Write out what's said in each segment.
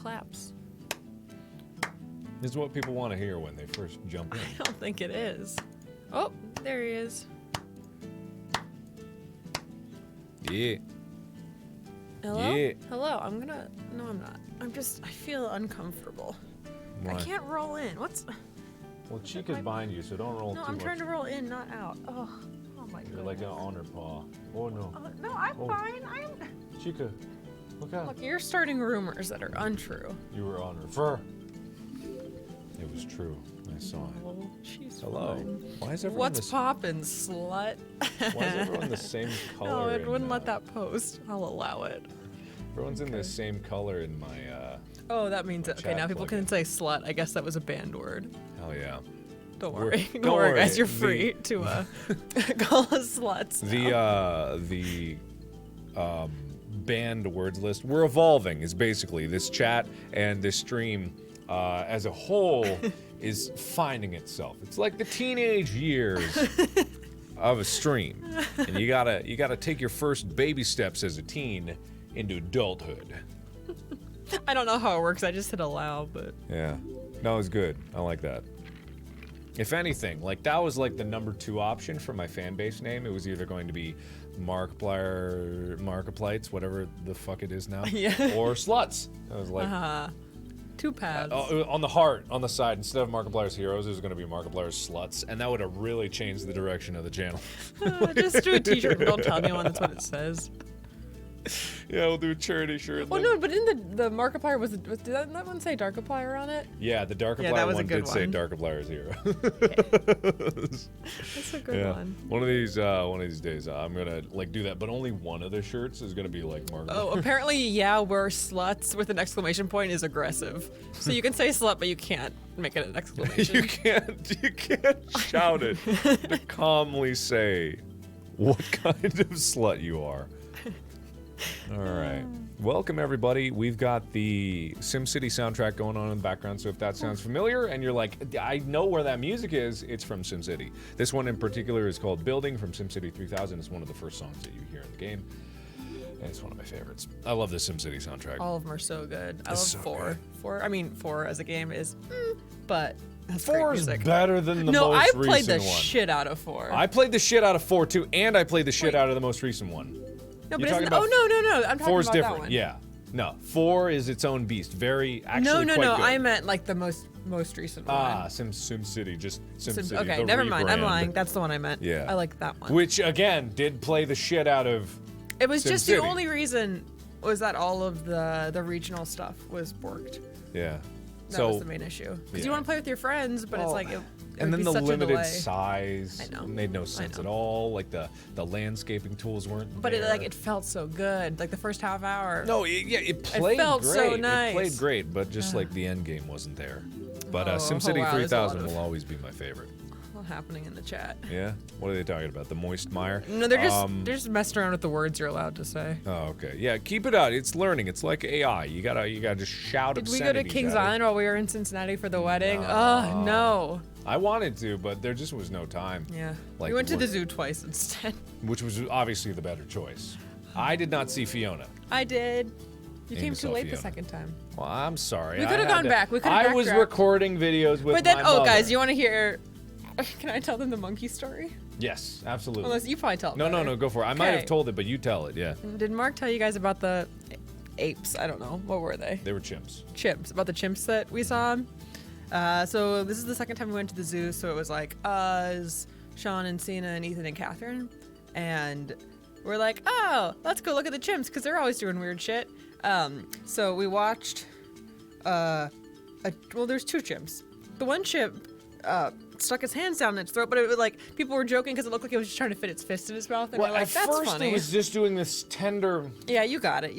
claps. This is what people want to hear when they first jump in. I don't think it is. Oh, there he is. Yeah. Hello? Yeah. Hello, I'm gonna... No, I'm not. I feel uncomfortable. Why? I can't roll in. What's... Well, Chica's behind you, so don't roll too No, much. I'm trying to roll in, not out. Oh my god. You're like an honor paw. Oh, no. No, I'm Oh. fine. Chica, look out. Look, you're starting rumors that are untrue. You were on her fur. It was true. I saw it. Oh, she's Hello. fine. Why is everyone What's poppin', slut? Why is everyone the same color? No, it in, wouldn't let that post. I'll allow it. Everyone's in the same color in my. Oh, that means it. Okay, chat now people can say slut. I guess that was a banned word. Hell yeah. Don't We're- worry. don't Don't worry, worry. guys. You're free to call us sluts. The banned words list. We're evolving. Is basically this chat and this stream as a whole is finding itself. It's like the teenage years of a stream, and you gotta take your first baby steps as a teen into adulthood. I don't know how it works. I just hit allow, but Yeah, no, it's good. I like that. If anything, like that was like the #2 option for my fan base name. It was either going to be Markipliers, whatever the fuck it is now, Yeah. or Sluts. I was like, two paths. on the heart, on the side, instead of Markiplier's Heroes, it was going to be Markiplier's Sluts, and that would have really changed the direction of the channel. Just do a t-shirt and don't tell anyone that's what it says. Yeah, we'll do a charity shirt. Oh no, but in the Markiplier did that one say Darkiplier on it? Yeah, the Darkiplier Yeah, that was a one good did say one. Darkiplier's Hero. That's a good one. One of these days, I'm gonna like do that, but only one of the shirts is gonna be like Markiplier. Oh, apparently, yeah, we're sluts with an exclamation point is aggressive. So you can say slut, but you can't make it an exclamation. you can't shout it to calmly say what kind of slut you are. All right. Welcome, everybody. We've got the SimCity soundtrack going on in the background, so if that sounds familiar and you're like, I know where that music is, it's from SimCity. This one in particular is called Building from SimCity 3000. It's one of the first songs that you hear in the game, and it's one of my favorites. I love the SimCity soundtrack. All of them are so good. I love so 4. 4 as a game is, but that's 4 great is music. better than the No, most I recent played the one. shit out of 4. I played the shit out of 4 too, and I played the shit Wait. out of the most recent one. No, You're but talking isn't, about oh no, I'm talking 4 is about different. that one. Yeah. No, 4 is its own beast. Very, actually No, quite good. I meant like the most recent one. SimCity, just SimCity. Okay, the never mind. I'm rebrand. lying. That's the one I meant. Yeah. I like that one. Which again did play the shit out of. It was just the SimCity. only reason was that all of the regional stuff was borked. Yeah. That was the main issue. Because you yeah. want to play with your friends, but it's like it and would then be the such a limited delay. size I know. made no sense know. at all. Like the landscaping tools weren't. But there. it felt so good. Like the first half hour. No, it played felt great. so nice. It played great, but just like the end game wasn't there. But SimCity wow, there's a lot 3000 of- will always be my favorite. What's happening in the chat? Yeah. What are they talking about? The moist mire? No, they're just messing around with the words you're allowed to say. Oh, okay. Yeah, keep it out. It's learning. It's like AI. You gotta just shout Did we go to obscenities Kings at it. Island while we were in Cincinnati for the wedding? Oh no. I wanted to, but there just was no time. Yeah. Like, we went to the what- zoo twice instead. Which was obviously the better choice. I did not see Fiona. I did. You Amy came too saw late the Fiona. second time. Well, I'm sorry. We I could've had gone to- back. We could've I was backtracked. recording videos with But then, my oh mother. guys, you want to hear? Can I tell them the monkey story? Yes, absolutely. Unless you probably tell it. No, better. go for it. I might have Okay. told it, but you tell it. Yeah, Did Mark tell you guys about the apes? I don't know. What were they? they were chimps. Chimps. About the chimps that we saw. So this is the second time we went to the zoo. So it was like us, Sean and Cena and Ethan and Catherine, and we're like, oh, let's go look at the chimps because they're always doing weird shit. So we watched. Well, there's 2 chimps. The one chimp stuck his hands down its throat, but it was like people were joking because it looked like it was just trying to fit its fist in its mouth, and Well, we're like, at that's first funny. it was just doing this tender. Yeah, you got it.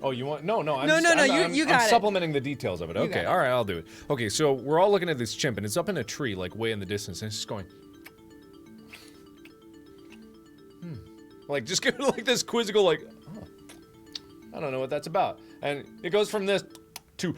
Oh, you want? No. I'm No, just, no, I'm, you I'm got it. supplementing the details of it. got Okay, it. all right, I'll do it. Okay, so we're all looking at this chimp, and it's up in a tree, like way in the distance, and it's just going. Like just giving like this quizzical, like, oh, I don't know what that's about, and it goes from this to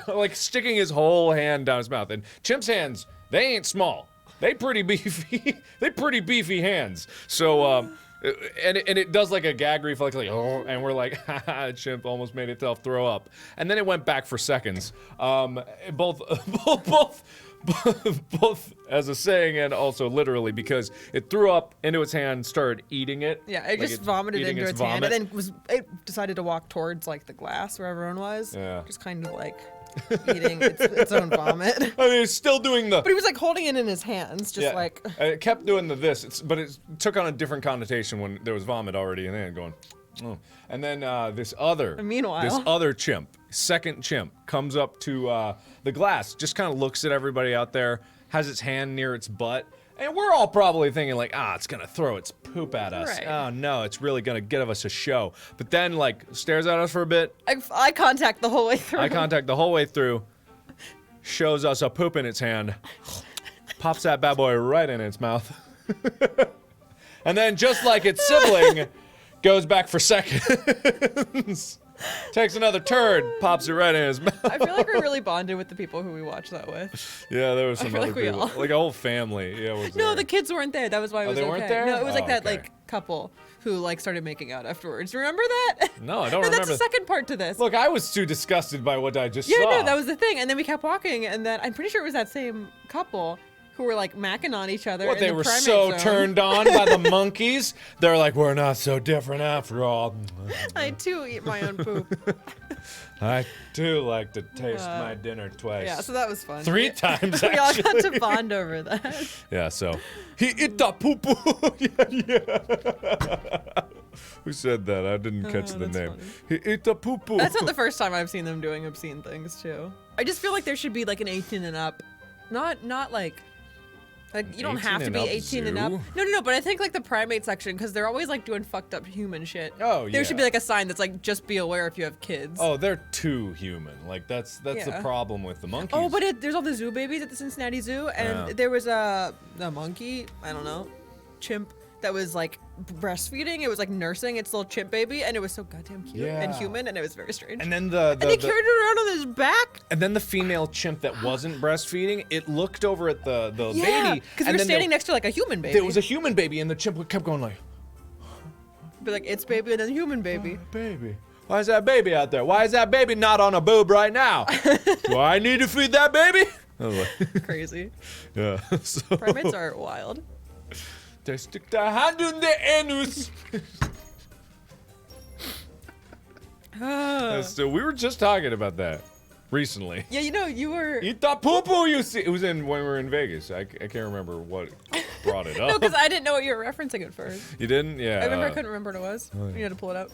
like sticking his whole hand down his mouth. And chimp's hands, they ain't small. They pretty beefy. They pretty beefy hands. So And it does like a gag reflex, like, oh, and we're like, haha, chimp almost made itself throw up. And then it went back for seconds. Both as a saying and also literally, because it threw up into its hand, started eating it. Yeah, it like just vomited into its hand, vomit. and then it decided to walk towards like the glass where everyone was. Yeah. Just kind of like eating its own vomit. I mean, it's still doing the. But he was like holding it in his hands, just like. And it kept doing the this, but it took on a different connotation when there was vomit already in it, going. Oh. And then this other chimp, second chimp, comes up to the glass, just kind of looks at everybody out there, has its hand near its butt, and we're all probably thinking like, it's gonna throw its poop at us. Right. Oh no, it's really gonna give us a show. But then like stares at us for a bit. Eye contact the whole way through. Eye contact the whole way through. Shows us a poop in its hand. Pops that bad boy right in its mouth. And then just like its sibling. Goes back for seconds. Takes another turd, pops it right in his mouth. I feel like we really bonded with the people who we watched that with. Yeah, there was some feel other like we people. all- Like a whole family. Yeah, was No, there. the kids weren't there. That was why it was they okay. weren't there? No, it was like Oh, that okay. like couple who like started making out afterwards. Remember that? No, I don't No, remember. that's the second part to this. Look, I was too disgusted by what I just Yeah, saw. no, that was the thing. And then we kept walking, and then I'm pretty sure it was that same couple who were like macking on each other. What, in they the were primate so zone. turned on by the monkeys? They're like, we're not so different after all. I too eat my own poop. I do like to taste my dinner twice. Yeah, so that was fun. 3 times, We all actually. got to bond over that. Yeah, so he ate the poo poo. Yeah. Who said that? I didn't catch the that's name. funny. He ate the poo poo. That's not the first time I've seen them doing obscene things too. I just feel like there should be like an 18 and up, not like you don't have to 18 be and up 18 and up. zoo? No, but I think like the primate section, because they're always like doing fucked up human shit. Oh, yeah. There should be like a sign that's like, just be aware if you have kids. Oh, they're too human. Like that's the Yeah. problem with the monkeys. Oh, but there's all the zoo babies at the Cincinnati Zoo, and Yeah. there was a monkey, I don't know, chimp that was like breastfeeding. It was like nursing its little chimp baby, and it was so goddamn cute and Yeah. human, and it was very strange. and then And they carried it around on his back. and then the female chimp that wasn't breastfeeding, it looked over at the Yeah, baby. because and we were then standing next to like a human baby. There was a human baby, and the chimp kept going like, Be like, it's baby and then human baby. baby. Why is that baby out there? Why is that baby not on a boob right now? Do I need to feed that baby? I was like, Crazy. yeah. So, Primates are wild. they stick their hand in the anus. So we were just talking about that recently. Yeah, you know, you were. Eat the poo poo, you see. It was when we were in Vegas. I can't remember what brought it up. No, because I didn't know what you were referencing at first. You didn't? Yeah. I remember I couldn't remember what it was. Oh, You had to pull it up.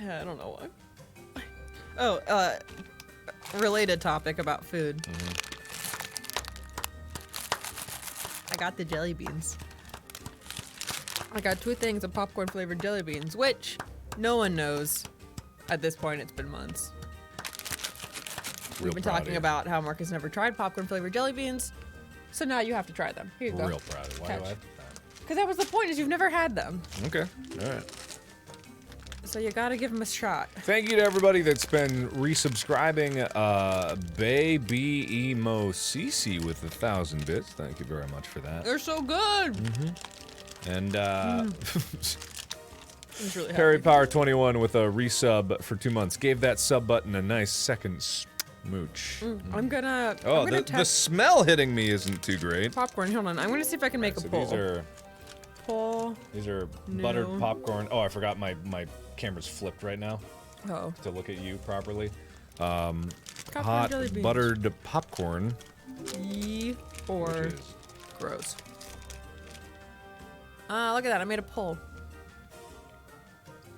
I don't know why. Oh, related topic about food. I got the jelly beans. I got 2 things of popcorn flavored jelly beans, which no one knows. At this point, it's been months. We've been proud of talking you. about how Marcus never tried popcorn flavored jelly beans, so now you have to try them. Here you go. Real proud of it. Why do I Catch. have to Because that was the point, is you've never had them, Okay. All right. so you gotta give them a shot. Thank you to everybody that's been resubscribing. Baby Emo Cece with 1,000 bits. Thank you very much for that. They're so good. And I was really Perry happy. Power 21 with a resub for 2 months. Gave that sub button a nice second smooch. I'm gonna. Oh, I'm gonna the smell hitting me isn't too great. popcorn. Hold on. I'm gonna see if I can make So a poll. Poll. these are buttered No. popcorn. Oh, I forgot my camera's flipped right now Oh. to look at you properly. Popcorn Hot jelly beans. buttered popcorn. Yee or Which is gross. Look at that. I made a poll.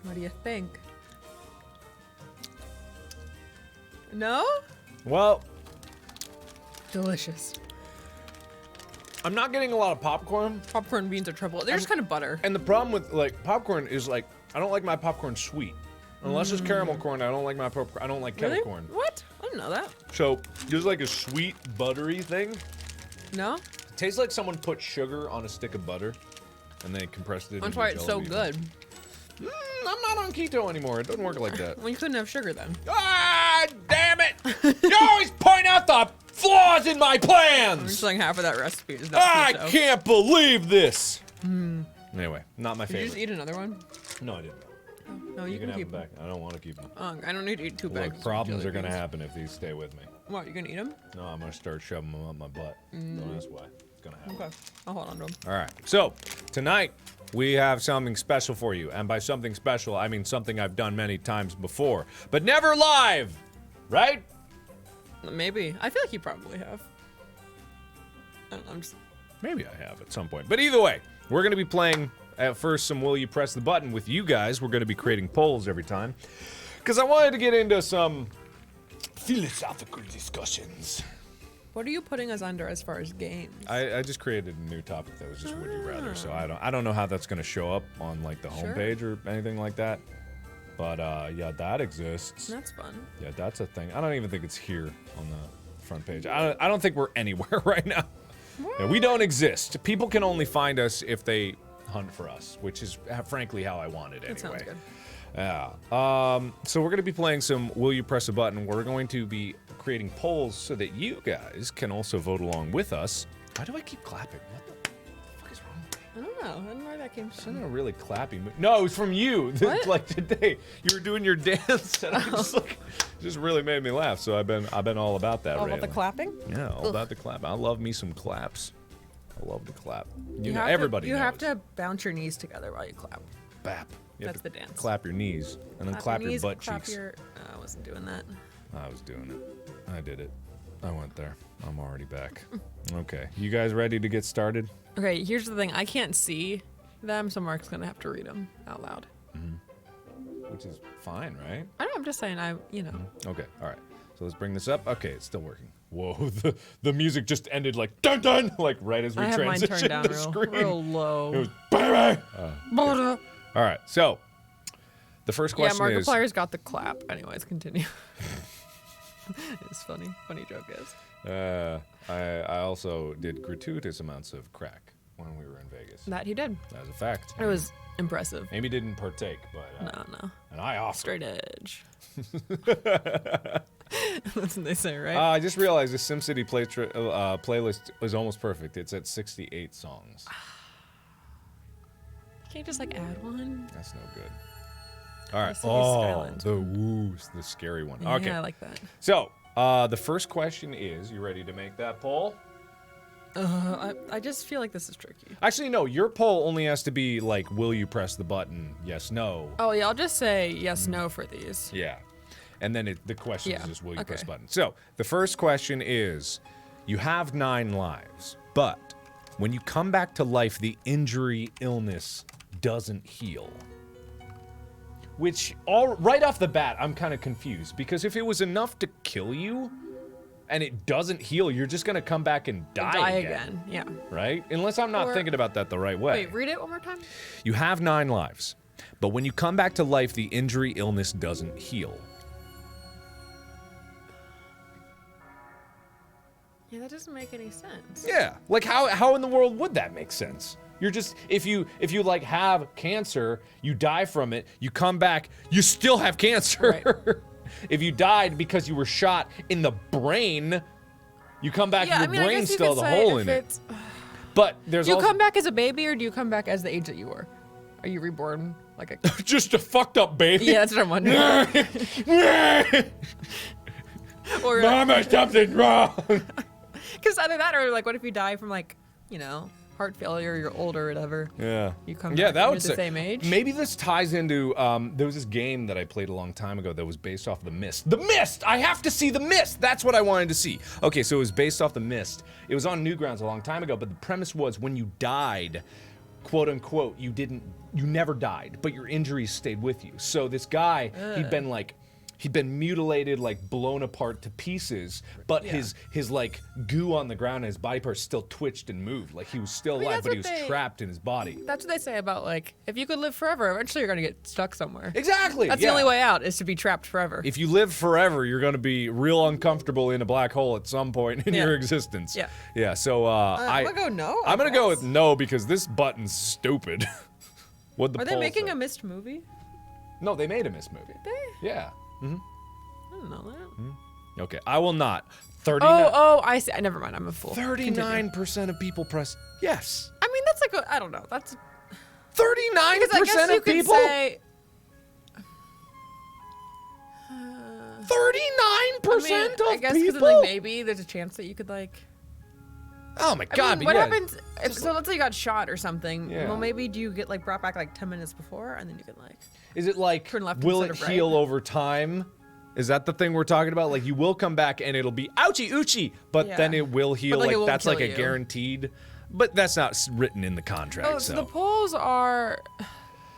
What do you think? No? well, Delicious. I'm not getting a lot of popcorn. Popcorn beans are trouble. They're just kind of butter. And the problem with like popcorn is like I don't like my popcorn sweet. Unless it's caramel corn, I don't like my popcorn. I don't like kettle Really? corn. What? I didn't know that. So there's like a sweet buttery thing. No? It tastes like someone put sugar on a stick of butter, and they compressed it. That's into why it's so jelly good. beans. I'm not on keto anymore. It doesn't work like that. Well, you couldn't have sugar then. Ah, damn it! You always point out the flaws in my I'm plans. just like half of that recipe is not I keto. can't believe this. Anyway, not my Did you favorite. just eat another one? No, I didn't. No, you can have keep them back. I don't want to keep them. I don't need to eat 2 bags. Look, of problems jelly are gonna beans. happen if these stay with me. What, you gonna eat them? No, I'm gonna start shoving them up my butt. Don't ask why. It's gonna happen. Okay, I'll hold on to them. All right. So tonight we have something special for you, and by something special, I mean something I've done many times before, but never live, right? Maybe. I feel like you probably have. I'm just. Maybe I have at some point. But either way, we're gonna be playing at first some Will You Press the Button with you guys. We're gonna be creating polls every time, because I wanted to get into some philosophical discussions. What are you putting us under as far as games? I just created a new topic that was just Would You Rather, so I don't know how that's gonna show up on like the homepage or anything like that. But yeah, that exists. That's fun. Yeah, that's a thing. I don't even think it's here on the front page. I don't think we're anywhere right now. Yeah, we don't exist. People can only find us if they hunt for us, which is frankly how I want it anyway. That sounds good. Yeah. So we're going to be playing some Will You Press a Button. We're going to be creating polls so that you guys can also vote along with us. Why do I keep clapping? What the fuck is wrong with me? I don't know. I don't know where that came It's from. not a really clappy mo- No, it was from you. What? Like today, you were doing your dance, and I just like, just really made me laugh. So I've been all about that. All about the lately. clapping? Yeah, all about the clap. I love me some claps. I love to clap. You know, have everybody to, you knows. have to bounce your knees together while you clap. Bap. You have That's to the dance. Clap your knees and then clap your knees, butt clap cheeks. Your, I wasn't doing that. I was doing it. I did it. I went there. I'm already back. Okay, you guys ready to get started? Okay, here's the thing. I can't see them, so Mark's gonna have to read them out loud. Which is fine, right? I know. I'm just saying. You know. Okay, all right. So let's bring this up. Okay, it's still working. Whoa, the music just ended like dun dun, like right as we I have mine turned transitioned down the real, screen. real low. It was baby. All right, so the first Yeah, question is. Markiplier's got the clap. Anyways, continue. It's funny. Funny joke is. I also did gratuitous amounts of crack when we were in Vegas. That he did. As a fact. It was impressive. Maybe didn't partake, but No. and I offered. Straight edge. That's what they say, right? I just realized the SimCity playlist is almost perfect. It's at 68 songs. You can't just like add one. That's no good. All right. City Oh, Skylines. the woos, the scary one. Okay. Yeah, I like that. So the first question is: you ready to make that poll? I just feel like this is tricky. Actually, no. Your poll only has to be like, will you press the button? Yes, no. Oh yeah, I'll just say yes, no for these. Yeah. And then the question is Yeah, just, will you press okay. the button? So the first question is, you have 9 lives, but when you come back to life, the illness doesn't heal. Which, right off the bat, I'm kind of confused, because if it was enough to kill you, and it doesn't heal, you're just going to come back and die again. Yeah. right? Unless I'm not Or- thinking about that the right way. Wait, read it one more time. You have 9 lives, but when you come back to life, the illness doesn't heal. Yeah, that doesn't make any sense. Yeah, like how in the world would that make sense? You're just if you like have cancer, you die from it, you come back, you still have cancer. Right. If you died because you were shot in the brain, you come back, Yeah, your I mean, I brain guess you still could has a say hole if in it. it's- But there's Do you also come back as a baby or do you come back as the age that you were? Are you reborn like a? just a fucked up baby. Yeah, that's what I'm wondering. Or Mama, something's wrong. because either that or like, what if you die from like, you know, heart failure? You're older or whatever. Yeah. You come Yeah, back that when would you're say, the same age? Maybe this ties into there was this game that I played a long time ago that was based off The Mist. The Mist! I have to see The Mist! That's what I wanted to see. Okay, so it was based off The Mist. It was on Newgrounds a long time ago, but the premise was when you died, quote unquote, you never died, but your injuries stayed with you. So this guy, he'd been mutilated, like blown apart to pieces, but Yeah. his like goo on the ground and his body parts still twitched and moved. Like he was still mean, alive, that's but he what was they- trapped in his body. That's what they say about like, if you could live forever, eventually you're gonna get stuck somewhere. Exactly. That's yeah. the only way out is to be trapped forever. If you live forever, you're going to be real uncomfortable in a black hole at some point in Yeah. your existence. Yeah. Yeah. So I'm gonna go no. I'm gonna go with no because this button's stupid. What the Are they poll making say. a Mist movie? No, they made a Mist movie. They? Yeah. I don't know that. Okay. I will not. 39. Oh, I see. Never mind. I'm a fool. Continue. 39% of people press yes. I mean, that's like I don't know. That's 39% of people. 39% of I guess because people. like maybe there's a chance that you could like. Oh my I god! mean, but what yeah, happens? So let's say you got shot or something. Yeah. Well, maybe do you get like brought back like 10 minutes before, and then you can like. Is it like turn left will it instead of heal right? over time? Is that the thing we're talking about? Like you will come back and it'll be ouchie oochie, but Yeah. then it will heal. But, like, Like it won't that's like kill a you. guaranteed. But that's not written in the contract. Oh, so the polls are.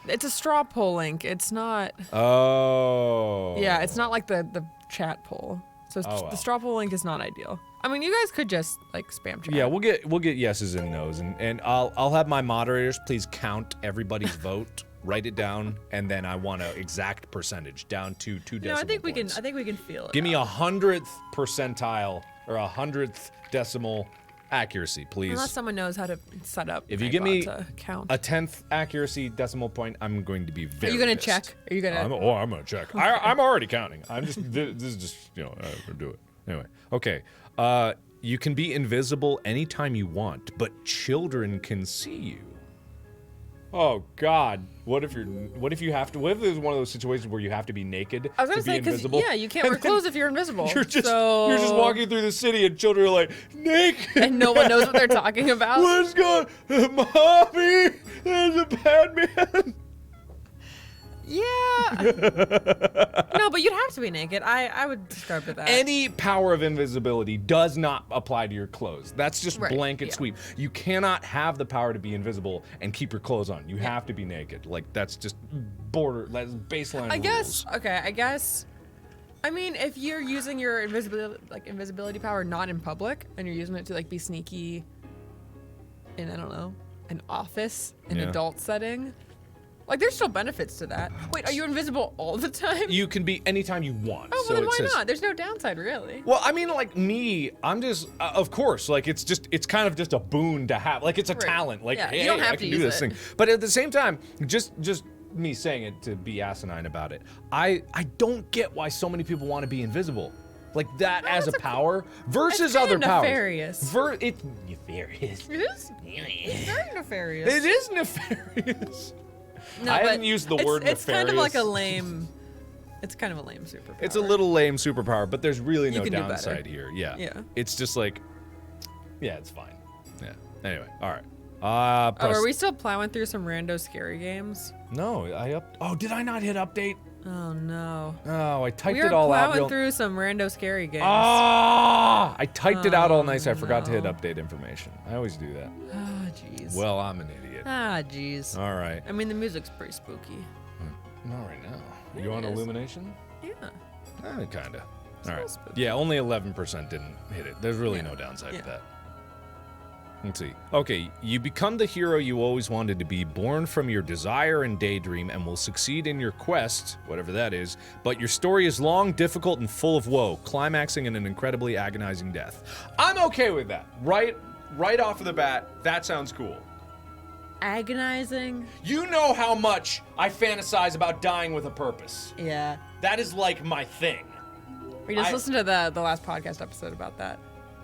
It's a straw poll link. It's not. Oh. Yeah, it's not like the chat poll. So Oh, well. the straw poll link is not ideal. I mean, you guys could just like spam chat. Yeah, we'll get yeses and nos, and I'll have my moderators please count everybody's vote, write it down, and then I want an exact percentage down to 2 decimal No, I think we can. points. I think we can feel it. Give me out. 100th percentile or 100th decimal accuracy, please. Unless someone knows how to set up. If you Nightbot give me to count. a 10th accuracy decimal point, I'm going to be very. Are you gonna pissed. check? Are you gonna? I'm gonna check. I'm already counting. I'm just this is just we'll do it anyway. Okay. You can be invisible anytime you want, but children can see you. Oh God! What if you have to? What if there's one of those situations where you have to be naked I was gonna to say be invisible? yeah, you can't wear And then clothes if you're invisible. You're just so... walking through the city and children are like naked. and no one knows what they're talking about. What's going, Mommy? There's a bad man. Yeah. No, but you'd have to be naked. I would describe it that. Any power of invisibility does not apply to your clothes. That's just Right, blanket yeah. sweep. You cannot have the power to be invisible and keep your clothes on. You have to be naked. Like that's just that's baseline I rules. guess. Okay. I guess. I mean, if you're using your invisibility power not in public and you're using it to like be sneaky in I don't know an office, an Yeah. adult setting. Like, there's still benefits to that. Wait, are you invisible all the time? You can be anytime you want. Oh, well, so then it why says, not? There's no downside, really. Well, I mean, like me, I'm just, of course, like it's kind of just a boon to have. Like it's a Right. talent. Like, Yeah, hey, you don't have I to can do use this it. thing. But at the same time, just me saying it to be asinine about it, I don't get why so many people want to be invisible. Like that as a it's a- power versus it's kinda other powers. nefarious. It's nefarious. It is. It's very nefarious. It is nefarious. No, I but haven't used the word It's kind of like a nefarious. lame. It's kind of a lame superpower. It's a little lame superpower, but there's really You no can do better. downside here. Yeah. Yeah. It's just like, yeah, it's fine. Yeah. Anyway, all right. Oh, Press, are we still plowing through some rando scary games? No, Oh, did I not hit update? Oh no. Oh, I typed We are it all out. plowing through some rando scary games. Ah! I typed it out all nice. I forgot to hit no. update information. I always do that. Ah, jeez. Well, I'm an idiot. Ah, jeez. All right. I mean, the music's pretty spooky. Not right now. Yeah, You want it is. illumination? Yeah. Kinda. All a right. little spooky. Yeah, only 11% didn't hit it. There's really Yeah. no downside Yeah. to that. Let's see. Okay, you become the hero you always wanted to be, born from your desire and daydream, and will succeed in your quest, whatever that is, but your story is long, difficult, and full of woe, climaxing in an incredibly agonizing death. I'm okay with that. Right off of the bat, that sounds cool. Agonizing. You know how much I fantasize about dying with a purpose. Yeah. That is like my thing. We just I- listened to the last podcast episode about that.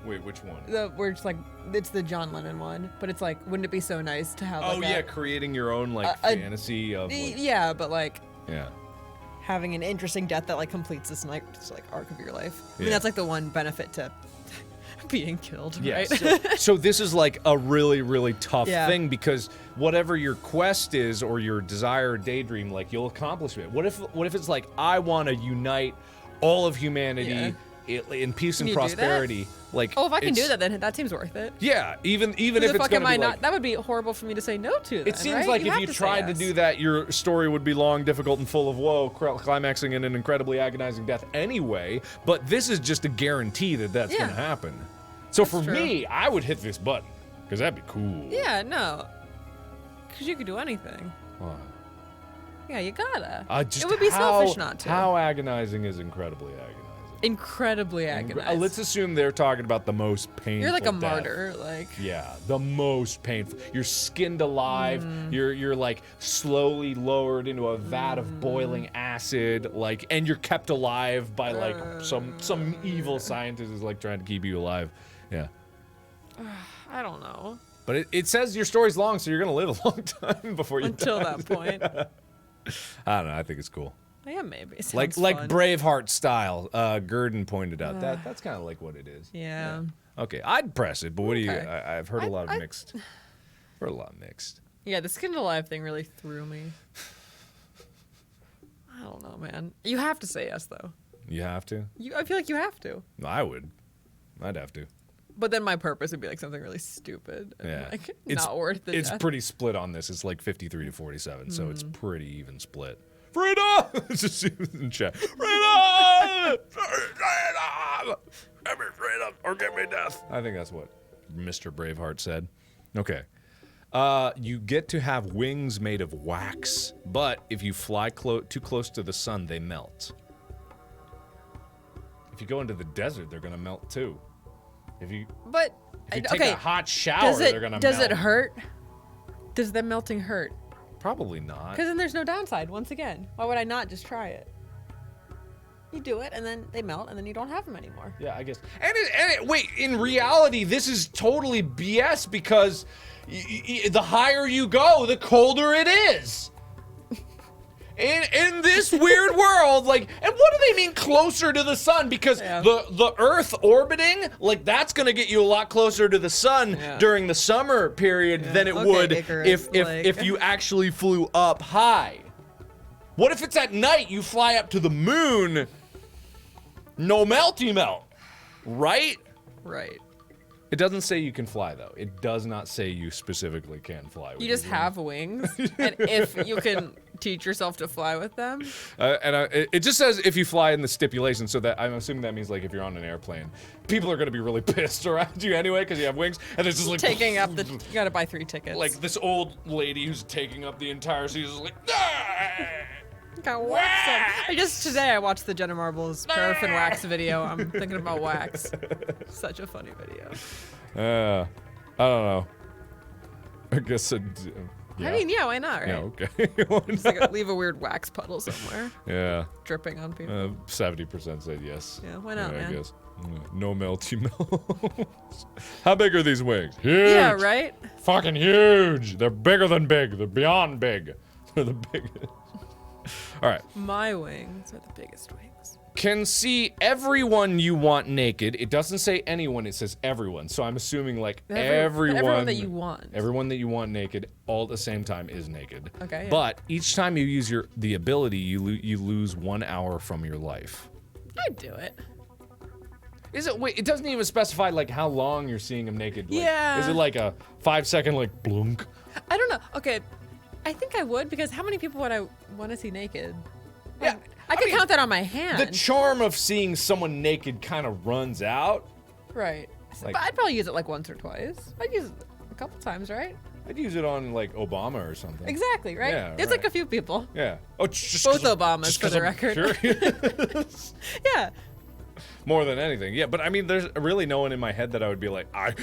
Wait, which one? Where it's like it's the John Lennon one, but it's like, wouldn't it be so nice to have? Oh like yeah, a, creating your own like a- fantasy of like, yeah, but like yeah. having an interesting death that like completes this like arc of your life. I mean, Yeah. that's like the one benefit to being killed, Yeah, right? so this is like a really, really tough Yeah. thing because whatever your quest is or your desire or daydream, like you'll accomplish it. What if it's like I want to unite all of humanity in peace and Can you do that? prosperity? Like, Oh, if I can do it's- that, then that seems worth it. Yeah, even Who if the it's fuck gonna am I be not? like, That would be horrible for me to say no to. Then, it seems right? like if have you to say tried to yes. do that, your story would be long, difficult, and full of woe, climaxing in an incredibly agonizing death anyway. But this is just a guarantee that that's Yeah. going to happen. So for true. me, I would hit this button because that'd be cool. Yeah, no, because you could do anything. Wow. Yeah, you gotta. Just it would be how- selfish not to. How agonizing is incredibly agonizing? Incredibly agonizing. Let's assume they're talking about the most painful. You're like a death. martyr, like. Yeah, the most painful. You're skinned alive. You're like slowly lowered into a vat of boiling acid, like, and you're kept alive by like some evil scientist is like trying to keep you alive. Yeah. I don't know. But it says your story's long, so you're gonna live a long time before you Until die. that point. I don't know. I think it's cool. Yeah, maybe. Like Sounds fun. Braveheart style. Gurdon pointed out that's kind of like what it is. Yeah. Okay, I'd press it, but what do you? Okay. I've heard a lot of mixed. Heard a lot of mixed. Yeah, the skin alive thing really threw me. I don't know, man. You have to say yes, though. You have to. I feel like you have to. I would. I'd have to. But then my purpose would be like something really stupid. And Yeah. like It's not worth the It's death. pretty split on this. It's like 53 to 47, so it's pretty even split. Freedom! Just in chat. Freedom! Freedom! Give me freedom or give me death. I think that's what Mr. Braveheart said. Okay. You get to have wings made of wax, but if you fly too close to the sun, they melt. If you go into the desert, they're gonna melt too. If you take okay. a hot shower, they're gonna melt. Does it hurt? Does the melting hurt? Probably not. Because then there's no downside. Once again, why would I not just try it? You do it, and then they melt, and then you don't have them anymore. Yeah, I guess. Wait, in reality, this is totally BS because the higher you go, the colder it is. In this weird world, like, and what do they mean closer to the sun? Because the Earth orbiting, like, that's gonna get you a lot closer to the sun during the summer period than it would Icarus, if you actually flew up high. What if it's at night? You fly up to the moon. No melty melt, right? Right. It doesn't say you can fly, though. It does not say you specifically can fly. You just have wings, and if you can teach yourself to fly with them. It just says if you fly in the stipulation, so that I'm assuming that means like if you're on an airplane, people are gonna be really pissed around you anyway because you have wings, and it's just like Taking up you gotta buy 3 tickets. like this old lady who's taking up the entire season, is like. "Ah!" Got wax on. Today I watched the Jenna Marbles paraffin wax video. I'm thinking about wax. Such a funny video. I don't know. I guess it. Yeah. I mean, yeah, why not, right? Yeah, okay. Just like leave a weird wax puddle somewhere, Yeah. dripping on people. 70% said yes. Yeah, why not, man? I guess. No melty melt. How big are these wings? Huge. Yeah, right? Fucking huge. They're bigger than big. They're beyond big. They're the biggest. All right. My wings are the biggest wings. Can see everyone you want naked. It doesn't say anyone, it says everyone. So I'm assuming like everyone that you want. Everyone that you want naked all at the same time is naked. Okay. Yeah. But each time you use the ability, you lose 1 hour from your life. I'd do it. Is it? Wait, it doesn't even specify like how long you're seeing him naked. Like, Yeah. Is it like a 5-second like blunk? I don't know. Okay, I think I would, because how many people would I want to see naked? Yeah. Like, I could count that on my hand. The charm of seeing someone naked kind of runs out. Right. Like- But I'd probably use it like once or twice. I'd use it a couple times, right? I'd use it on like Obama or something. Exactly, right? Yeah, There's right. like a few people. Yeah. Oh, just Both 'cause Obamas, just for 'cause the I'm record. curious. Yeah. More than anything. Yeah, but I mean, there's really no one in my head that I would be like, I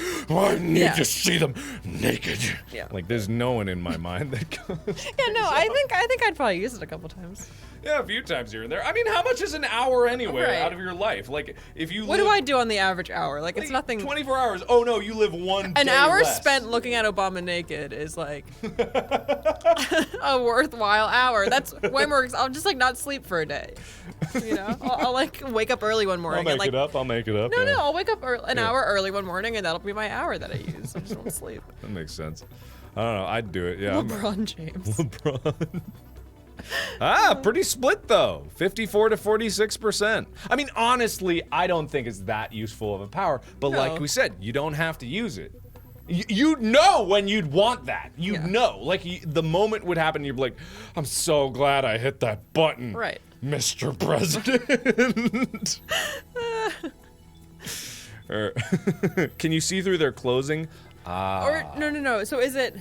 need Yeah. to see them naked. Yeah. Like, there's no one in my mind that goes. Yeah, no, I think I'd probably use it a couple times. Yeah, a few times here and there. I mean, how much is an hour anyway Right. out of your life? Like, if you What live, do I do on the average hour? Like, it's nothing. 24 hours. Oh no, you live one An day hour less. spent looking at Obama naked is like a worthwhile hour. That's way more. I'll just like not sleep for a day. You know, I'll like wake up early one I'll morning make and like. it up. I'll make it up. No, yeah. no, I'll wake up an Yeah. hour early one morning, and that'll be my hour that I use. I just won't sleep. That makes sense. I don't know. I'd do it. Yeah. LeBron James. LeBron. Pretty split though. 54 to 46%. I mean, honestly, I don't think it's that useful of a power. But No. like we said, you don't have to use it. You'd know when you'd want that. You'd Yeah. know. Like, the moment would happen, you'd be like, I'm so glad I hit that button. Right. Mr. President. Can you see through their clothing? Or no. So is it?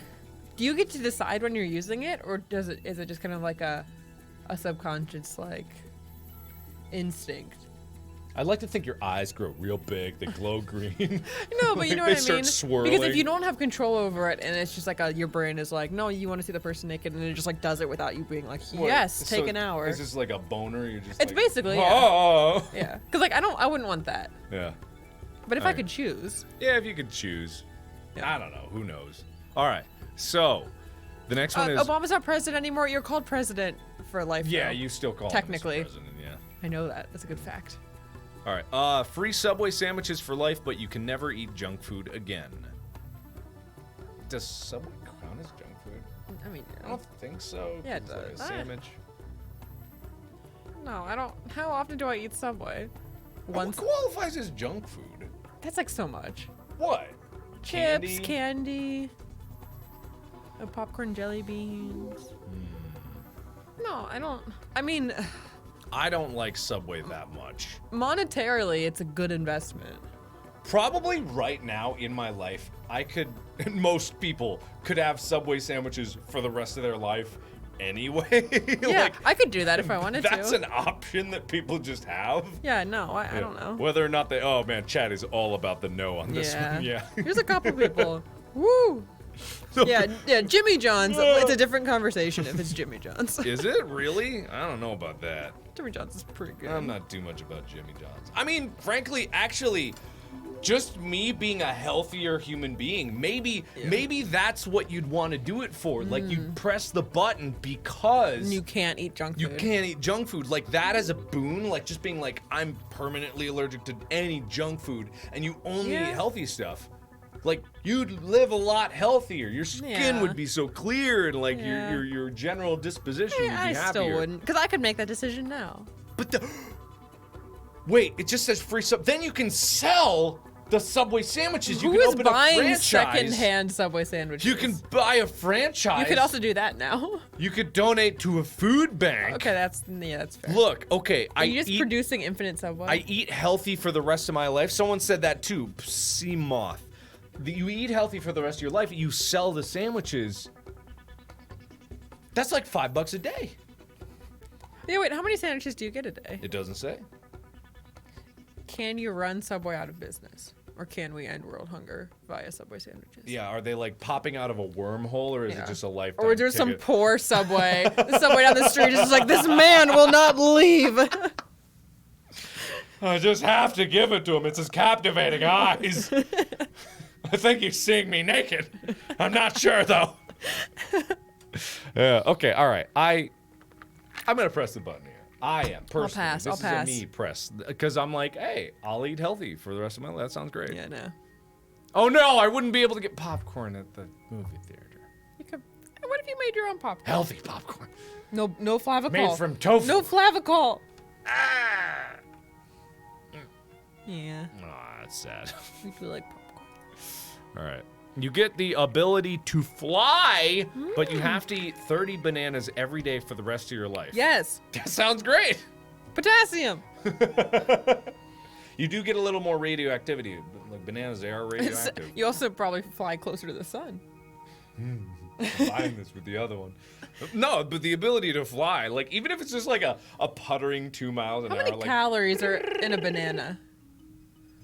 Do you get to decide when you're using it, or is it just kind of like a subconscious like instinct? I'd like to think your eyes grow real big. They glow green. No, but you know They what I start mean. swirling. Because if you don't have control over it, and it's just like your brain is like, no, you want to see the person naked, and it just like does it without you being like, What, yes, so take an hour. Is this like a boner? You're just It's like, basically, yeah. Oh. Yeah, because like I wouldn't want that. Yeah. But if I Alright. could choose, Yeah, if you could choose. Yeah. I don't know. Who knows? All right. So the next one is. Obama's not president anymore. You're called president for life. Yeah, though. you still call Technically. him Mr. President. Yeah. I know that. That's a good fact. All right. Free Subway sandwiches for life, but you can never eat junk food again. Does Subway count as junk food? I mean, I don't think so. Yeah, it It's like does. a sandwich. no, I don't. How often do I eat Subway? Once. What qualifies as junk food? That's like so much. What? Chips, candy, popcorn, jelly beans. No, I don't. I mean, I don't like Subway that much. monetarily, it's a good investment. Probably right now in my life, I could, and most people could have Subway sandwiches for the rest of their life anyway. Yeah, Like, I could do that if I wanted that's to. an option that people just have. Yeah, no, I don't know. Whether or not they, oh man, Chad is all about the no on this Yeah. one. Yeah. There's a couple people. Woo. Yeah, Jimmy John's. It's a different conversation if it's Jimmy John's. Is it really? I don't know about that. Jimmy John's is pretty good. I'm not too much about Jimmy John's. I mean, frankly, actually, just me being a healthier human being, maybe that's what you'd want to do it for. Like, you press the button because You can't eat junk you food. can't eat junk food. Like, that as a boon, like just being like, I'm permanently allergic to any junk food, and you only Yeah. eat healthy stuff. Like, you'd live a lot healthier. Your skin Yeah. would be so clear, and like Yeah. your general disposition would be I happier. still wouldn't, because I could make that decision now. But wait, it just says free sub. Then you can sell the Subway sandwiches. You Who can is open a buying franchise. secondhand Subway sandwiches? You can buy a franchise. You could also do that now. You could donate to a food bank. Okay, that's fair. Look, okay, Are you just producing infinite Subway? I eat healthy for the rest of my life. Someone said that too. Sea moth. You eat healthy for the rest of your life. You sell the sandwiches. That's like $5 a day. Yeah, wait, how many sandwiches do you get a day? It doesn't say. Can you run Subway out of business? Or can we end world hunger via Subway sandwiches? Yeah, are they like popping out of a wormhole, or is Yeah. it just a lifetime Or is there some ticket? poor Subway? The Subway down the street is just like, this man will not leave. I just have to give it to him. It's his captivating eyes. I think he's seeing me naked. I'm not sure though. Yeah. Okay. All right. I'm gonna press the button here. I am personally. pass, This I'll is pass. a me press because I'm like, hey, I'll eat healthy for the rest of my life. That sounds great. Yeah, no. Oh no, I wouldn't be able to get popcorn at the movie theater. You could, what if you made your own popcorn? Healthy popcorn. No flavicol. Made from tofu. No flavicol. Ah. Yeah, Aw, that's sad. we do like popcorn. All right. You get the ability to fly, but you have to eat 30 bananas every day for the rest of your life. Yes. That sounds great. Potassium. You do get a little more radioactivity. Like bananas, they are radioactive. You also probably fly closer to the sun. Combine this with the other one. No, but the ability to fly, like even if it's just like a puttering 2 miles an How hour, many like, calories are in a banana?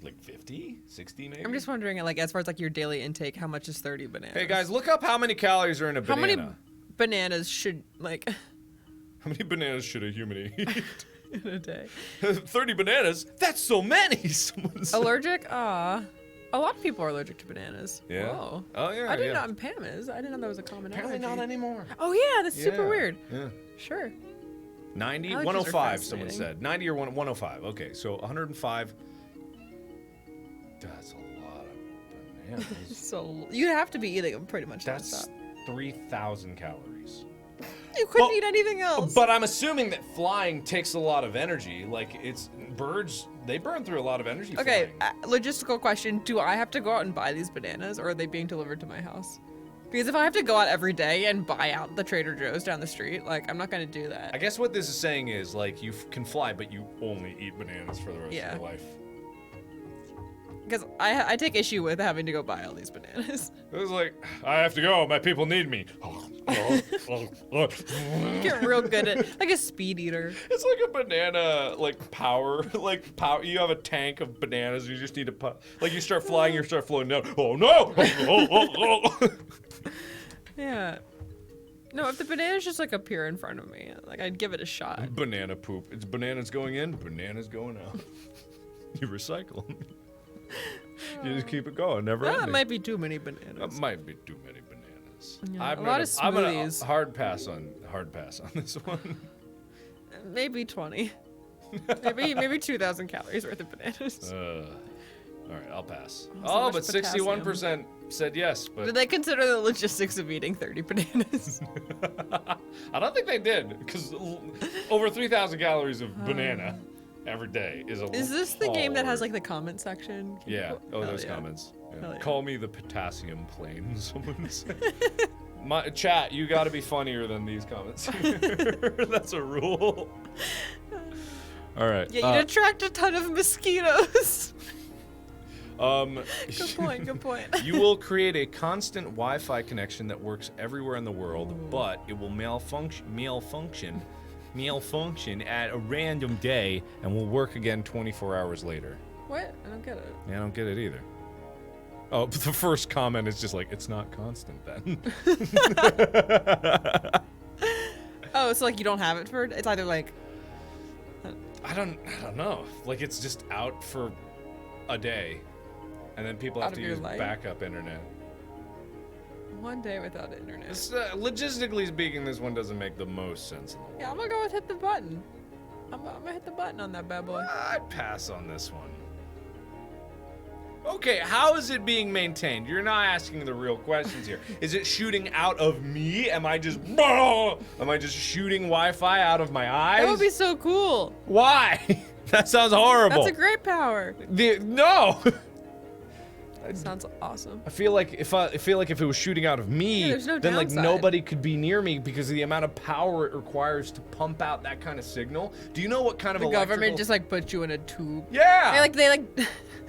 like 50, 60 maybe? I'm just wondering, like, as far as like your daily intake, how much is 30 bananas? Hey guys, look up how many calories are in a how banana. many bananas should like How many bananas should a human eat? in a day? 30 bananas? That's so many! Someone said. Allergic? A lot of people are allergic to bananas. Yeah. Whoa. Oh yeah. I didn't yeah. know Pam is. I didn't know that was a common Apparently allergy. not anymore. Oh yeah, that's super Yeah, weird. Yeah. Sure. 90, Allergies are 105, someone fascinating. said. 90 or 105. Okay, so 105. That's a lot of bananas. So you have to be eating them pretty much That's nonstop. 3,000 calories. You couldn't Well, eat anything else. But I'm assuming that flying takes a lot of energy. Like, it's birds, they burn through a lot of energy Okay, flying. logistical question. Do I have to go out and buy these bananas, or are they being delivered to my house? Because if I have to go out every day and buy out the Trader Joe's down the street, like, I'm not going to do that. I guess what this is saying is, like, you can fly, but you only eat bananas for the rest Yeah. of your life. Because I take issue with having to go buy all these bananas. It was like, I have to go, my people need me. Get real good at, like a speed eater. It's like a banana, like power, You have a tank of bananas, and you just need to like you start flying, you start floating down. Oh no! Yeah. No, if the bananas just like appear in front of me, like I'd give it a shot. Banana poop. It's bananas going in, bananas going out. You recycle. You just keep it going, never ending. That might be too many bananas. That might be too many bananas. Yeah, a lot of I'm smoothies. gonna hard pass on this one. Maybe 20. maybe 2,000 calories worth of bananas. All right, I'll pass. So Oh, much but 61% said yes. But did they consider the logistics of eating 30 bananas? I don't think they did, because over 3,000 calories of banana every day is a lot. Is this the game that has like the comment section? Yeah. Oh, Hell those yeah. comments. Yeah. Hell yeah. Call me the potassium plane. Someone said. My chat, you got to be funnier than these comments. That's a rule. All right. Yeah, you'd attract a ton of mosquitoes. Good point, good point. You will create a constant Wi-Fi connection that works everywhere in the world, but it will malfunction at a random day and will work again 24 hours later. What? I don't get it. Yeah, I don't get it either. Oh, but the first comment is just like, it's not constant then. Oh, so like you don't have it for, it's either like... I don't know. Like it's just out for a day, and then people have Out to of your use life? backup internet. One day without internet. It's, logistically speaking, this one doesn't make the most sense in the world. Yeah, I'm gonna go with hit the button. I'm gonna hit the button on that bad boy. I'd pass on this one. Okay, how is it being maintained? You're not asking the real questions here. Is it shooting out of me? Am I just shooting Wi-Fi out of my eyes? That would be so cool. Why? That sounds horrible. That's a great power. No. That sounds awesome. I feel like if it was shooting out of me, Yeah, there's no then like downside. nobody could be near me because of the amount of power it requires to pump out that kind of signal. Do you know what kind of The government electrical... just like put you in a tube. Yeah. They like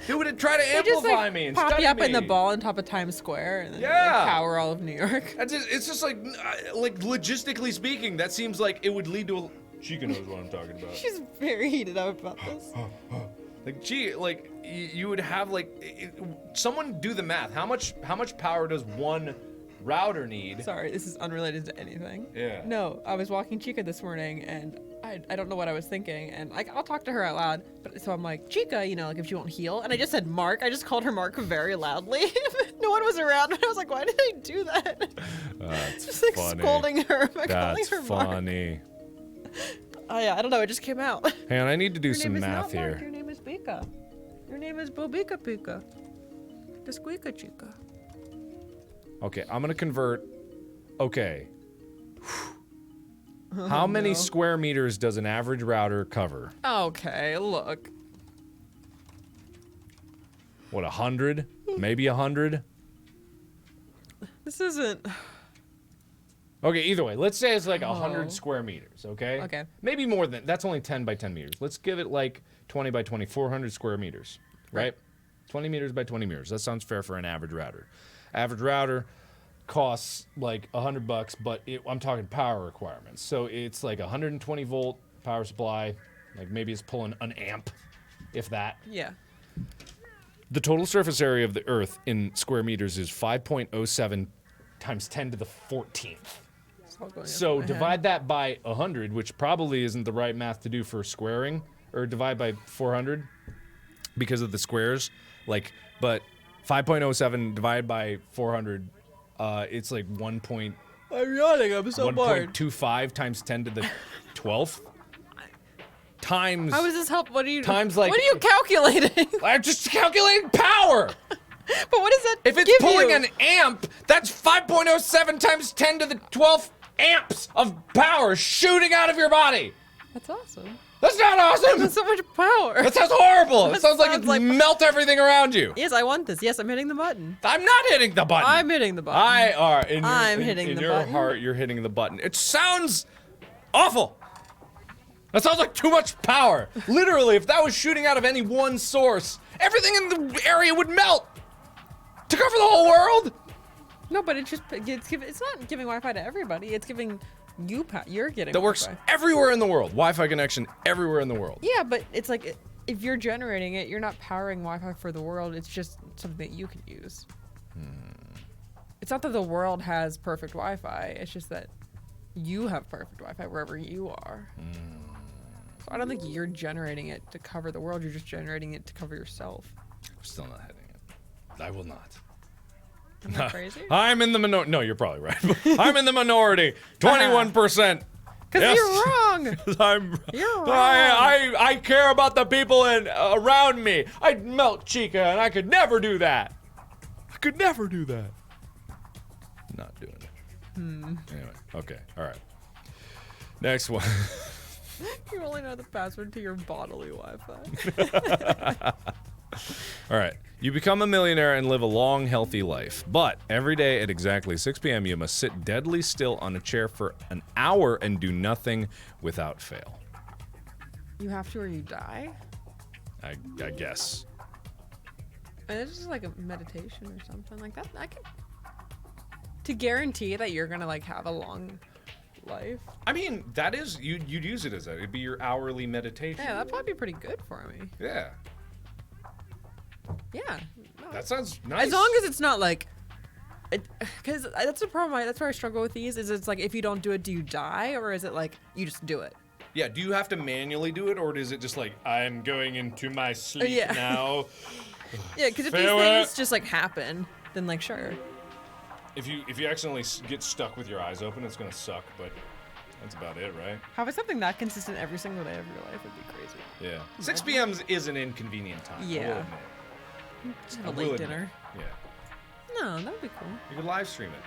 Who would try to they amplify just like me and pop study you up in the me? ball on top of Times Square and then Yeah. like, power all of New York. It's just like logistically speaking, that seems like it would lead to a... Chica knows what I'm talking about. She's very heated up about this. Like, gee, like you would have like someone do the math. How much power does one router need? Sorry, this is unrelated to anything. Yeah. No, I was walking Chica this morning and I don't know what I was thinking and like I'll talk to her out loud. But so I'm like, Chica, you know, like if she won't heal, and I just said Mark. I just called her Mark very loudly. No one was around, and I was like, why did I do that? That's just like funny. scolding her by That's calling her Mark. funny. Oh yeah, I don't know. It just came out. Hang on, I need to do Your some name is math not Mark, here. Your name is Bika. Your name is Bobika Pika. The Squeaka Chica. Okay, I'm gonna convert. Okay. How many square meters does an average router cover? Okay, look. What, 100? Maybe 100? This isn't. Okay, either way, let's say it's like Oh. 100 square meters, okay? Okay. Maybe more than, that's only 10 by 10 meters. Let's give it like 20 by 20, 400 square meters, right? 20 meters by 20 meters. That sounds fair for an average router. Average router costs like $100, but I'm talking power requirements. So it's like 120 volt power supply, like maybe it's pulling an amp, if that. Yeah. The total surface area of the Earth in square meters is 5.07 times 10 to the 14th. It's all going So over my head. divide that by 100, which probably isn't the right math to do for squaring, or divide by 400 because of the squares. Like, but 5.07 divided by 400, it's like 1. I'm yawning. I'm so bored. 1.25 times 10 to the 12th. Times. How does this help? What are you? Times like- What are you calculating? I'm just calculating power. But what does that If it's give pulling you? an amp, that's 5.07 times 10 to the 12th amps of power shooting out of your body. That's awesome. That's not awesome. That's so much power. That sounds horrible. It That sounds like sounds it like- melt everything around you. Yes, I want this. Yes, I'm hitting the button. I'm not hitting the button. I'm hitting the button. I are. In your, I'm in- hitting in the your button. heart, you're hitting the button. It sounds awful. That sounds like too much power. Literally, if that was shooting out of any one source, everything in the area would melt. To cover the whole world? No, but it's not giving Wi-Fi to everybody. It's giving you you're getting That works Wi-Fi. everywhere in the world. Wi-Fi connection everywhere in the world. Yeah, but it's like if you're generating it, you're not powering Wi-Fi for the world. It's just something that you can use. It's not that the world has perfect Wi-Fi. It's just that you have perfect Wi-Fi wherever you are. So I don't think you're generating it to cover the world. You're just generating it to cover yourself. I'm still not hitting it. I will not. Am I crazy? I'm in the minority. No, you're probably right. I'm in the minority. 21%. Because Yes. you're wrong. You're wrong. I care about the people around me. I'd melt Chica, and I could never do that. I could never do that. Not doing it. Anyway, okay, all right. Next one. You only know the password to your bodily Wi-Fi. All right. You become a millionaire and live a long, healthy life. But every day at exactly 6 p.m., you must sit deadly still on a chair for an hour and do nothing without fail. You have to or you die? I guess. It's just like a meditation or something like that. I can... To guarantee that you're gonna like have a long life. I mean, that is, you'd use it as that. It'd be your hourly meditation. Yeah, that'd probably be pretty good for me. Yeah. Yeah. No. That sounds nice. As long as it's not like, because that's the problem. That's where I struggle with these. Is it's like if you don't do it, do you die, or is it like you just do it? Yeah. Do you have to manually do it, or is it just like I'm going into my sleep Yeah. now? Yeah, because if these things just like happen, then like sure. If you accidentally get stuck with your eyes open, it's gonna suck. But that's about it, right? Having something that consistent every single day of your life would be crazy. Yeah. 6 p.m. is an inconvenient time. Yeah. I will admit. Just have I a will late admit. dinner. Yeah. No, that would be cool. You could live stream it.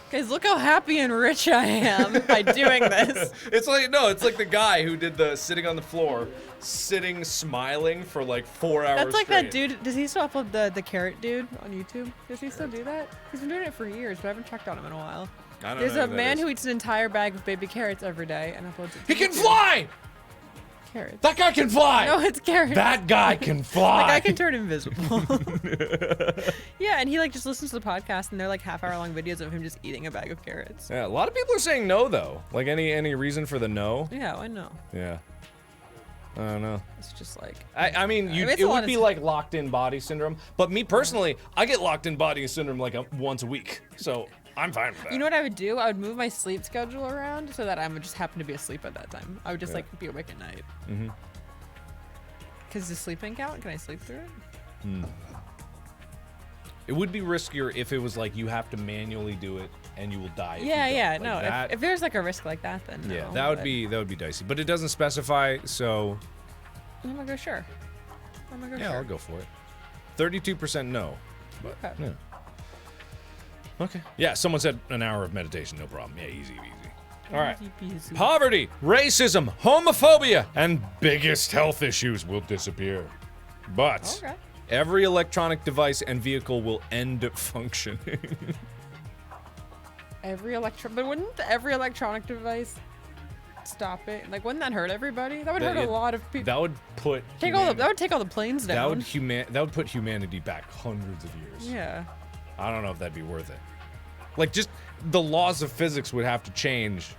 Guys, look how happy and rich I am by doing this. It's like it's like the guy who did the sitting on the floor, smiling for like 4 hours. That's like straight. that dude. Does he still upload the carrot dude on YouTube? Does he still do that? He's been doing it for years, but I haven't checked on him in a while. I don't There's know a who that man is. who eats an entire bag of baby carrots every day and uploads it. He to can YouTube. fly. Carrots. That guy can fly. No, it's carrots. That guy can fly. Like I can turn invisible. Yeah, and he like just listens to the podcast, and they're like half-hour-long videos of him just eating a bag of carrots. Yeah, a lot of people are saying no though. Like any reason for the no? Yeah, I know. Yeah. I don't know. It's just like I mean, it's it a lot would of be stuff. like locked in body syndrome. But me personally, I get locked in body syndrome like once a week. So I'm fine with that. you know what I would do? I would move my sleep schedule around so that I would just happen to be asleep at that time. I would just like be awake at night. Mm-hmm. Because does sleeping count? Can I sleep through it? It would be riskier if it was like you have to manually do it and you will die. if you Yeah, don't. yeah. Like No, that, if there's like a risk like that, then no. yeah, that would be dicey. But it doesn't specify, so I'm gonna go sure. yeah, I'll go for it. 32% no. But, Okay. yeah. Okay. Yeah, someone said an hour of meditation, no problem. Yeah, easy. All right. Easy peasy. Poverty, racism, homophobia, and biggest health issues will disappear. But Okay. every electronic device and vehicle will end functioning. But wouldn't every electronic device stop it? Like, wouldn't that hurt everybody? That would hurt a lot of people. That would put That would take all the planes down. that would put humanity back hundreds of years. Yeah. I don't know if that'd be worth it. Like, just the laws of physics would have to change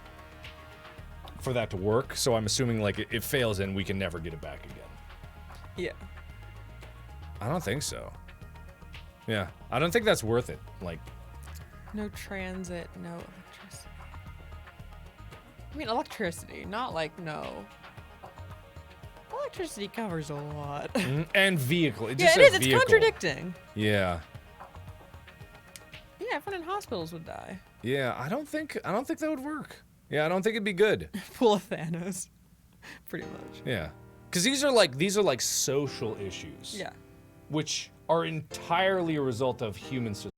for that to work. So I'm assuming like it fails and we can never get it back again. Yeah. I don't think so. Yeah, I don't think that's worth it. Like, No transit, no electricity. I mean, electricity, not like no. Electricity covers a lot. and vehicle. It Yeah, just it is. says It's vehicle. contradicting. Yeah. Yeah, everyone in hospitals would die. Yeah, I don't think that would work. Yeah, I don't think it'd be good. Full of Thanos. Pretty much. Yeah. Cuz these are like social issues. Yeah. Which are entirely a result of human society.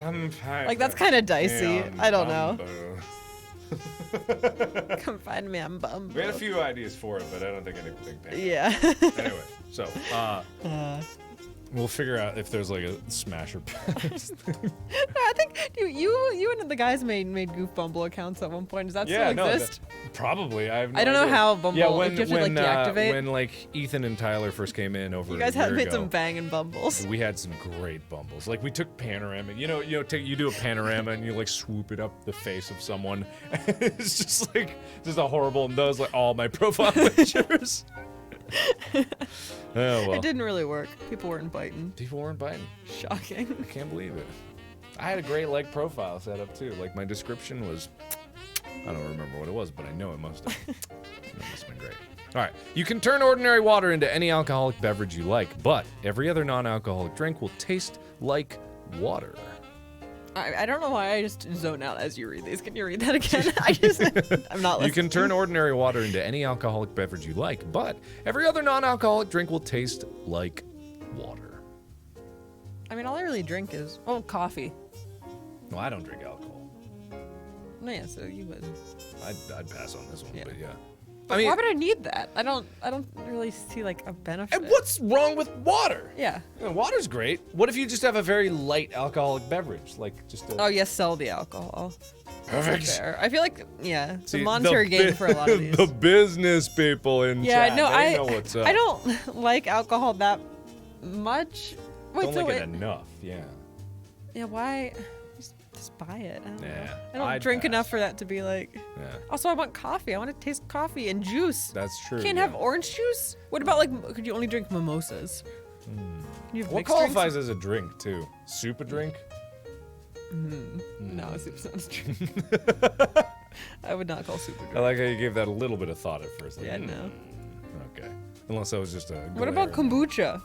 I'm fine. Like, that's kind of dicey. I don't know. Bumbo. Come find me, I'm bummed. We had a few ideas for it, but I don't think anything panned. Yeah. Anyway, so we'll figure out if there's like a smash or pass. I think you and the guys made Goof Bumble accounts at one point. Does that still exist? Probably. I don't know how Bumble. Yeah, like, you have to, like, deactivate. when like Ethan and Tyler first came in over you guys a year have made ago, some banging Bumbles. we had some great Bumbles. Like we took panorama. You do a panorama and you like swoop it up the face of someone. It's just a horrible. And those like all my profile pictures. Oh, well. It didn't really work. People weren't biting. People weren't biting. Shocking. I can't believe it. I had a great like profile set up too. Like my description was, I don't remember what it was, but I know it must have. It must have been great. All right, you can turn ordinary water into any alcoholic beverage you like, but every other non-alcoholic drink will taste like water. I don't know why I just zone out as you read these. Can you read that again? I'm not listening. You can turn ordinary water into any alcoholic beverage you like, but every other non-alcoholic drink will taste like water. I mean, all I really drink is coffee. No, I don't drink alcohol. No, yeah, so you would. I'd pass on this one, Yeah. but yeah. But why would I need that? I don't really see like a benefit. And what's wrong with water? Yeah. Yeah, water's great. What if you just have a very light alcoholic beverage, like just a... Oh yes, sell the alcohol. Perfect. Fair. I feel like it's See, a monetary gain for a lot of these. The business people in chat, no, they know what's up. I don't like alcohol that much. Wait, Don't like it enough, yeah. Yeah, why? Just buy it. I don't know. I don't I'd drink pass. enough for that to be like. Yeah. Also, I want coffee. I want to taste coffee and juice. That's true. Can't have orange juice. What about like? Could you only drink mimosas? Can you have What mixed drinks? qualifies as a drink too? Soup a drink? No, soup's not a drink. I would not call soup a drink. I like how you gave that a little bit of thought at first. Like, Yeah, no. Okay. Unless that was just a. What about kombucha?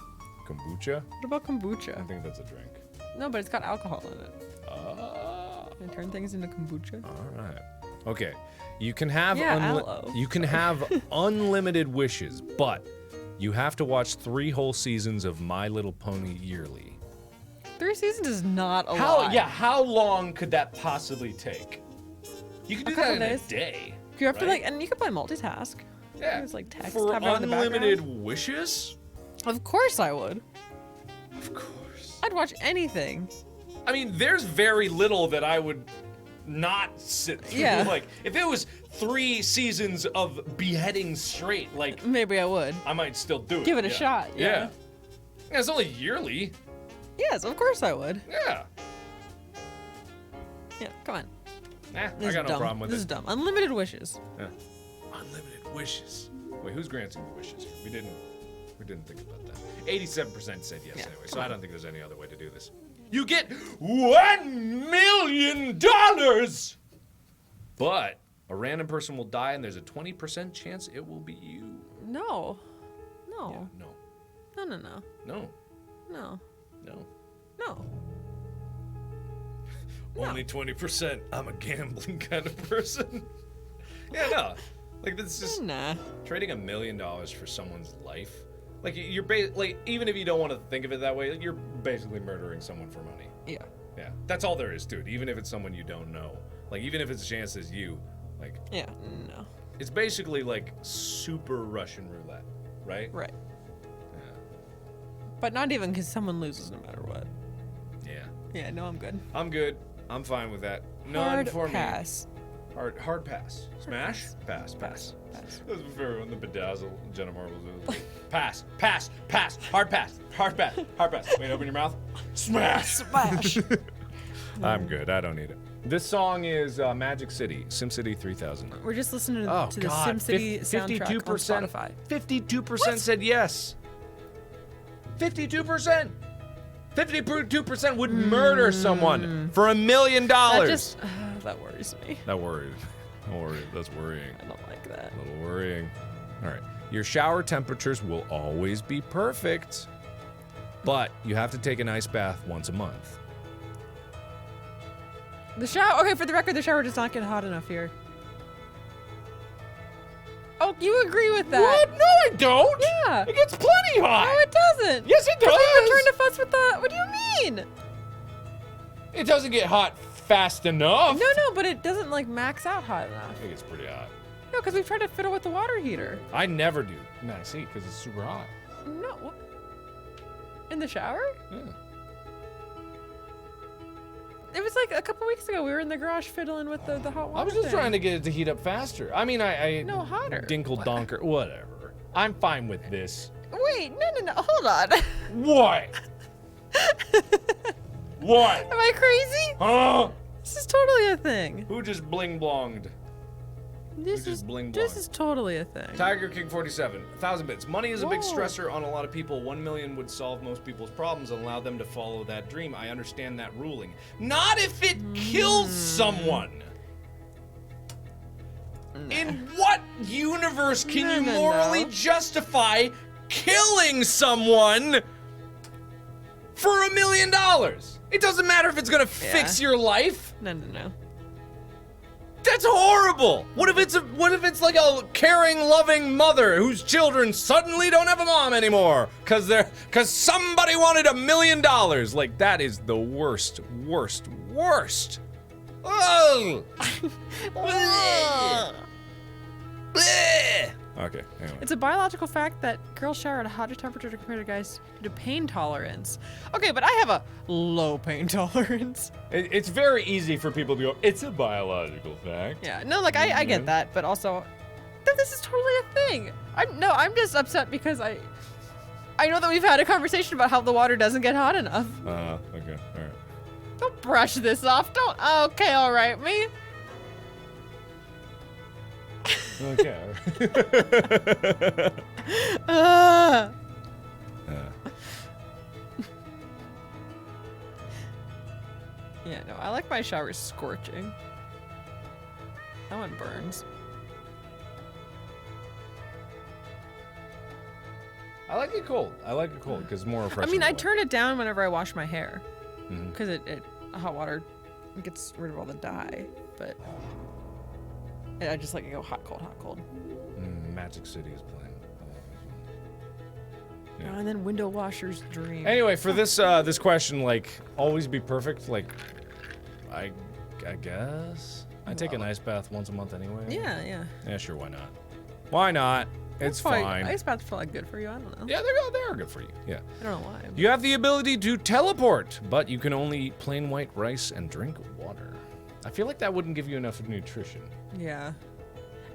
Kombucha? What about kombucha? I think that's a drink. No, but it's got alcohol in it. Can I turn things into kombucha? All right. Okay. You can have aloe. you can have unlimited wishes, but you have to watch 3 whole seasons of My Little Pony yearly. 3 seasons is not a lot. How long could that possibly take? You could do that in days. a day. You have to right? and you could play multitask. Yeah. It's like text. For have it on the unlimited background. wishes? Of course I would. Of course. I'd watch anything. I mean, there's very little that I would not sit through. Yeah. Like, if it was 3 seasons of beheading straight, like, Maybe I would. I might still do it. Give it a shot. Yeah. Yeah, it's only yearly. Yes, of course I would. Yeah. Yeah, come on. Nah, This I is got no dumb. problem with This it. is dumb. Unlimited wishes. Yeah. Unlimited wishes. Wait, who's granting the wishes here? We didn't think about that. 87% said yes anyway, so I don't think there's any other way to do this. You get $1 million! But a random person will die and there's a 20% chance it will be you. No. Yeah, No. no. No. No. No. No. No. Only 20%. I'm a gambling kind of person. Yeah, no. Like, this is just Nah. trading $1 million for someone's life. Like, you're like, even if you don't want to think of it that way, you're basically murdering someone for money. Yeah. Yeah, that's all there is to it. Even if it's someone you don't know, like, even if it's a chance as you, like, Yeah. No. it's basically like super Russian roulette, right? Right. Yeah. But not even because someone loses no matter what. Yeah. Yeah. No, I'm good. I'm good. I'm fine with that. None Hard for pass. me. Hard pass. Smash. Pass. Pass. That was my favorite one. The bedazzle. Jenna Marbles. Pass. Hard pass. Wait, open your mouth. Smash. Smash. I'm good. I don't need it. This song is Magic City, SimCity 3000. We're just listening to, Oh, to the God. SimCity soundtrack 52%. on Spotify. 52% said yes. 52%. 52% would murder someone for $1 million. That just that worries me. That worries. That's worrying. I don't like that. A little worrying. All right. Your shower temperatures will always be perfect, but you have to take an ice bath once a month. The shower. Okay, for the record, the shower does not get hot enough here. Oh, you agree with that? What? No, I don't. Yeah. It gets plenty hot. No, it doesn't. Yes, it does. You're trying to fuss with the. What do you mean? It doesn't get hot fast enough. No, but it doesn't like max out hot enough. I think it's pretty hot. No, because we've tried to fiddle with the water heater. I never do. No, see, because it's super hot. No, what? In the shower? Yeah. It was like a couple weeks ago. We were in the garage fiddling with the hot water. I was just thing. trying to get it to heat up faster. I mean, I No, hotter. Dinkle donker, whatever. I'm fine with this. Wait, no, hold on. What? What? Am I crazy? Huh? This is totally a thing. Who just bling blonged? This just bling This blong. is totally a thing. Tiger King 47, 1,000 bits. Money is a big Whoa. stressor on a lot of people. 1 million would solve most people's problems and allow them to follow that dream. I understand that ruling. Not if it kills someone. In what universe can you No. morally justify killing someone for $1 million? It doesn't matter if it's gonna fix your life. No. That's horrible. What if it's like a caring, loving mother whose children suddenly don't have a mom anymore because somebody wanted $1 million? Like, that is the worst. Oh. Okay, anyway. It's a biological fact that girls shower at a hotter temperature compared to guys due to pain tolerance. Okay, but I have a low pain tolerance. It's very easy for people to go, it's a biological fact. Yeah, no, like I get that, but also, this is totally a thing. I'm just upset because I know that we've had a conversation about how the water doesn't get hot enough. Okay, all right. Don't brush this off. Don't. Okay, all right, me. Okay. Yeah, no, I like my showers scorching. That one burns. I like it cold. Because it's more refreshing. I mean, I that way. turn it down whenever I wash my hair, Mhm. because hot water gets rid of all the dye, but I just like it go hot, cold. Magic City is playing. Oh, and then window washers dream. Anyway, for this this question, like, always be perfect, like, I guess I take an ice bath once a month anyway. Yeah. Yeah, sure. Why not? Why not? It's fine. Ice baths feel like good for you. I don't know. Yeah, they are good for you. Yeah. I don't know why. You have the ability to teleport, but you can only eat plain white rice and drink water. I feel like that wouldn't give you enough nutrition. Yeah.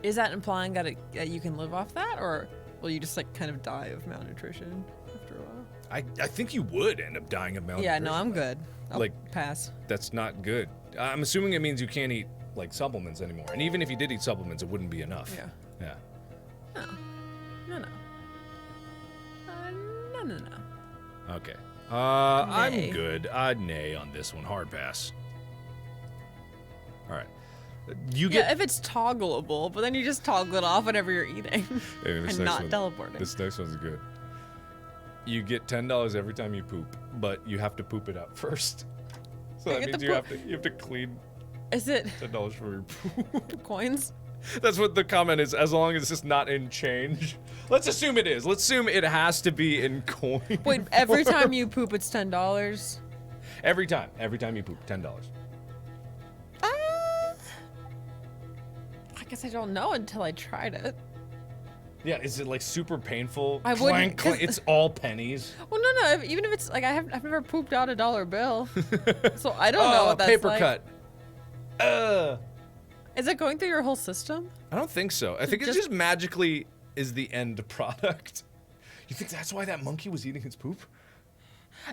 Is that implying that you can live off that, or will you just like kind of die of malnutrition after a while? I think you would end up dying of malnutrition. Yeah, no, I'm good. I'll Like- pass. That's not good. I'm assuming it means you can't eat like supplements anymore. And even if you did eat supplements, it wouldn't be enough. Yeah. Yeah. No. No. Okay. I'm Nay. good. Nay on this one. Hard pass. All right. You Yeah, get. if it's toggleable, but then you just toggle it off whenever you're eating Hey, this and next not one- teleporting. This next one's good. You get $10 every time you poop, but you have to poop it out first. So You that get means the you have to clean Is it $10 for your poop. coins? That's what the comment is, as long as it's just not in change. Let's assume it is. Let's assume it has to be in coin. Wait, every time you poop, it's $10. Every time you poop, $10. I guess I don't know until I tried it. Yeah, is it like super painful? I wouldn't, Clank, clank. 'cause- It's all pennies. Well, no. Even if it's like I've never pooped out a dollar bill, so I don't know what that's paper like. cut. Is it going through your whole system? I don't think so. I think it just magically is the end product. You think that's why that monkey was eating his poop?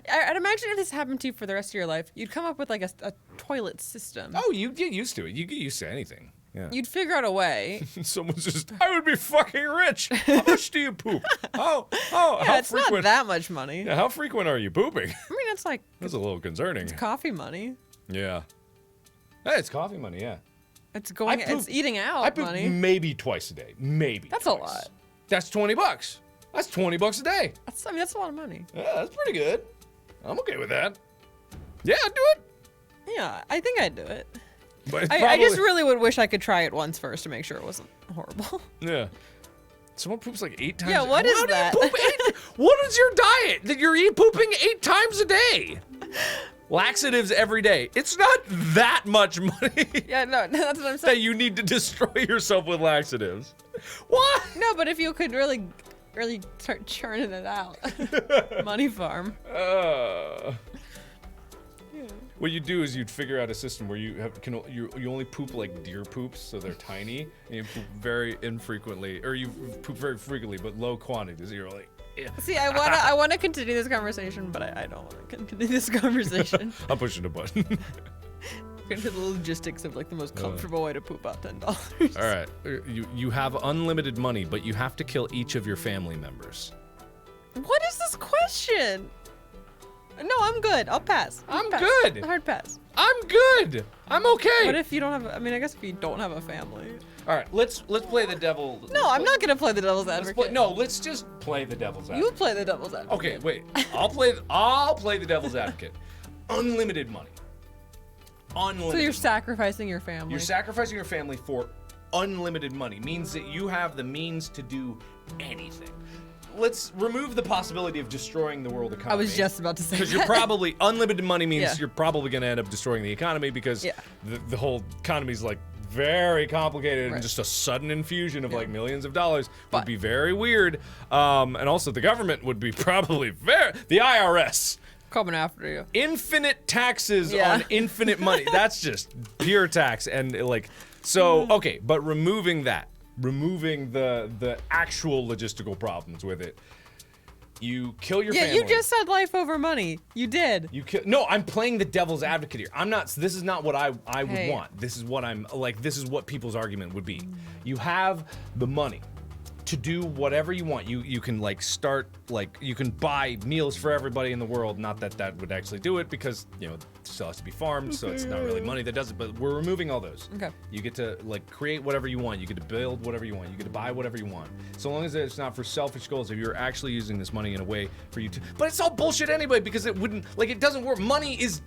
I'd imagine if this happened to you for the rest of your life, you'd come up with like a toilet system. Oh, you get used to it. You get used to anything. Yeah. You'd figure out a way. Someone's just, I would be fucking rich. How much do you poop? How Yeah, it's frequent? not that much money. Yeah, how frequent are you pooping? I mean, it's like That's a little concerning. coffee money. Yeah. Hey, it's coffee money, yeah. It's going. I poop- It's eating out I poop money. maybe twice a day. Maybe. That's twice. a lot. That's $20. That's $20 a day. I mean, that's a lot of money. Yeah, that's pretty good. I'm okay with that. Yeah, do it. Yeah, I think I'd do it. But it's I just really would wish I could try it once first to make sure it wasn't horrible. yeah. Someone poops like 8 times. Yeah, what is How do you that? poop what is your diet that you're pooping 8 times a day? Laxatives every day. It's not that much money Yeah, no, that's what I'm that saying. you need to destroy yourself with laxatives. What? No, but if you could really start churning it out. Money farm. What you do is you'd figure out a system where you only poop like deer poops, so they're tiny, and you poop very infrequently, or you poop very frequently but low quantities. You're like, yeah. See, I wanna continue this conversation, but I don't want to continue this conversation. I'm pushing a button. Get into the logistics of like the most comfortable way to poop out $10. All right, you have unlimited money, but you have to kill each of your family members. What is this question? No, I'm good. I'll pass. I'm pass. good. Hard pass. I'm good. I'm okay. What if you don't have? I mean, I guess if you don't have a family. All right, let's play the devil. No, I'm not gonna play the devil's advocate. Let's just play the devil's advocate. You play the devil's advocate. Okay, wait. I'll play the devil's advocate. Unlimited money. Unlimited. So you're sacrificing your family. You're sacrificing your family for unlimited money. Means that you have the means to do anything. Let's remove the possibility of destroying the world economy. I was just about to say that. Because you're probably, unlimited money means Yeah. you're probably going to end up destroying the economy because Yeah. the whole economy is like very complicated Right. and just a sudden infusion of like millions of dollars would But- be very weird. And also the government would be probably the IRS. Coming after you. Infinite taxes Yeah. on infinite money. That's just pure tax. And like, so, okay, but removing the actual logistical problems with it, you kill your family. Yeah, you just said life over money. You did. No, I'm playing the devil's advocate here. This is not what I would Hey. want. This is what I'm like, this is what people's argument would be. You have the money to do whatever you want. You can like start, like you can buy meals for everybody in the world. Not that that would actually do it because, you know, it still has to be farmed, so it's not really money that does it, but we're removing all those. Okay. You get to like create whatever you want. You get to build whatever you want. You get to buy whatever you want. So long as it's not for selfish goals, if you're actually using this money in a way for you to, but it's all bullshit anyway because it wouldn't, like it doesn't work. Money's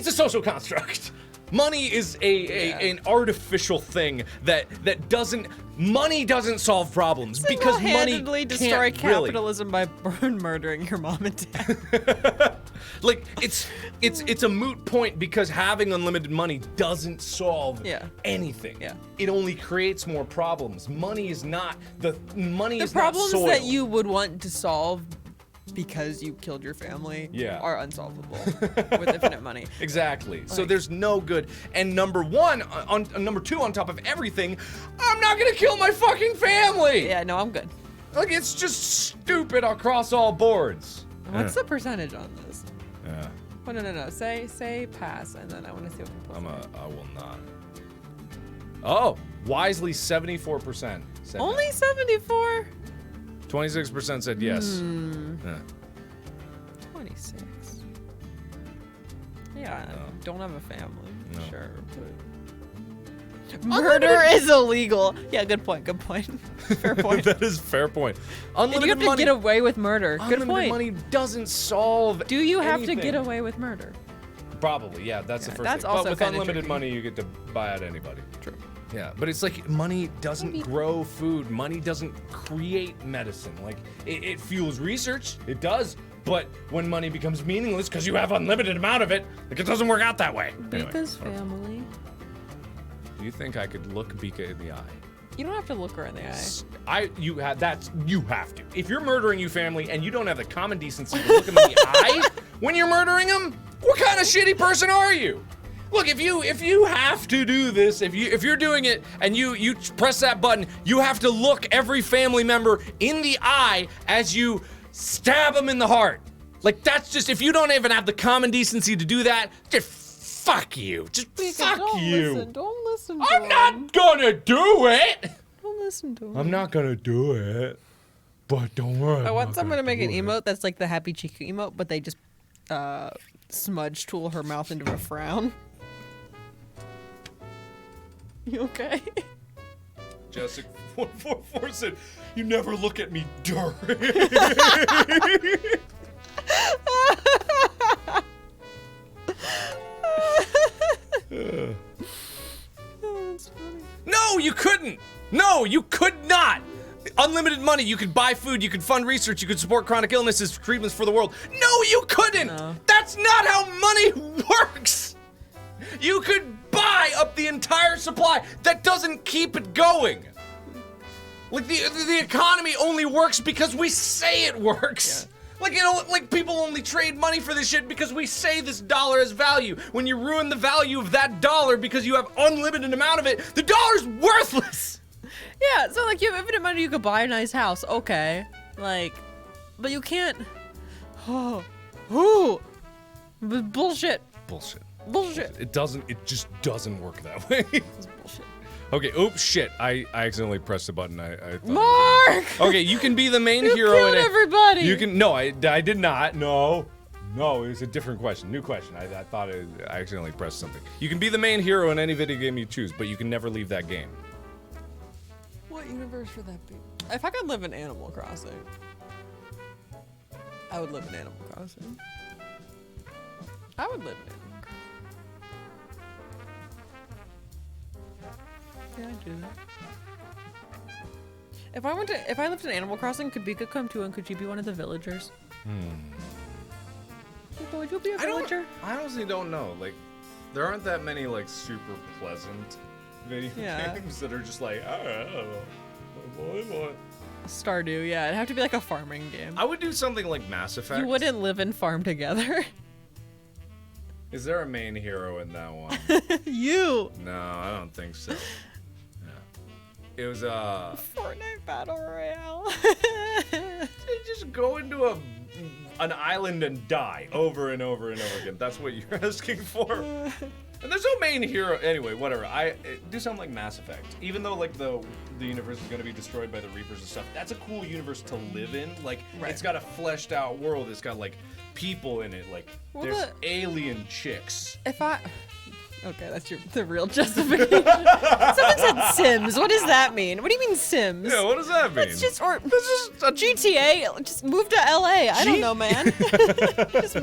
a social construct. Money is an artificial thing that doesn't, money doesn't solve problems because money Single-handedly destroy can't really. capitalism by murdering your mom and dad. Like it's a moot point because having unlimited money doesn't solve anything. Yeah. It only creates more problems. Money is not The not problems soil. that you would want to solve because you killed your family are unsolvable with infinite money. Exactly. So Like- there's no good. And number two, on top of everything, I'm not gonna kill my fucking family. Yeah, no, I'm good. Like it's just stupid across all boards. What's the percentage on this? Yeah. Oh, no. Say pass, and then I want to see what people say. I will not. Oh, wisely 74%. said Only 74? 26% said yes. Yeah. 26. Yeah, I don't have a family. No. Sure, but... Murder is illegal. Yeah, good point. Fair point. That is fair point. And you have to get away with murder. Good Unlimited point. money doesn't solve. Do you have anything. to get away with murder? Probably, yeah. That's the first that's thing. also But with kinda unlimited tricky. money, you get to buy out anybody. True. Yeah, but it's like money doesn't grow food. Money doesn't create medicine. Like it fuels research. It does. But when money becomes meaningless because you have unlimited amount of it, like it doesn't work out that way. Bika's family. Do you think I could look Bika in the eye? You don't have to look her in the eye. You have to. If you're murdering your family and you don't have the common decency to look them in the eye when you're murdering them, what kind of shitty person are you? Look, if you have to do this, if you're doing it and you press that button, you have to look every family member in the eye as you stab them in the heart. Like that's just, if you don't even have the common decency to do that, just fuck you. Just Bika, fuck don't you. Listen. Don't listen to I'm him. not gonna do it. Don't listen to him. I'm not gonna do it. But don't worry. I want someone to make an emote that's like the happy cheek emote, but they just smudge tool her mouth into a frown. You okay? Jessica 144 said, "You never look at me dirty." Oh, that's funny. No, you couldn't. No, you could not. Unlimited money. You could buy food. You could fund research. You could support chronic illnesses, treatments for the world. No, you couldn't. No. That's not how money works. You could buy up the entire supply. That doesn't keep it going. Like the economy only works because we say it works. Yeah. Like, you know, like people only trade money for this shit because we say this dollar has value. When you ruin the value of that dollar because you have unlimited amount of it, the dollar's worthless. Yeah, so like you have infinite money, you could buy a nice house, okay. Like, but you can't. Bullshit. Bullshit. It just doesn't work that way. It's bullshit. Okay, oops, shit. I accidentally pressed the button. I thought Mark! Okay, you can be the main You hero. killed everybody! You can, no, I did not. No, it was a different question. New question. I thought I accidentally pressed something. You can be the main hero in any video game you choose, but you can never leave that game. What universe would that be? If I could live in Animal Crossing, I would live in Animal Crossing. I would live in Animal Crossing. Yeah, I'd do that. If I lived in Animal Crossing, could Bika come too, and could you be one of the villagers? Would you be a villager? I honestly don't know. Like, there aren't that many like super pleasant video games that are just like, oh, Stardew, yeah, it'd have to be like a farming game. I would do something like Mass Effect. You wouldn't live and farm together. Is there a main hero in that one? You. No, I don't think so. It was Fortnite Battle Royale. You just go into an island and die over and over and over again. That's what you're asking for. And there's no main hero. Anyway, whatever. Do something like Mass Effect. Even though like the universe is going to be destroyed by the Reapers and stuff, that's a cool universe to live in. Like It's got a fleshed out world. It's got like people in it. Like there's alien chicks. Okay, that's the real justification. Someone said Sims. What does that mean? What do you mean Sims? Yeah, what does that mean? It's just a GTA. Just move to LA. I don't know, man. Just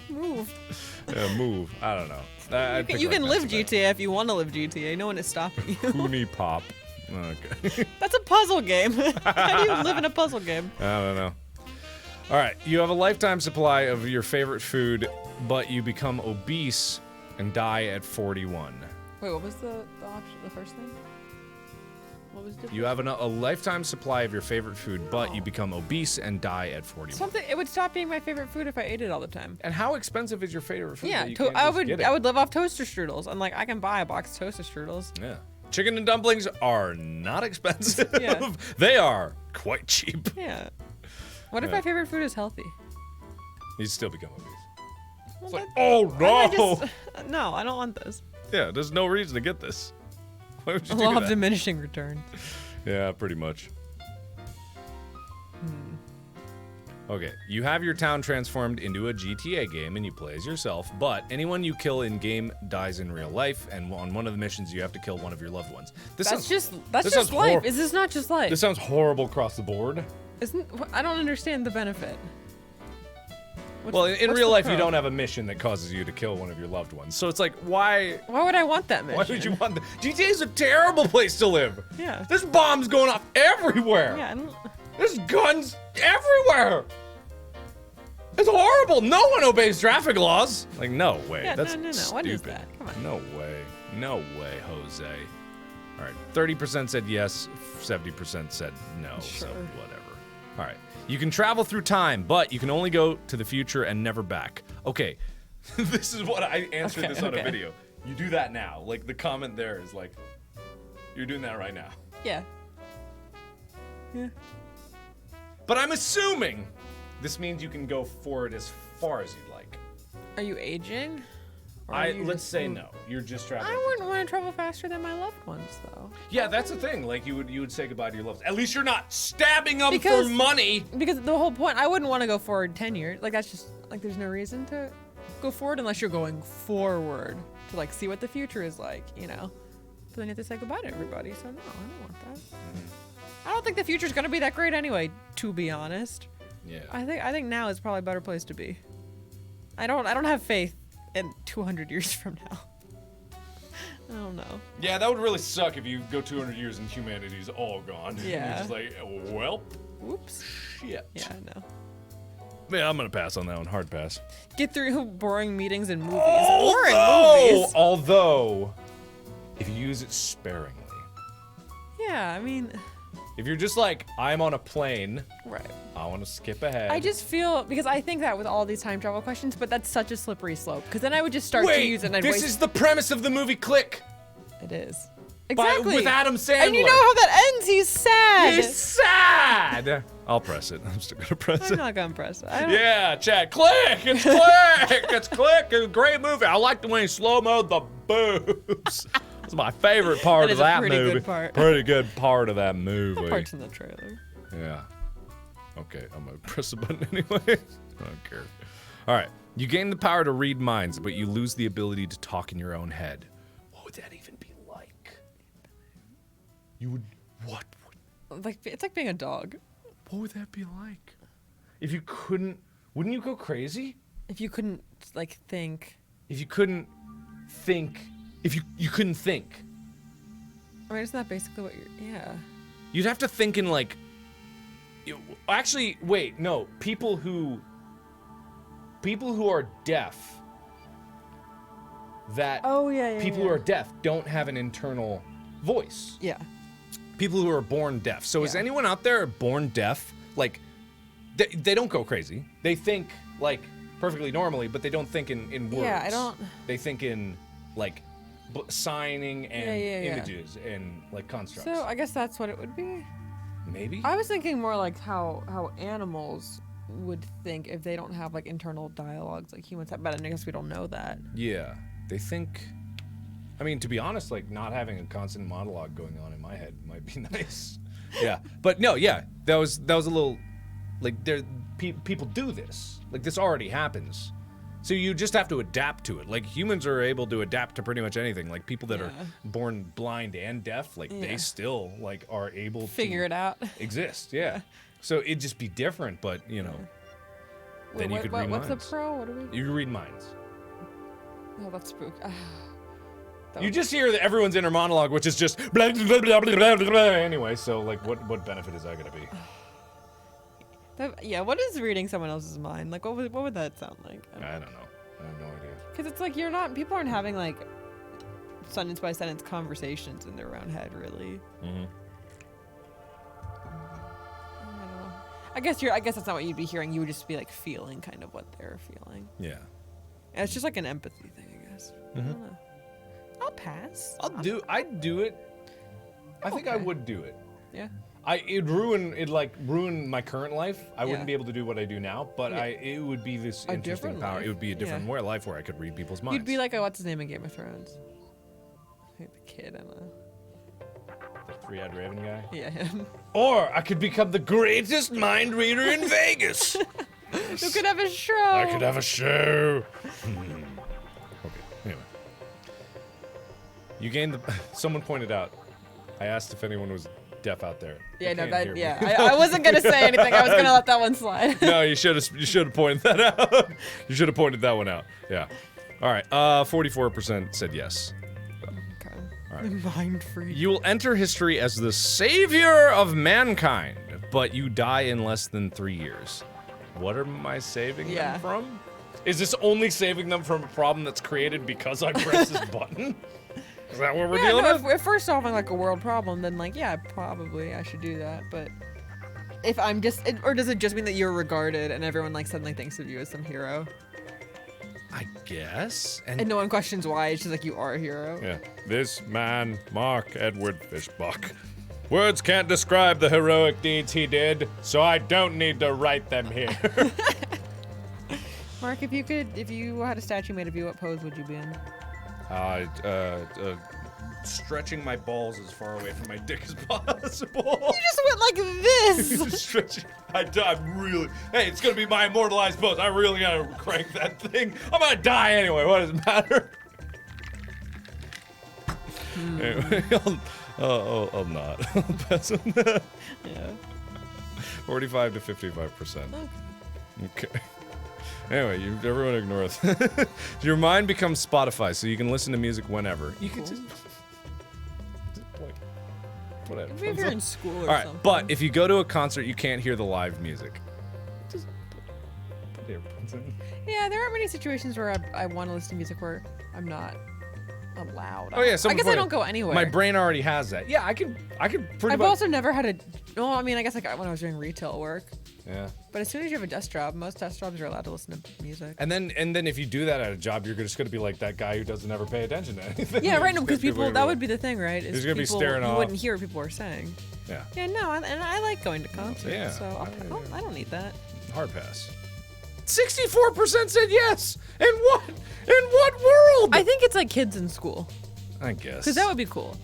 move. Yeah, move. I don't know. You can live GTA if you want to live GTA. No one is stopping you. Cooney Pop. Okay. That's a puzzle game. How do you live in a puzzle game? I don't know. All right, you have a lifetime supply of your favorite food, but you become obese and die at 41. Wait, what was the option? The first thing? What was the? You have a lifetime supply of your favorite food, but you become obese and die at 41. It would stop being my favorite food if I ate it all the time. And how expensive is your favorite food? Yeah, I would live off toaster strudels. I'm like, I can buy a box of toaster strudels. Yeah. Chicken and dumplings are not expensive. Yeah. They are quite cheap. Yeah. What if my favorite food is healthy? You'd still become obese. It's Well, like, oh no! No, I don't want this. Yeah, there's no reason to get this. Why would you do Law of that? diminishing returns. Yeah, pretty much. Okay, you have your town transformed into a GTA game and you play as yourself, but anyone you kill in game dies in real life, and on one of the missions you have to kill one of your loved ones. That's just life. Is this not just life? This sounds horrible across the board. I don't understand the benefit. Well, in what's real the life, pro? you don't have a mission that causes you to kill one of your loved ones. So it's like, why? Why would I want that mission? Why would you want that? GTA is a terrible place to live. Yeah. There's bombs going off everywhere. Yeah. There's guns everywhere. It's horrible. No one obeys traffic laws. Like, no way. Yeah, That's no. stupid. What is that? Come on. No way. No way, Jose. All right. 30% said yes. 70% said no. Sure. So whatever. All right. You can travel through time, but you can only go to the future and never back. Okay. This is what I answered this on a video. You do that now. Like, the comment there is like, you're doing that right now. Yeah. Yeah. But I'm assuming this means you can go forward as far as you'd like. Are you aging? Or are you Let's just- say no. You're just traveling. I wouldn't want to travel faster than my loved ones, though. Yeah, that's the thing. Like, you would say goodbye to your loved. At least you're not stabbing them Because- for money. Because the whole point, I wouldn't want to go forward 10 years. Like, that's just, like, there's no reason to go forward unless you're going forward to, like, see what the future is like, you know? But then you have to say goodbye to everybody, so no, I don't want that. I don't think the future's going to be that great anyway, to be honest. Yeah. I think now is probably a better place to be. I don't have faith in 200 years from now. don't know. Yeah, that would really suck if you go 200 years and humanity's all gone. Yeah. You're just like, well, Whoops. shit. Yeah, no. Yeah, I'm gonna pass on that one. Hard pass. Get through boring meetings and movies. Although, if you use it sparingly. Yeah, I mean, If you're just like, I'm on a plane, right. I want to skip ahead. I just feel, because I think that with all these time travel questions, but that's such a slippery slope. Because then I would just start to use it and I'd this waste. is the premise of the movie Click. It is. Exactly. With Adam Sandler. And you know how that ends. He's sad. He's sad. I'll press it. I'm still gonna press I'm it. not gonna press it. Yeah, Chad. Click. It's Click. It's Click. It's a great movie. I like the way he slow-moed the boobs. That's my favorite part That of is a that pretty movie. good part. Pretty good part of that movie. That part's in the trailer. Yeah. Okay, I'm gonna press the button anyway. I don't care. All right. You gain the power to read minds, but you lose the ability to talk in your own head. What would that even be like? You would what? Like, it's like being a dog. What would that be like? If you couldn't, wouldn't you go crazy? If you couldn't, like, think. If you couldn't think, if you couldn't think, I mean, isn't that basically what you're, yeah. you'd have to think in like. Actually, wait, no. People who are deaf. Oh, yeah. People who are deaf don't have an internal voice. Yeah. People who are born deaf. So is Yeah. anyone out there born deaf? Like, they don't go crazy. They think like perfectly normally, but they don't think in words. Yeah, I don't. They think in like signing and Yeah. images and like constructs. So I guess that's what it would be. Maybe. I was thinking more like how animals would think if they don't have like internal dialogues like humans have, but I guess we don't know that. Yeah, they think. I mean, to be honest, like not having a constant monologue going on in my head might be nice. Yeah, but no, yeah, that was a little, like people do this. Like this already happens, so you just have to adapt to it. Like humans are able to adapt to pretty much anything. Like people that are born blind and deaf, like they still like are able to Figure it out. exist. Yeah, so it'd just be different, but you know, then you could read What's minds. the pro? What do we? You read minds. Oh, that's spook. You just hear everyone's inner monologue, which is just blah, blah, blah, blah, blah, blah. Anyway, so like, what benefit is that gonna be? Yeah, what is reading someone else's mind? Like, what would that sound like? I don't know. I have no idea. Because it's like people aren't having like sentence by sentence conversations in their own head, really. Mm-hmm. I don't know. I guess that's not what you'd be hearing. You would just be like feeling kind of what they're feeling. Yeah. And it's just like an empathy thing, I guess. I don't know. I'll pass. I'd do it. I think I Okay. would do it. Yeah. It'd ruin my current life. I wouldn't be able to do what I do now, but Yeah. it would be this A interesting different power. life. It would be a different life where I could read people's minds. You'd be like, what's his name in Game of Thrones? Like the kid, I don't know. the three-eyed raven guy. Yeah, him. Or I could become the greatest mind reader in Vegas. Who could have a show? I could have a show. Okay, anyway. You gained the... Someone pointed out, I asked if anyone was deaf out there. Yeah, They no, can't hear me. I wasn't gonna say anything. I was gonna let that one slide. No, you should have pointed that out. You should have pointed that one out. Yeah. All right. 44% said yes. Okay. All right. Mind free. You will enter history as the savior of mankind, but you die in less than 3 years. What am I saving them from? Is this only saving them from a problem that's created because I press this button? Is that what we're dealing with? If we're solving like a world problem, then like probably I should do that. But if I'm or does it just mean that you're regarded and everyone like suddenly thinks of you as some hero? I guess. And no one questions why. It's just like you are a hero. Yeah. This man, Mark Edward Fishbuck. Words can't describe the heroic deeds he did, so I don't need to write them here. Mark, if you had a statue made of you, what pose would you be in? Stretching my balls as far away from my dick as possible. You just went like this. Stretching. I'm really. Hey, it's gonna be my immortalized pose. I really gotta crank that thing. I'm gonna die anyway. What does it matter? Anyway, I'll not. I'll pass on that. Yeah. 45 to 55%. Okay. Anyway, everyone ignore it. Your mind becomes Spotify, so you can listen to music whenever. You can just Whatever. Maybe if you're in school or All right, something. but if you go to a concert, you can't hear the live music. Just put the earphones in. Yeah, there aren't many situations where I want to listen to music where I'm not allowed. Oh yeah, I guess I don't go anywhere. My brain already has that. Yeah, I can pretty I've much. also never had a. Well, I mean, I guess like when I was doing retail work. Yeah. But as soon as you have a desk job, most desk jobs are allowed to listen to music. And then if you do that at a job, you're just going to be like that guy who doesn't ever pay attention to anything. Yeah, right. No, because People are people. That would be the thing, right? Is He's gonna be people, staring you off. wouldn't hear what people were saying. Yeah. Yeah, no, and I like going to concerts. Yeah. So I don't need that. Hard pass. 64% said yes. In what world? I think it's like kids in school. I guess. Because that would be cool.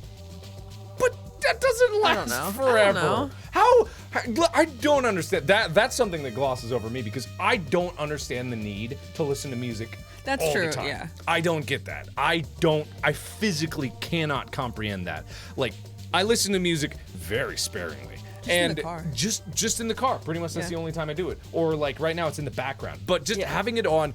But that doesn't I last don't know. forever. I don't know. How I don't understand that. That's something that glosses over me because I don't understand the need to listen to music. That's all true, the time. yeah. I don't get that. I physically cannot comprehend that. Like I listen to music very sparingly. In the car. Just in the car. Pretty much that's Yeah. the only time I do it. Or like right now it's in the background. But just Yeah. having it on,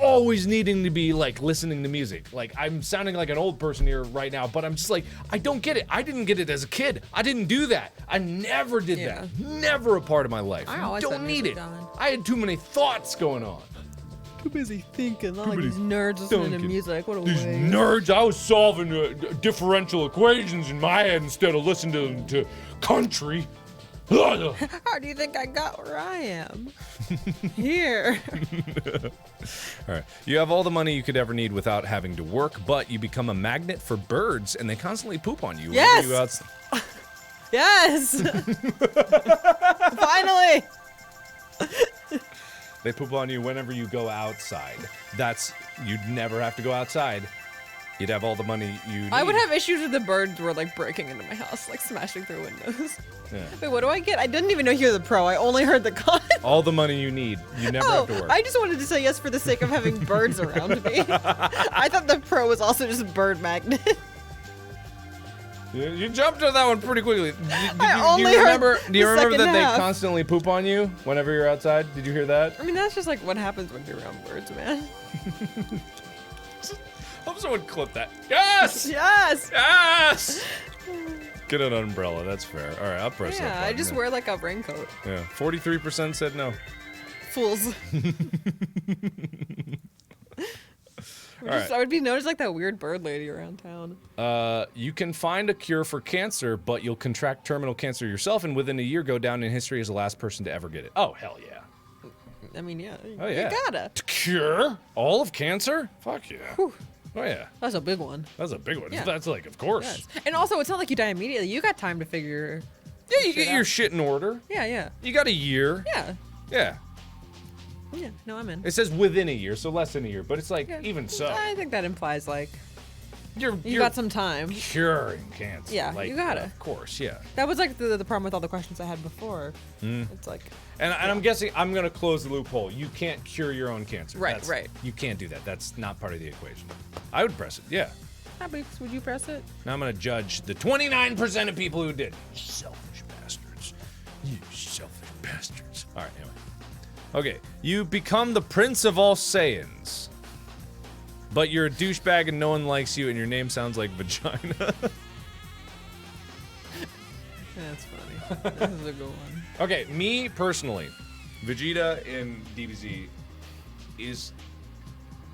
always needing to be like listening to music. Like I'm sounding like an old person here right now, but I'm just like, I don't get it. I didn't get it as a kid. I didn't do that. I never did Yeah. that. Never a part of my life. I always don't had need music it. on. I had too many thoughts going on. Too busy thinking. Not like busy these nerds listening to thinking. music. What a These waste. nerds, I was solving differential equations in my head instead of listening to country. How do you think I got where I am? Here. All right. You have all the money you could ever need without having to work, but you become a magnet for birds and they constantly poop on you. Yes! whenever you outs- Yes. Finally. They poop on you whenever you go outside. You'd never have to go outside. You'd have all the money you need. I would have issues if the birds were like breaking into my house, like smashing through windows. Yeah. Wait, what do I get? I didn't even know you were the pro. I only heard the con. All the money you need. You never have to work. I just wanted to say yes for the sake of having birds around me. I thought the pro was also just a bird magnet. You jumped to that one pretty quickly. Do only you heard remember? Do you the remember that second they half. constantly poop on you whenever you're outside? Did you hear that? I mean, that's just like what happens when you're around birds, man. Hope someone clip that. Yes! Yes. Yes! Get an umbrella. That's fair. All right, I'll press that. Yeah, I button just then. wear like a raincoat. Yeah, 43% said no. Fools. right. I would be known as like that weird bird lady around town. You can find a cure for cancer, but you'll contract terminal cancer yourself, and within a year go down in history as the last person to ever get it. Oh hell yeah! I mean, yeah. Oh yeah. You gotta. To cure all of cancer? Fuck yeah! Whew. Oh yeah, That's a big one. that's a big one. Yeah. That's like, of course. Yes. And also, it's not like you die immediately. You got time to figure. Yeah, you Shit get your out. shit in order. Yeah, yeah, You got a year. yeah, Yeah. yeah. No, I'm in. It says within a year, so less than a year, but it's like Yeah. even so, I think that implies like you're you got some time. curing cancer. Yeah, like, you gotta. Of course, yeah. That was like the problem with all the questions I had before. It's like, And I'm guessing I'm gonna close the loophole. You can't cure your own cancer. Right, right. You can't do that. That's not part of the equation. I would press it. Yeah. Beaks, would you press it? Now I'm gonna judge the 29% of people who did. You selfish bastards. You selfish bastards. All right. Anyway. Okay. You become the prince of all Saiyans, but you're a douchebag and no one likes you, and your name sounds like vagina. That's funny. This is a good one. Okay, me personally, Vegeta in DBZ is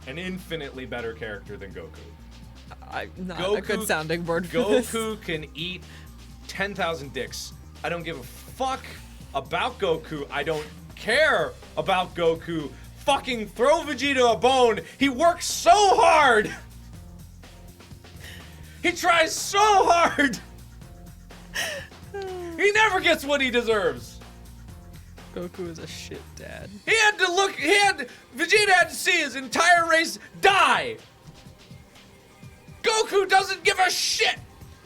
an infinitely better character than Goku. I'm not a good sounding board for this. Goku can eat 10,000 dicks. I don't give a fuck about Goku. I don't care about Goku. Fucking throw Vegeta a bone. He works so hard. He tries so hard. He never gets what he deserves. Goku is a shit dad. Vegeta had to see his entire race die. Goku doesn't give a shit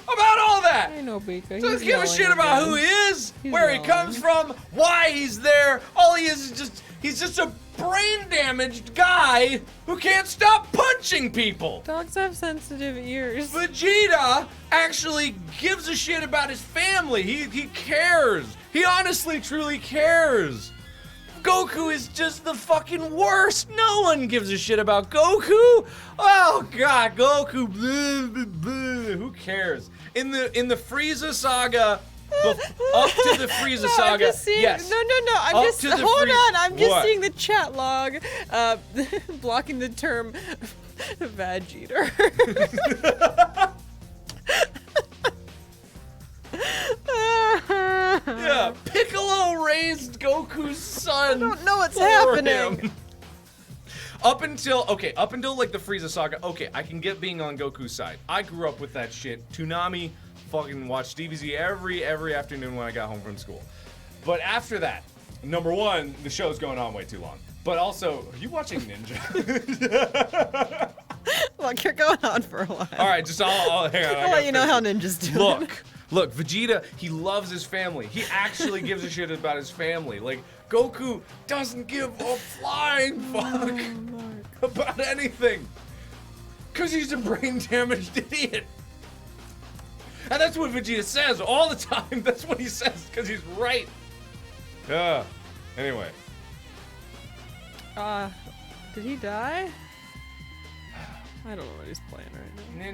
about all that. I know, Bika. Doesn't give a shit about who he is, where he comes from, why he's there. All he is just, he's just a brain-damaged guy who can't stop punching people. Dogs have sensitive ears. Vegeta actually gives a shit about his family. He cares. He honestly, truly cares. Goku is just the fucking worst. No one gives a shit about Goku. Oh god, Goku. Blah, blah, blah. Who cares? in the Frieza saga, up to the Frieza No, saga. I'm just seeing, yes. No. I'm Up just to the hold on. I'm just What? seeing the chat log, blocking the term vag eater. Yeah, Piccolo raised Goku's son. I don't know what's for happening. him. Up until like the Frieza saga, okay, I can get being on Goku's side. I grew up with that shit. Toonami fucking watched DBZ every afternoon when I got home from school. But after that, number one, the show's going on way too long. But also, are you watching Ninja? Look, you're going on for a while. All right, just I'll hang on. I'll let you know how Ninja's doing. Look, Vegeta, he loves his family. He actually gives a shit about his family. Like, Goku doesn't give a flying fuck about anything. Because he's a brain-damaged idiot. And that's what Vegeta says all the time. That's what he says, because he's right. Yeah. Anyway. Did he die? I don't know what he's playing right now.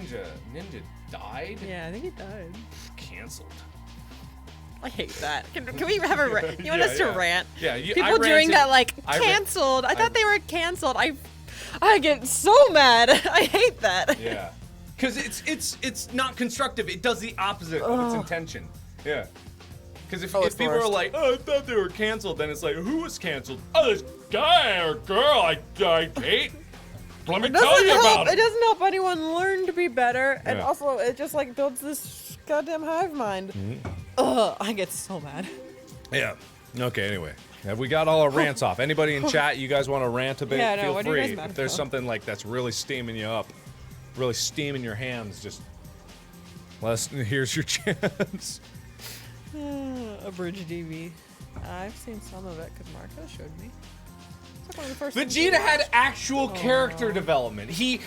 Ninja died? Yeah, I think he died. Canceled. I hate that. Can we have a rant? You want us to rant? Yeah, People doing that like canceled. I thought they were canceled. I get so mad. I hate that. Yeah. Because it's not constructive. It does the opposite of its intention. Yeah. Because if people are like, oh, I thought they were canceled, then it's like, who was canceled? Oh, this guy or girl I hate. Let me tell you about It it. doesn't help anyone learn to be better, and Yeah. also it just like builds this goddamn hive mind. Ugh, I get so mad. Yeah. Okay, anyway. Have we got all our rants off? Anybody in chat, you guys want to rant a bit? Yeah, no, Feel what are you free. guys mad If there's about? something like that's really steaming you up, really steaming your hands, just here's your chance. Abridged DV. I've seen some of it because Marco showed me. It's like one of the first things Vegeta I had watched. actual character development. He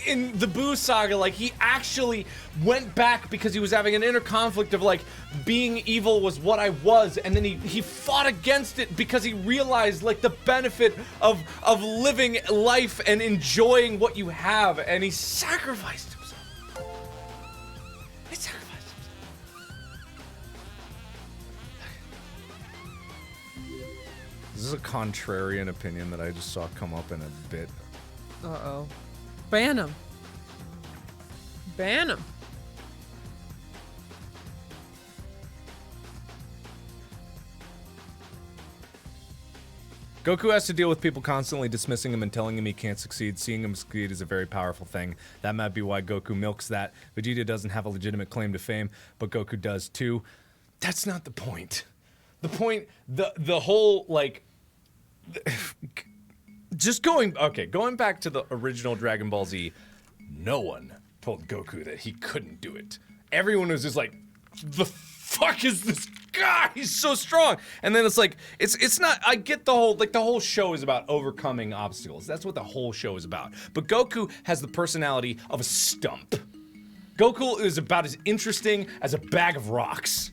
in the Buu saga, like he actually went back because he was having an inner conflict of like being evil was what I was, and then he fought against it because he realized like the benefit of living life and enjoying what you have, and he sacrificed himself. He sacrificed himself. This is a contrarian opinion that I just saw come up in a bit. Uh-oh. Ban him. Ban him. Goku has to deal with people constantly dismissing him and telling him he can't succeed. Seeing him succeed is a very powerful thing. That might be why Goku milks that. Vegeta doesn't have a legitimate claim to fame, but Goku does too. That's not the point. The point, the whole, like, just going back to the original Dragon Ball Z, no one told Goku that he couldn't do it. Everyone was just like, the fuck is this guy? He's so strong. And then it's like, it's not, I get the whole show is about overcoming obstacles. That's what the whole show is about. But Goku has the personality of a stump. Goku is about as interesting as a bag of rocks.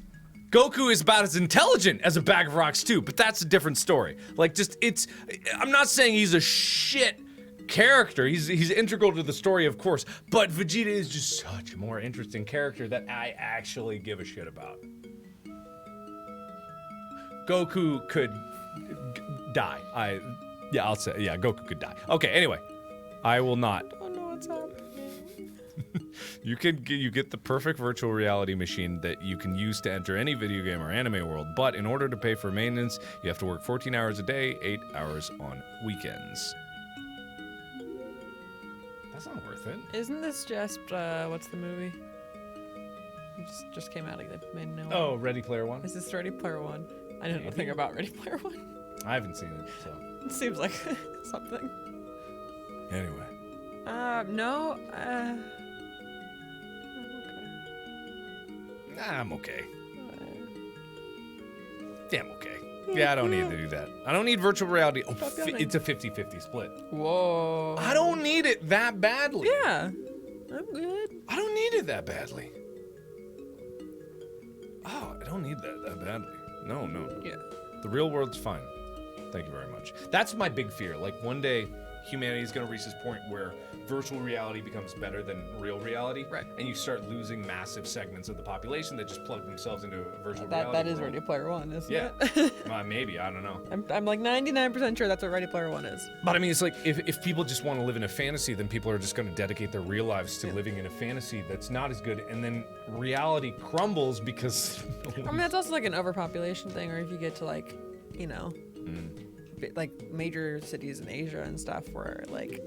Goku is about as intelligent as a bag of rocks too, but that's a different story. Like, I'm not saying he's a shit character. He's integral to the story, of course, but Vegeta is just such a more interesting character that I actually give a shit about. Goku could die. I'll say, yeah, Goku could die. Okay, anyway, I will not. I don't know what's happening. You get the perfect virtual reality machine that you can use to enter any video game or anime world, but in order to pay for maintenance, you have to work 14 hours a day, 8 hours on weekends. That's not worth it. Isn't this just, what's the movie? It just came out again. Made no one. Oh, Ready Player One? Is this Ready Player One? I know nothing about Ready Player One. I haven't seen it, so. It seems like something. Anyway. No. I'm okay. Yeah, I'm okay. Yeah, I don't need to do that. I don't need virtual reality. Oh, it's a 50-50 split. Whoa. I don't need it that badly. Yeah. I'm good. I don't need it that badly. Oh, I don't need that badly. No. Yeah. The real world's fine. Thank you very much. That's my big fear. Like, one day, humanity is going to reach this point where virtual reality becomes better than real reality. Right. And you start losing massive segments of the population that just plug themselves into a virtual reality. That is world. Ready Player One, isn't Yeah. it? Maybe, I don't know. I'm like 99% sure that's what Ready Player One is. But I mean, it's like if people just want to live in a fantasy, then people are just going to dedicate their real lives to living in a fantasy that's not as good, and then reality crumbles because. I mean, that's also like an overpopulation thing, or if you get to like, you know, like major cities in Asia and stuff where like,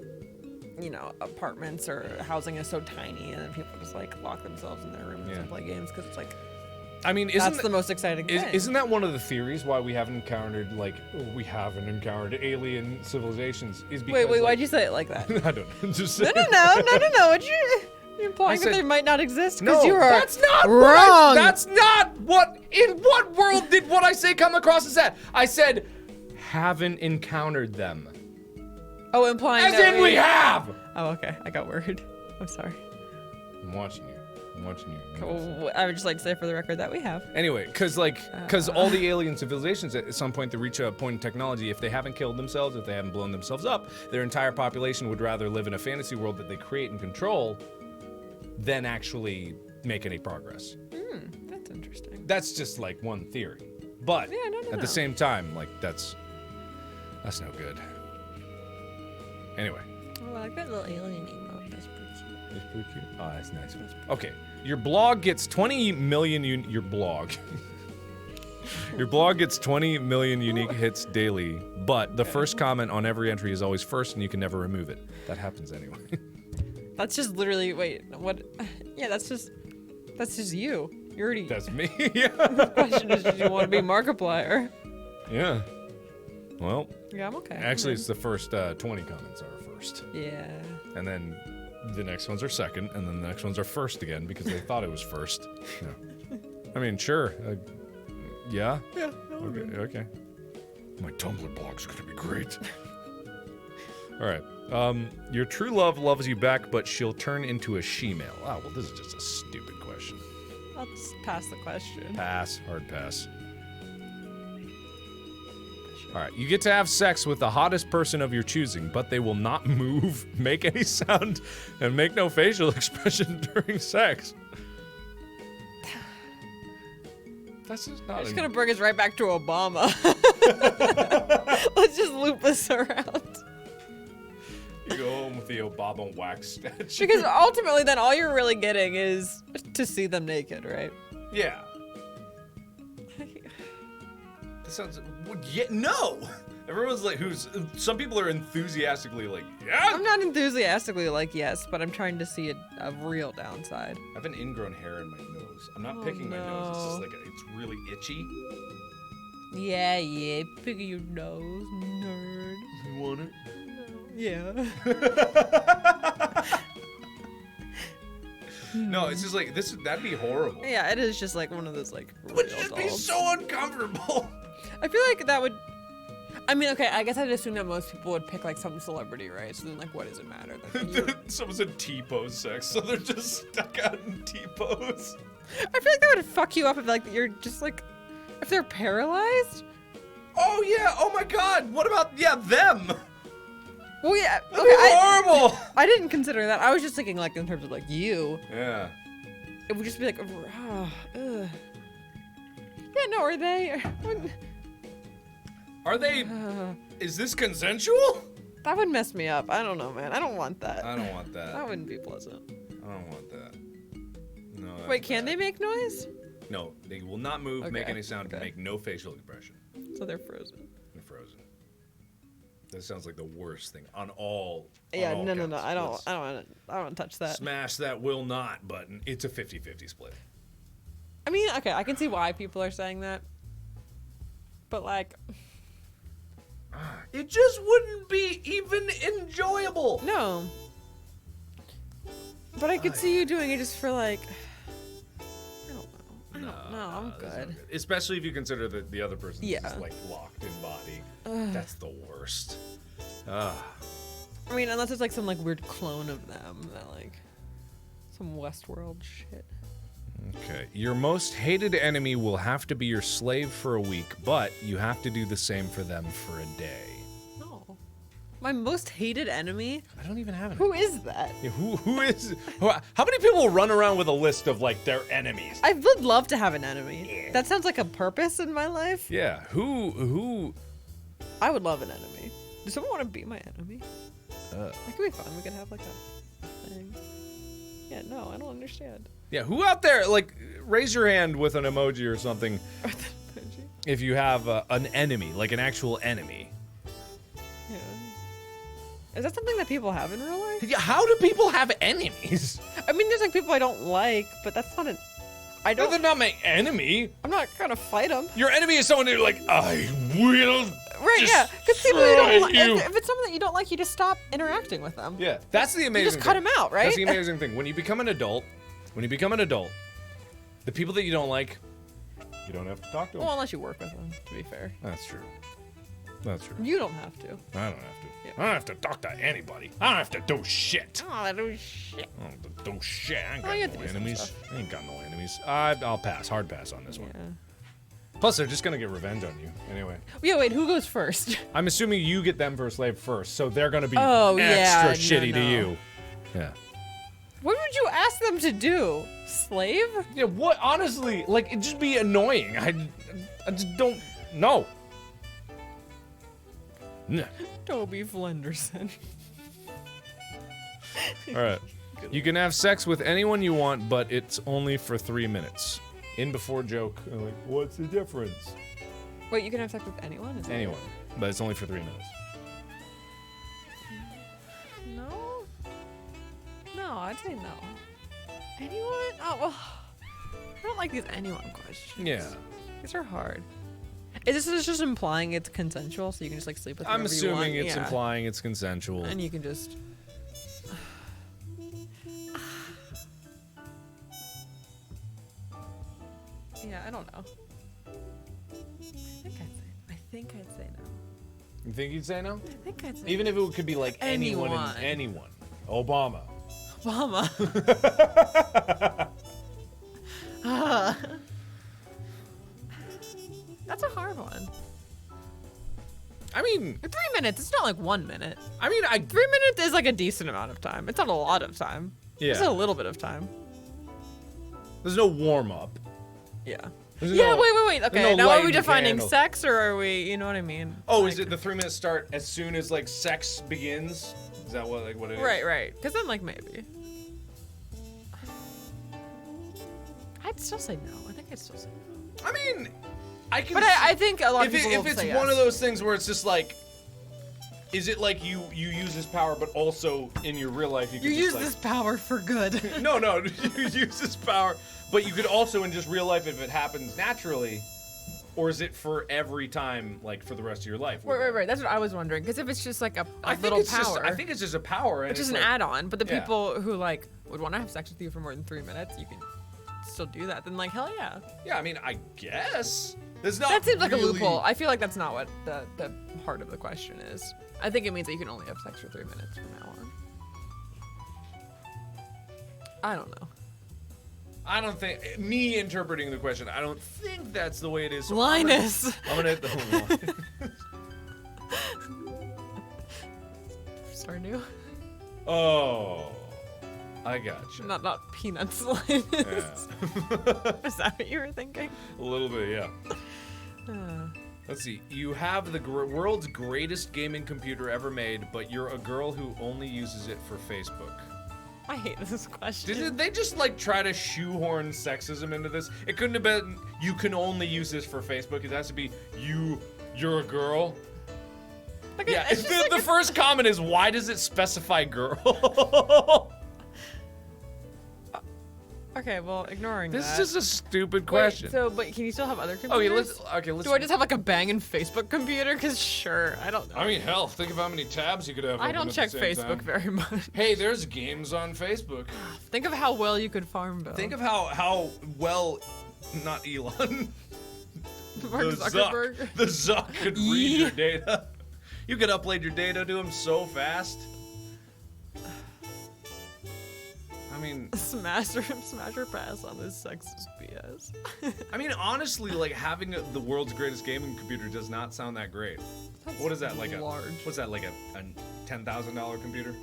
you know, apartments or housing is so tiny, and then people just like lock themselves in their rooms and play games because it's like. I mean, that's the most exciting thing. Isn't that one of the theories why we haven't encountered alien civilizations? Is because wait, why'd you say it like that? I don't know. Just No. What you're implying that they might not exist? No, you are that's not wrong. That's not what. In what world did what I say come across as that? I said haven't encountered them. Oh, implying As that in we have. Oh, okay. I got worried. I'm sorry. I'm watching you. Cool. I would just like to say for the record that we have. Anyway, because all the alien civilizations at some point they reach a point in technology, if they haven't killed themselves, if they haven't blown themselves up, their entire population would rather live in a fantasy world that they create and control than actually make any progress. That's interesting. That's just like one theory. But at the same time, like that's no good. Anyway. Oh, I like that little alien emote. That's pretty cute. It's pretty cute. Oh, that's nice. Okay, your blog gets 20 million. Your blog gets 20 million unique hits daily, but the first comment on every entry is always first, and you can never remove it. That happens anyway. That's just literally. Wait, what? Yeah, that's just you. You already. That's me. Yeah. The question is, do you want to be Markiplier? Yeah. Well. Yeah, I'm okay. Actually, it's the first 20 comments are first. Yeah. And then the next ones are second, and then the next ones are first again because they thought it was first. Yeah. I mean, sure. Yeah. Yeah. Okay. My Tumblr blog's gonna be great. All right. Your true love loves you back, but she'll turn into a she-male. Oh, well, this is just a stupid question. Let's pass the question. Pass. Hard pass. All right, you get to have sex with the hottest person of your choosing, but they will not move, make any sound, and make no facial expression during sex. That's just not. It's gonna bring us right back to Obama. Let's just loop this around. You go home with the Obama wax statue. Because ultimately, then all you're really getting is to see them naked, right? Yeah. That sounds. Yeah, no. Everyone's like, some people are enthusiastically like, yeah. I'm not enthusiastically like yes, but I'm trying to see a real downside. I have an ingrown hair in my nose. I'm not picking my nose. It's just like it's really itchy. Yeah, pick your nose, nerd. You want it? Yeah. No, it's just like that'd be horrible. Yeah, it is just like one of those like real Would just be dolls. so uncomfortable. I feel like that would. I mean, okay, I guess I'd assume that most people would pick like some celebrity, right? So then, like, what does it matter? Someone said T-pose sex, so they're just stuck out in T-pose. I feel like that would fuck you up if like you're just like if they're paralyzed. Oh yeah! Oh my God! What about them? Well, yeah. Okay, horrible. I didn't consider that. I was just thinking like in terms of like you. Yeah. It would just be like, ugh. Yeah, no, are they? Are they? Is this consensual? That would mess me up. I don't know, man. I don't want that. I don't want that. That wouldn't be pleasant. I don't want that. No. Wait, can they make noise? No, they will not move, make any sound, okay. make no facial expression. So they're frozen. They're frozen. That sounds like the worst thing on all. Yeah, on all no. counts. I don't want to touch that. Smash that will not button. It's a 50-50 split. I mean, okay, I can see why people are saying that, but like, it just wouldn't be even enjoyable. no. But I could see you doing it just for like, I don't know. I'm good. Especially if you consider that the other person's just like locked in body. That's the worst. I mean, unless it's like some like weird clone of them that like some Westworld shit. Okay. Your most hated enemy will have to be your slave for a week, but you have to do the same for them for a day. No. My most hated enemy? I don't even have an Who is that? Yeah, how many people run around with a list of like their enemies? I would love to have an enemy. Yeah. That sounds like a purpose in my life. Yeah, who I would love an enemy. Does someone want to be my enemy? uh, That could be fun. We could have like a thing. Yeah, no, I don't understand. yeah, who out there, like, raise your hand with an emoji or something if you have an enemy, like an actual enemy. Yeah. Is that something that people have in real life? Yeah, how do people have enemies? I mean, there's like people I don't like, but that's not an. I No, don't. they're not my enemy. I'm not gonna fight them. Your enemy is someone who's like, I will. Right? Yeah. Because people you don't like. destroy you. If it's someone that you don't like, you just stop interacting with them. Yeah, that's the amazing. You just cut thing. them out, right? That's the amazing thing. When you become an adult, the people that you don't like, you don't have to talk to them. Well, unless you work with them, to be fair. That's true. That's true. You don't have to. I don't have to. Yeah. I don't have to talk to anybody. I don't have to do shit. Oh, that was shit. I don't have to do shit. I ain't Oh, you have got to no do some enemies. stuff. I ain't got no enemies. I'll pass. Hard pass on this one. Yeah. Plus, they're just gonna get revenge on you anyway. Yeah. Wait. Who goes first? I'm assuming you get them for a slave first, so they're gonna be Oh, yeah, extra shitty no. to you. Yeah. What would you ask them to do? Slave? Yeah. What? Honestly, like it'd just be annoying. I just don't know. Nah. Toby Flenderson. All right. You can have sex with anyone you want, but it's only for 3 minutes. In before joke. I'm like, what's the difference? Wait, you can have sex with anyone? Is that Anyone, but it's only for 3 minutes. it? No. No, I'd say no. Anyone? Oh well. I don't like these anyone questions. Yeah. These are hard. Is this just implying it's consensual, so you can just like sleep with I'm whoever you want? assuming it's Yeah. implying it's consensual. And you can just. Yeah, I don't know. I think I'd say no. You think you'd say no? I think I'd say Even if it could be like anyone. Anyone. Obama. Obama. That's a hard one. I mean, 3 minutes. It's not like 1 minute. 3 minutes is like a decent amount of time. It's not a lot of time. Yeah. It's a little bit of time. There's no warm up. Yeah. There's Yeah, no- wait. there's Okay, no now are we lighting defining candles. sex or are we, you know what I mean? Oh, Like- is it the 3 minutes start as soon as like sex begins? Is that what it is? Right. Because then, like, maybe. I'd still say no. I think I'd still say no. I mean, I can. But I think a lot of people if will it's say one yes. of those things where it's just like, is it like you use this power, but also in your real life you You could use just, like, this power for good. No, you use this power, but you could also in just real life if it happens naturally, or is it for every time, like for the rest of your life? Right. That's what I was wondering. Because if it's just like a I think little it's power, I think it's just a power. And it's just an like, add-on. But the Yeah. people who like would want to have sex with you for more than 3 minutes, you can still do that. Then like hell yeah. Yeah, I mean, I guess. There's not That seems like a really- loophole. I feel like that's not what the heart of the question is. I think it means that you can only have sex for 3 minutes from now on. I don't know. I don't think me interpreting the question. I don't think that's the way it is. So Linus. I'm gonna hit the home run. Stardew. Oh, I got you. Not peanuts. Linus. Yeah. Is that what you were thinking? A little bit, yeah. Uh, Let's see. You have the world's greatest gaming computer ever made, but you're a girl who only uses it for Facebook. I hate this question. Did they just like try to shoehorn sexism into this? It couldn't have been you can only use this for Facebook. It has to be you're a girl. Like, Yeah, it's just the like first comment is why does it specify girl? Okay, well, ignoring This that. is just a stupid Wait, question. but can you still have other Okay, computers? let's. Do I just have like a banging Facebook computer? Cause sure, I don't know. I mean, hell, think of how many tabs you could have. I open don't at check the same Facebook time. very much. Hey, there's games on Facebook. Think of how well you could farm Bill. Think of how well, not Elon. Mark the Zuckerberg. Zuck, the Zuck could read your data. You could upload your data to him so fast. I mean, Smash or pass on this sexist BS. I mean, honestly, like having the world's greatest gaming computer does not sound that great. What is that like large. What's that like a $10,000 computer?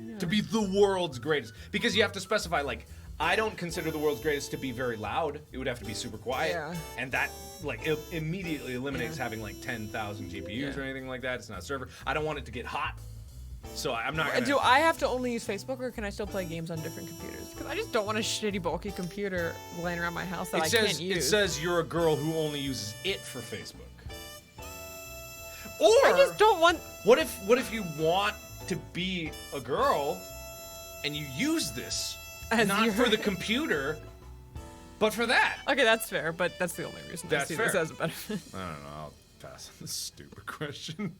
Yeah. To be the world's greatest, because you have to specify like. I don't consider the world's greatest to be very loud. It would have to be super quiet. Yeah. And that like it immediately eliminates having like 10,000 GPUs or anything like that. It's not a server. I don't want it to get hot. So I'm not gonna... Do I have to only use Facebook, or can I still play games on different computers? Because I just don't want a shitty bulky computer laying around my house that I can't use. It says you're a girl who only uses it for Facebook. Or I just don't want... What if you want to be a girl and you use this as not for the computer, but for that? Okay, that's fair, but that's the only reason I see this as a benefit. I don't know. I'll pass on this stupid question.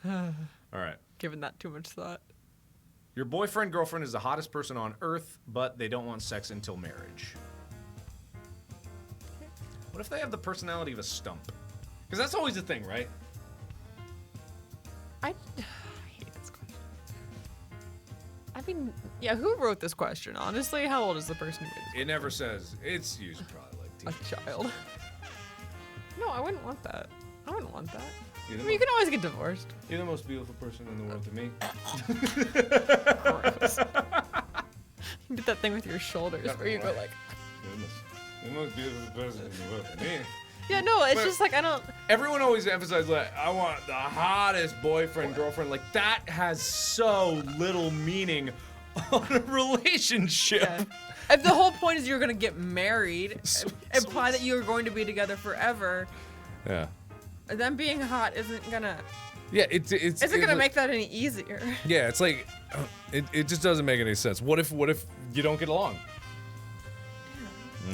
All right. Given that too much thought. Your boyfriend, girlfriend is the hottest person on earth, but they don't want sex until marriage. What if they have the personality of a stump? Because that's always the thing, right? I hate this question. I mean, yeah, who wrote this question? Honestly, how old is the person who made this? It never says. It's usually probably like a child. No, I wouldn't want that. I wouldn't want that. I You're mean, you can always get divorced. the most beautiful person in the world to me. Gross. You did that thing with your shoulders where you go like... You're the most beautiful person in the world to me. Yeah, no, it's just like, I don't... Everyone always emphasizes, like, I want the hottest boyfriend, girlfriend. Like, that has so little meaning on a relationship. Yeah. If the whole point is you're going to get married, imply that you're going to be together forever. Yeah. Them being hot isn't going to... Yeah, it's isn't going to make that any easier. Yeah, it's like, it just doesn't make any sense. What if you don't get along?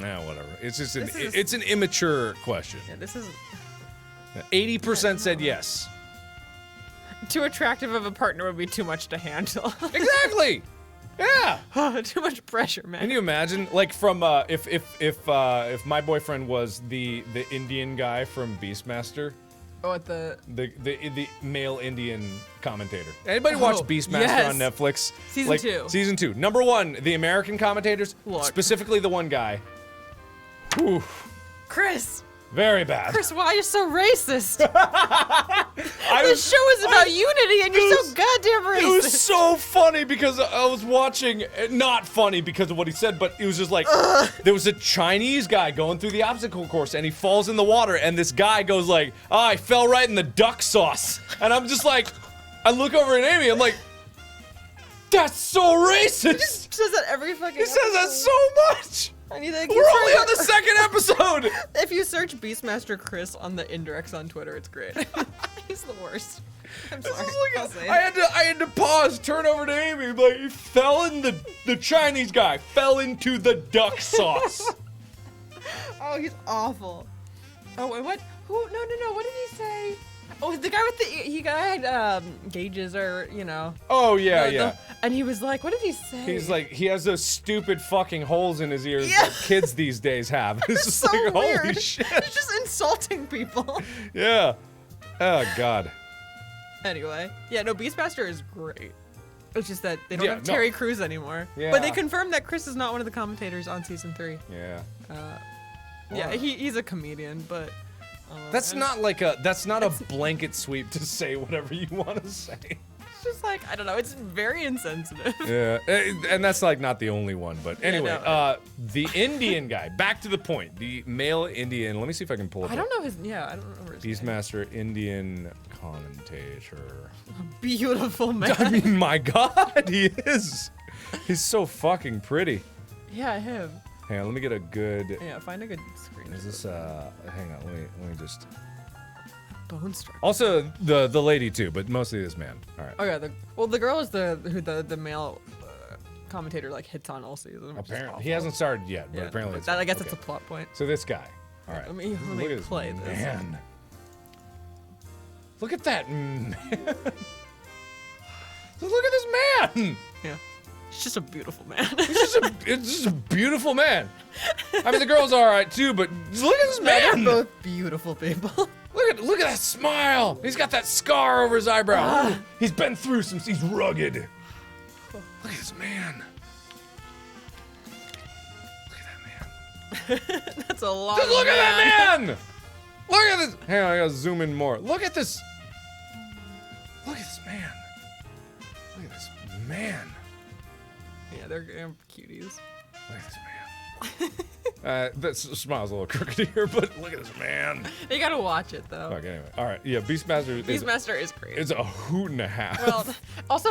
Nah, whatever. It's just it's an immature question. Yeah, this is... 80% said yes. Too attractive of a partner would be too much to handle. Exactly. Yeah. Too much pressure, man. Can you imagine, like, from if my boyfriend was the Indian guy from Beastmaster? Oh, at the male Indian commentator. Anybody watch Beastmaster on Netflix? Season 2. Season 2. Number 1, the American commentators, Look. specifically the one guy. Whew. Chris. Very bad. Chris, why are you so racist? This show is about unity, and you're so goddamn racist. It was so funny because I was watching, not funny because of what he said, but it was just like, there was a Chinese guy going through the obstacle course, and he falls in the water, and this guy goes like, oh, I fell right in the duck sauce. And I'm just like, I look over at Amy, I'm like, that's so racist. He just says that every fucking He says that so much. And you think We're only on the second episode. If you search Beastmaster Chris on the indirects on Twitter, it's great. He's the worst. I'm sorry. I had to pause, turn over to Amy, like he fell in the Chinese guy fell into the duck sauce. Oh, he's awful. Oh, and what? Who? No. What did he say? Oh, the guy with the guy had gauges, or you know. Oh yeah. And he was like, what did he say? He's like, he has those stupid fucking holes in his ears that kids these days have. It's just so like, weird. holy shit. He's just insulting people. Yeah. Oh god. Anyway, yeah, no, Beastmaster is great. It's just that they don't have Terry Crews anymore. Yeah. But they confirmed that Chris is not one of the commentators on season 3. Yeah. Yeah, he's a comedian, but. That's not a blanket sweep to say whatever you want to say. It's just like, I don't know, it's very insensitive. Yeah, and that's like not the only one, but anyway, the Indian guy, back to the point, the male Indian, let me see if I can pull it up. I don't know his Beastmaster Indian commentator. A beautiful man. I mean, my god, he is. He's so fucking pretty. Yeah, him. Hang on, let me get a good... Yeah, find a good screen. Is this, hang on, let me just... Bone structure. Also, the lady too, but mostly this man. All right. Oh yeah, the girl is the male commentator like hits on all season. Apparently, he hasn't started yet, but apparently it's I guess that's a plot point. So this guy. All right. Let me play this. Man. Look at that man. Look at this man. Yeah. He's just a beautiful man. It's just a beautiful man. I mean, the girl's all right too, but look at this man. They're both beautiful people. Look at that smile. He's got that scar over his eyebrow. He's been through some. He's rugged. Look at this man. That's a lot. Just look at that man! Look at this. Hang on, I gotta zoom in more. Look at this. Look at this man. Look at this man. Yeah, they're cuties. Look at this man. That smile's a little crooked here, but look at this man. You gotta watch it though. Fuck, anyway. All right, yeah, Beastmaster. Beastmaster is great. It's a hoot and a half. Well, also,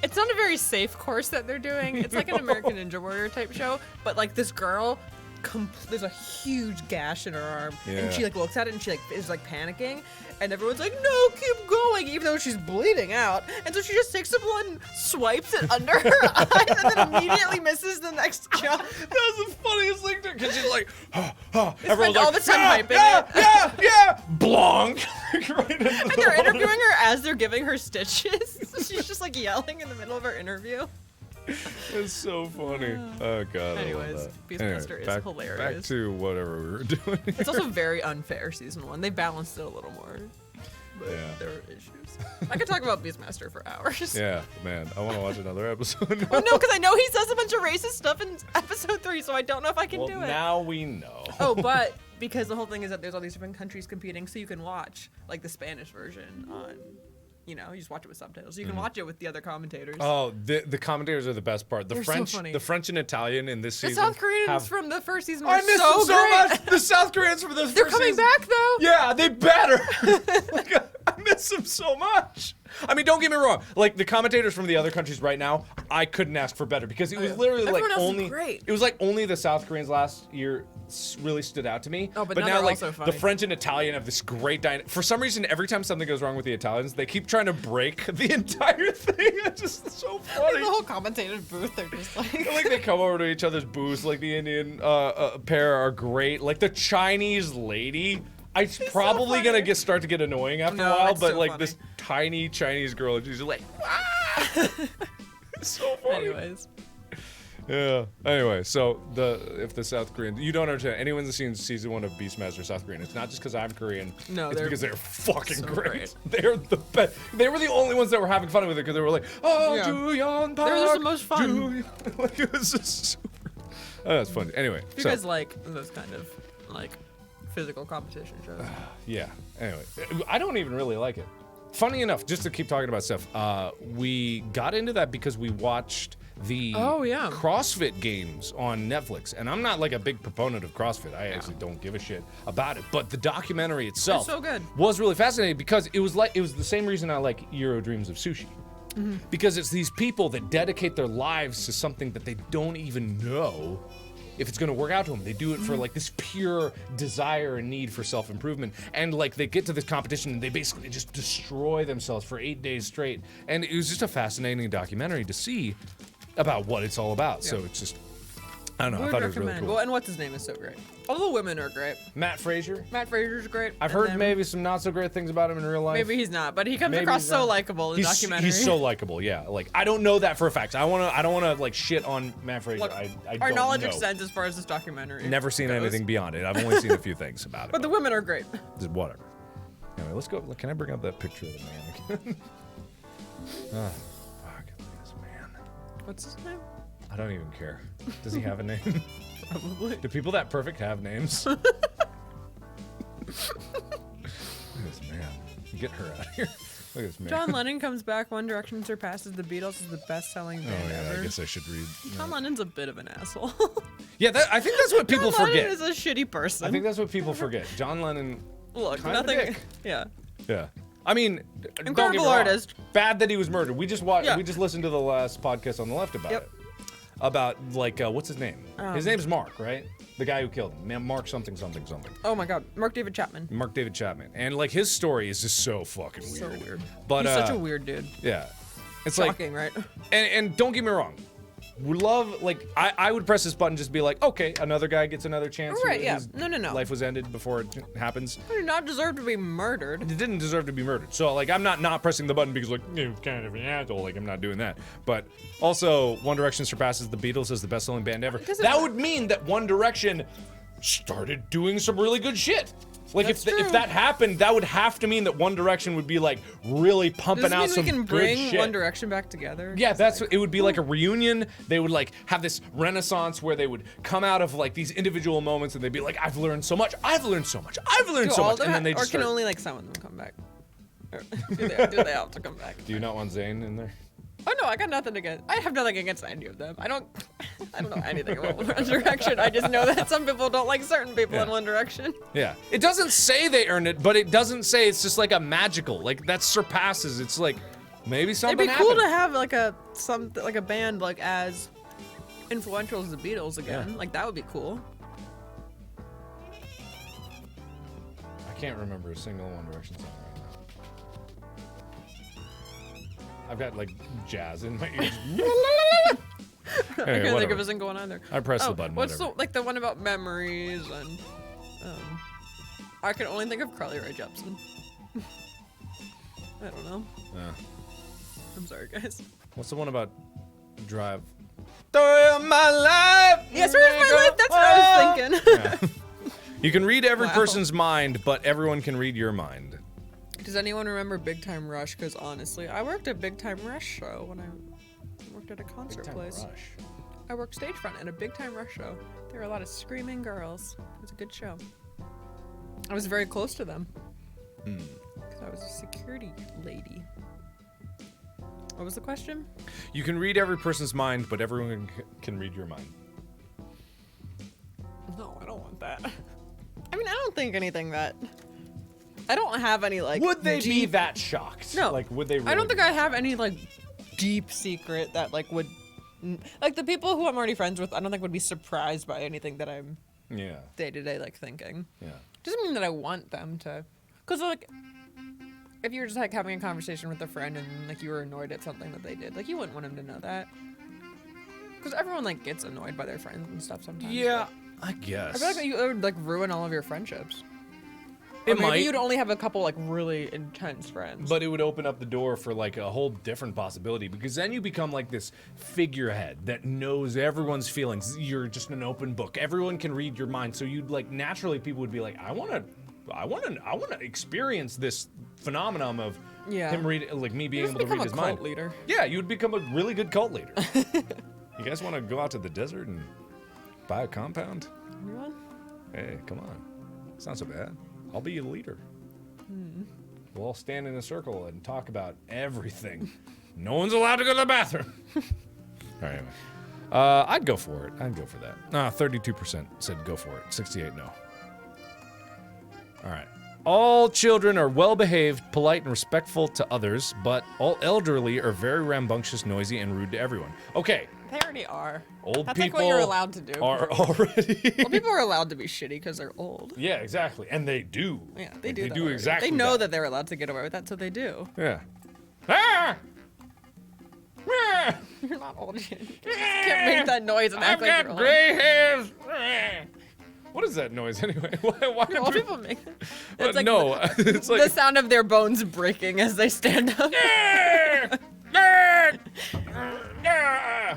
it's not a very safe course that they're doing. It's like an American Ninja Warrior type show, but like this girl, there's a huge gash in her arm, and she like looks at it and she like is like panicking, and everyone's like, "No, keep going," even though she's bleeding out. And so she just takes the blood and swipes it under her eyes, and then immediately misses the next jump. That was the funniest thing to, because she's like, Everyone's all the time hyping it. Yeah, blonk. Right And they're interviewing her as they're giving her stitches. So she's just like yelling in the middle of her interview. It's so funny. Oh god. Anyways, Beastmaster is hilarious. Back to whatever we were doing. It's also very unfair season 1. They balanced it a little more. But Yeah. there are issues. I could talk about Beastmaster for hours. Yeah, man. I want to watch another episode. Oh no, because I know he says a bunch of racist stuff in episode 3, so I don't know if I can Well, do it. now we know. Oh, but because the whole thing is that there's all these different countries competing, so you can watch like the Spanish version on, you just watch it with subtitles. You can watch it with the other commentators. Oh, the commentators are the best part. The They're so French, funny. the French and Italian in this The season. South Koreans have, from the first season were I miss so them so great. much. The South Koreans from the They're first coming season. back though. Yeah, they better. Like, I miss them so much. I mean, don't get me wrong. Like the commentators from the other countries right now, I couldn't ask for better because it was literally Everyone like else is only. great. It was like only the South Koreans last year really stood out to me. Oh, but now now they're like also funny. the French and Italian have this great dynamic. For some reason, every time something goes wrong with the Italians, they keep trying to break the entire thing. It's just so funny. The whole commentative booth, they're just like. Like they come over to each other's booths. Like the Indian pair are great. Like the Chinese lady, it's probably so gonna start to get annoying after a No, while. it's But so like funny. this tiny Chinese girl, she's like, ah! It's so funny. Anyways. Yeah. Anyway, so if the South Korean, you don't understand. Anyone that's seen season 1 of Beastmaster South Korean, it's not just because I'm Korean. No, it's they're because they're fucking so great. great. They're the best. They were the only ones that were having fun with it because they were like, oh, Yeah. Juyeon Park. They were just the most fun. Juyeon. Like it was just super. Oh, that's funny. Anyway, You so guys like those kind of like physical competition shows. yeah. Anyway, I don't even really like it. Funny enough, just to keep talking about stuff, we got into that because we watched the CrossFit games on Netflix, and I'm not like a big proponent of CrossFit. I actually don't give a shit about it, but the documentary itself It's so good. was really fascinating because it was the same reason I like Euro Dreams of Sushi. Because it's these people that dedicate their lives to something that they don't even know if it's going to work out to them. They do it for like this pure desire and need for self-improvement, and like they get to this competition and they basically just destroy themselves for 8 days straight. And it was just a fascinating documentary to see about what it's all about. So it's just, I don't know, I Would thought it was recommend. really cool. Well, and what's his name is so great. All the women are great. Matt Frazier, Matt Frazier's great. I've and heard then- maybe some not so great things about him in real life. Maybe he's not, but he comes Maybe across he's so not. likable in the documentary. He's so likable, yeah. Like I don't know that for a fact. I don't wanna like shit on Matt Frazier. Look, I our don't knowledge know. extends as far as this documentary. Never seen goes. anything beyond it. I've only seen a few things about it. But the women are great. Just whatever. Anyway, let's go. Can I bring up that picture of the man again? Oh, fuck. Look at this man. What's his name? I don't even care. Does he have a name? Probably. Do people that perfect have names? Look at this man. Get her out of here. Look at this man. John Lennon comes back. One Direction surpasses the Beatles as the best-selling Oh band yeah, ever. I guess I should read. John Lennon's a bit of an asshole. Yeah, I think that's what people John forget. Lennon is a shitty person. I think that's what people forget. John Lennon. Look, kind of a nothing. dick. Yeah. Yeah. I mean, don't get me Incredible wrong. artist. Bad that he was murdered. We just watched. Yeah. We just listened to the last podcast on the left about Yep. it. About like what's his name? His name's Mark, right? The guy who killed him. Man, Mark something something something. Oh my God, Mark David Chapman. Mark David Chapman. And like his story is just so fucking So weird. weird. But He's such a weird dude. yeah, it's Shocking, right? and don't get me wrong. We love like I would press this button just be like, okay, another guy gets another chance. Right, who- yeah. whose No. Life was ended before it happens. He did not deserve to be murdered. It didn't deserve to be murdered. So like I'm not pressing the button because like you're kind of an asshole. Like I'm not doing that. But also One Direction surpasses the Beatles as the best-selling band ever. Doesn't That matter. would mean that One Direction started doing some really good shit. Like That's if true. that happened, that would have to mean that One Direction would be like really pumping Does this out mean some we can good bring shit. One Direction back together? Yeah, It's that's like, it would be like a reunion. They would like have this renaissance where they would come out of like these individual moments and they'd be like, I've learned so much, I've learned so much, I've learned do so all much, of them and then they or just can start. only like some of them come back? Or do they have to come back? Do you not want Zayn in there? Oh no, I got nothing against. I have nothing against any of them. I don't know anything about One Direction. I just know that some people don't like certain people in One Direction. Yeah. It doesn't say they earned it, but it doesn't say it's just like a magical. Like that surpasses. It's like maybe something It'd be cool happened. to have like a band like as influential as the Beatles again. Yeah. Like that would be cool. I can't remember a single One Direction song right now. I've got like jazz in my ears. I can't think whatever. of a single one either. I pressed the button, What's whatever. the one about memories and I can only think of Carly Rae Jepsen. I don't know. Yeah. I'm sorry, guys. What's the one about drive? Story of my life. Yes, where's my life? That's what I was thinking. Yeah. You can read every Wow. person's mind, but everyone can read your mind. Does anyone remember Big Time Rush? Because honestly, I worked at Big Time Rush show when I worked at a concert place. I worked stage front at a Big Time Rush show. There were a lot of screaming girls. It was a good show. I was very close to them. Because I was a security lady. What was the question? You can read every person's mind, but everyone can read your mind. No, I don't want that. I mean, I don't think anything that... I don't have any, like, Would they be deep... that shocked? No. Like, would they really I don't think be? I have any, like, deep secret that, like, would... Like, the people who I'm already friends with, I don't think would be surprised by anything that I'm Yeah. day-to-day, like, thinking. Yeah. Doesn't mean that I want them to... Because, like, if you were just, like, having a conversation with a friend and, like, you were annoyed at something that they did, like, you wouldn't want them to know that. Because everyone, like, gets annoyed by their friends and stuff sometimes. Yeah, I I guess. feel like it would, like, ruin all of your friendships. It Or maybe might. you'd only have a couple, like, really intense friends. But it would open up the door for like a whole different possibility because then you become like this figurehead that knows everyone's feelings. You're just an open book. Everyone can read your mind. So you'd like naturally people would be like, I want to experience this phenomenon of Yeah. him read like me being You able just to read become his a cult mind. leader. Yeah, you would become a really good cult leader. You guys want to go out to the desert and buy a compound? Anyone? Hey, come on. It's not so bad. I'll be your leader. We'll all stand in a circle and talk about everything. No one's allowed to go to the bathroom. All right, anyway. I'd go for it. I'd go for that. 32% said go for it. 68 no. All right. All children are well-behaved, polite, and respectful to others, but all elderly are very rambunctious, noisy, and rude to everyone. Okay. They already are. Old That's people like what you're allowed to do. are already... Well, people are allowed to be shitty because they're old. Yeah, exactly. And they do. Yeah, they Like, do. They that do already. exactly They know that. that they're allowed to get away with that, so they do. Yeah. Ah! Ah! You're not old yet. You can't make that noise and I've act like you're got old. gray hairs. Ah! What is that noise anyway? Why No, do people make it. It's like no, it's like the sound of their bones breaking as they stand up.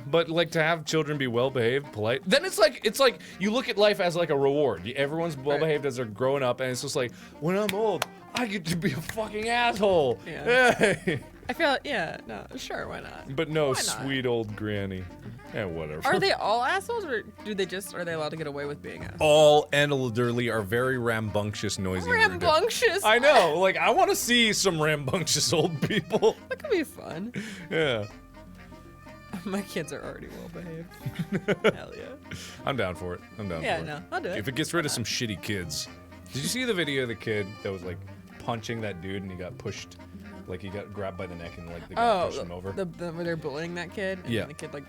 But like to have children be well behaved, polite, then it's like you look at life as like a reward. Everyone's well behaved as they're growing up, and it's just like when I'm old, I get to be a fucking asshole. Yeah. Hey. I feel, yeah, no, sure, why not? But no, Why not? sweet old granny. Yeah, whatever. Are they all assholes, or are they allowed to get away with being assholes? all elderly are very rambunctious, noisy, and rude. Rambunctious. I know. Like I want to see some rambunctious old people. That could be fun. Yeah. My kids are already well behaved. Hell yeah. I'm down for it. I'm down Yeah, for it. no, I'll do it. If it gets rid of some shitty kids. Did you see the video of the kid that was like punching that dude and he got pushed? Like he got grabbed by the neck and like the guy pushed him over? Where they're bullying that kid, and Yeah. then the kid like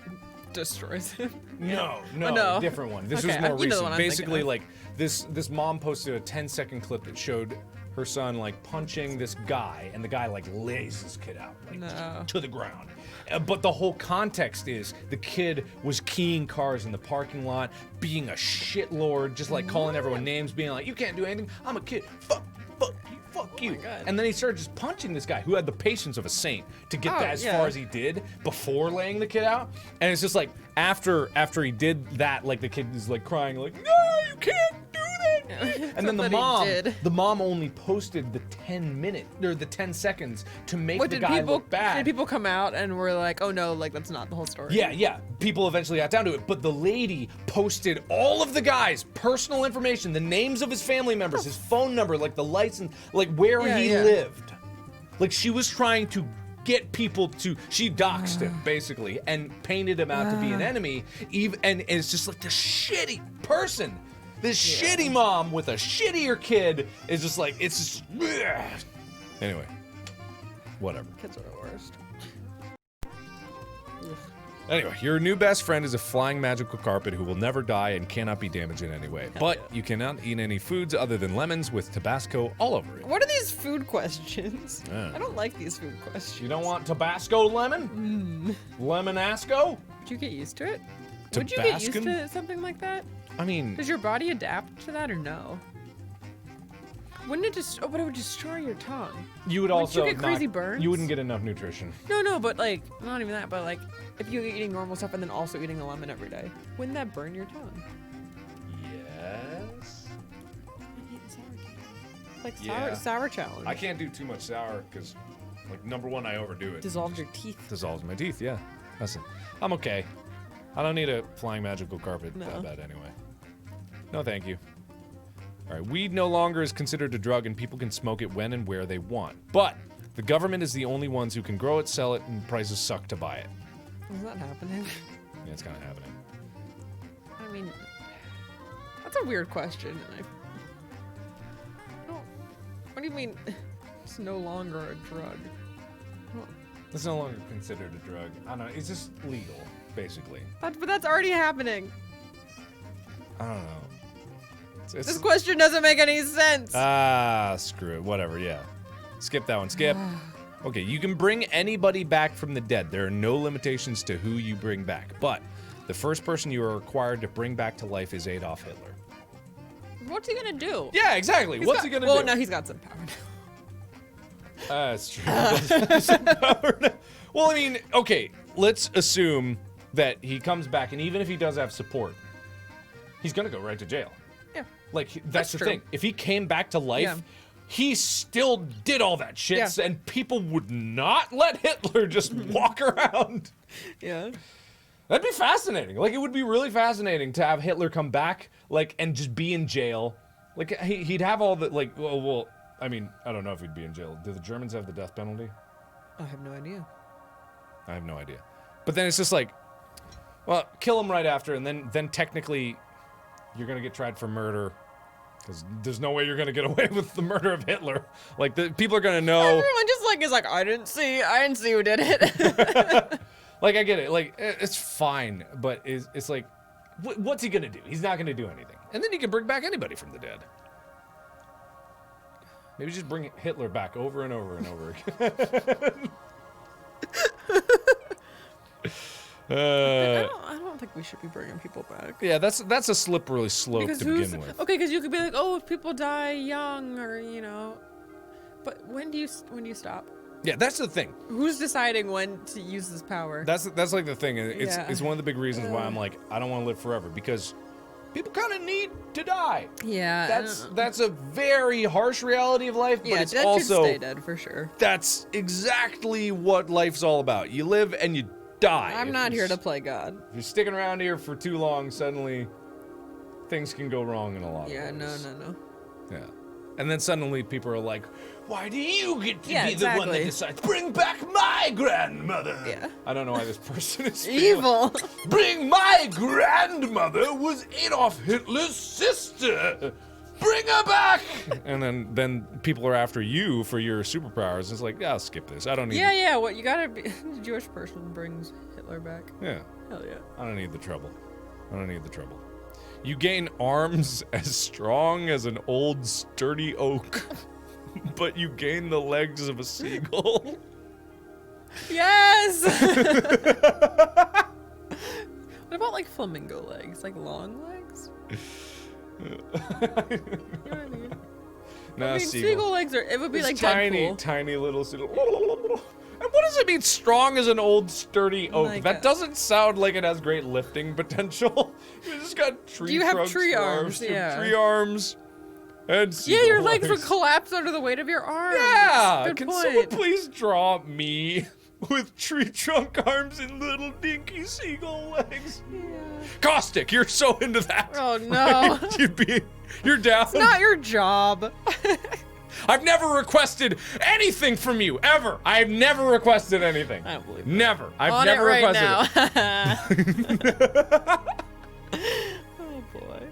destroys him. No, Oh, no. different one. This Okay, was more you know recent. the one I'm thinking Basically, of. like this mom posted a 10-second clip that showed her son like punching this guy, and the guy like lays his kid out like No. to the ground. But the whole context is the kid was keying cars in the parking lot, being a shitlord, just like calling everyone names, being like, "You can't do anything. I'm a kid. Fuck you." God. And then he started just punching this guy who had the patience of a saint to get Oh, that as yeah. far as he did before laying the kid out. And it's just like after he did that, like the kid is like crying, like, "No, you can't do that. And then Somebody the mom only posted the 10-minute or the 10 seconds to make What the did guy people? look bad. Did people come out and were like, "Oh no, like that's not the whole story"? Yeah. People eventually got down to it, but the lady posted all of the guy's personal information, the names of his family members, his phone number, like the license, like where he lived. Like she was trying to get people to. She doxed him basically and painted him out to be an enemy. And it's just like this shitty person. This shitty mom with a shittier kid is just like, it's just. Anyway, whatever. Kids are the worst. Anyway, your new best friend is a flying magical carpet who will never die and cannot be damaged in any way. But you cannot eat any foods other than lemons with Tabasco all over it. What are these food questions? Yeah. I don't like these food questions. You don't want Tabasco lemon? Lemonasco? Would you get used to it? Would you get used Tabascan? to something like that? I mean, Does your body adapt to that or no? Wouldn't it just? Oh, but it would destroy your tongue. you would Wouldn't also you get crazy not, burns? You wouldn't get enough nutrition. No, but like, not even that. But like, if you're eating normal stuff and then also eating a lemon every day, wouldn't that burn your tongue? Yes. Like Yeah. sour challenge. I can't do too much sour because, like, number one, I overdo it. Dissolve your teeth. Dissolves my teeth, yeah. Listen, I'm okay. I don't need a flying magical carpet No. that bad anyway. No, thank you. All right, weed no longer is considered a drug and people can smoke it when and where they want. But the government is the only ones who can grow it, sell it, and prices suck to buy it. Is that happening? Yeah, it's kind of happening. I mean, that's a weird question. What do you mean? It's no longer a drug. It's no longer considered a drug. I don't know. It's just legal, basically. But that's already happening. I don't know. It's, This question doesn't make any sense. Screw it. Whatever, yeah. Skip that one. Skip. Okay, you can bring anybody back from the dead. There are no limitations to who you bring back. But the first person you are required to bring back to life is Adolf Hitler. What's he gonna do? Yeah, exactly. What's he gonna do? Well, no, he's got some power now. That's true. He does have some power now. Well, I mean, okay, let's assume that he comes back, and even if he does have support, he's gonna go right to jail. Yeah. Like, that's the true. thing. If he came back to life, Yeah. he still did all that shit, Yeah. and people would not let Hitler just walk around. Yeah. That'd be fascinating. Like, it would be really fascinating to have Hitler come back, like, and just be in jail. Like, he'd have all the, like, well, I mean, I don't know if he'd be in jail. Do the Germans have the death penalty? I have no idea. I have no idea. But then it's just like, well, kill him right after, and then technically you're gonna get tried for murder. Because there's no way you're gonna get away with the murder of Hitler. Like, the people are gonna know. Everyone just like is like, I didn't see who did it. Like, I get it. Like, it's fine, but it's like, what's he gonna do? He's not gonna do anything. And then he can bring back anybody from the dead. Maybe just bring Hitler back over and over and over again. I don't think we should be bringing people back. Yeah, that's a slippery slope to begin with. Okay, because you could be like, oh, if people die young, or you know, but when do you stop? Yeah, that's the thing. Who's deciding when to use this power? That's like the thing. It's one of the big reasons why I'm like, I don't want to live forever, because people kind of need to die. Yeah, That's a very harsh reality of life, but yeah, it's dead also should stay dead for sure. that's exactly what life's all about. You live and you die. I'm If not you're here to play God. If you're sticking around here for too long, suddenly things can go wrong in a lot of Yeah, ways. no. Yeah. And then suddenly people are like, why do you get to Yeah, be the one that exactly. decides? Bring back my grandmother. Yeah. I don't know why this person is Evil. Bring my grandmother was Adolf Hitler's sister. Bring her back. And then people are after you for your superpowers. It's like, yeah, I'll skip this. I don't need Yeah. What you gotta be? The Jewish person brings Hitler back. Yeah. Hell yeah. I don't need the trouble. You gain arms as strong as an old sturdy oak, but you gain the legs of a seagull. Yes. What about like flamingo legs, like long legs? You know what I mean? No, I mean, seagull legs are. It would be It's like tiny, Deadpool. tiny little seagull. And what does it mean, strong as an old sturdy oak? Like That doesn't sound like it has great lifting potential. You just got tree You have trunks tree for arms, You have yeah. tree arms. and see Yeah, the your legs would horse. collapse under the weight of your arms. Yeah. Good Can point. someone please draw me with tree trunk arms and little dinky seagull legs? Yeah. Caustic, you're so into that. Oh no. You're down. It's not your job. I've never requested anything from you ever. I have never requested anything. I don't believe it. Never. I've On never it right requested now. Oh boy.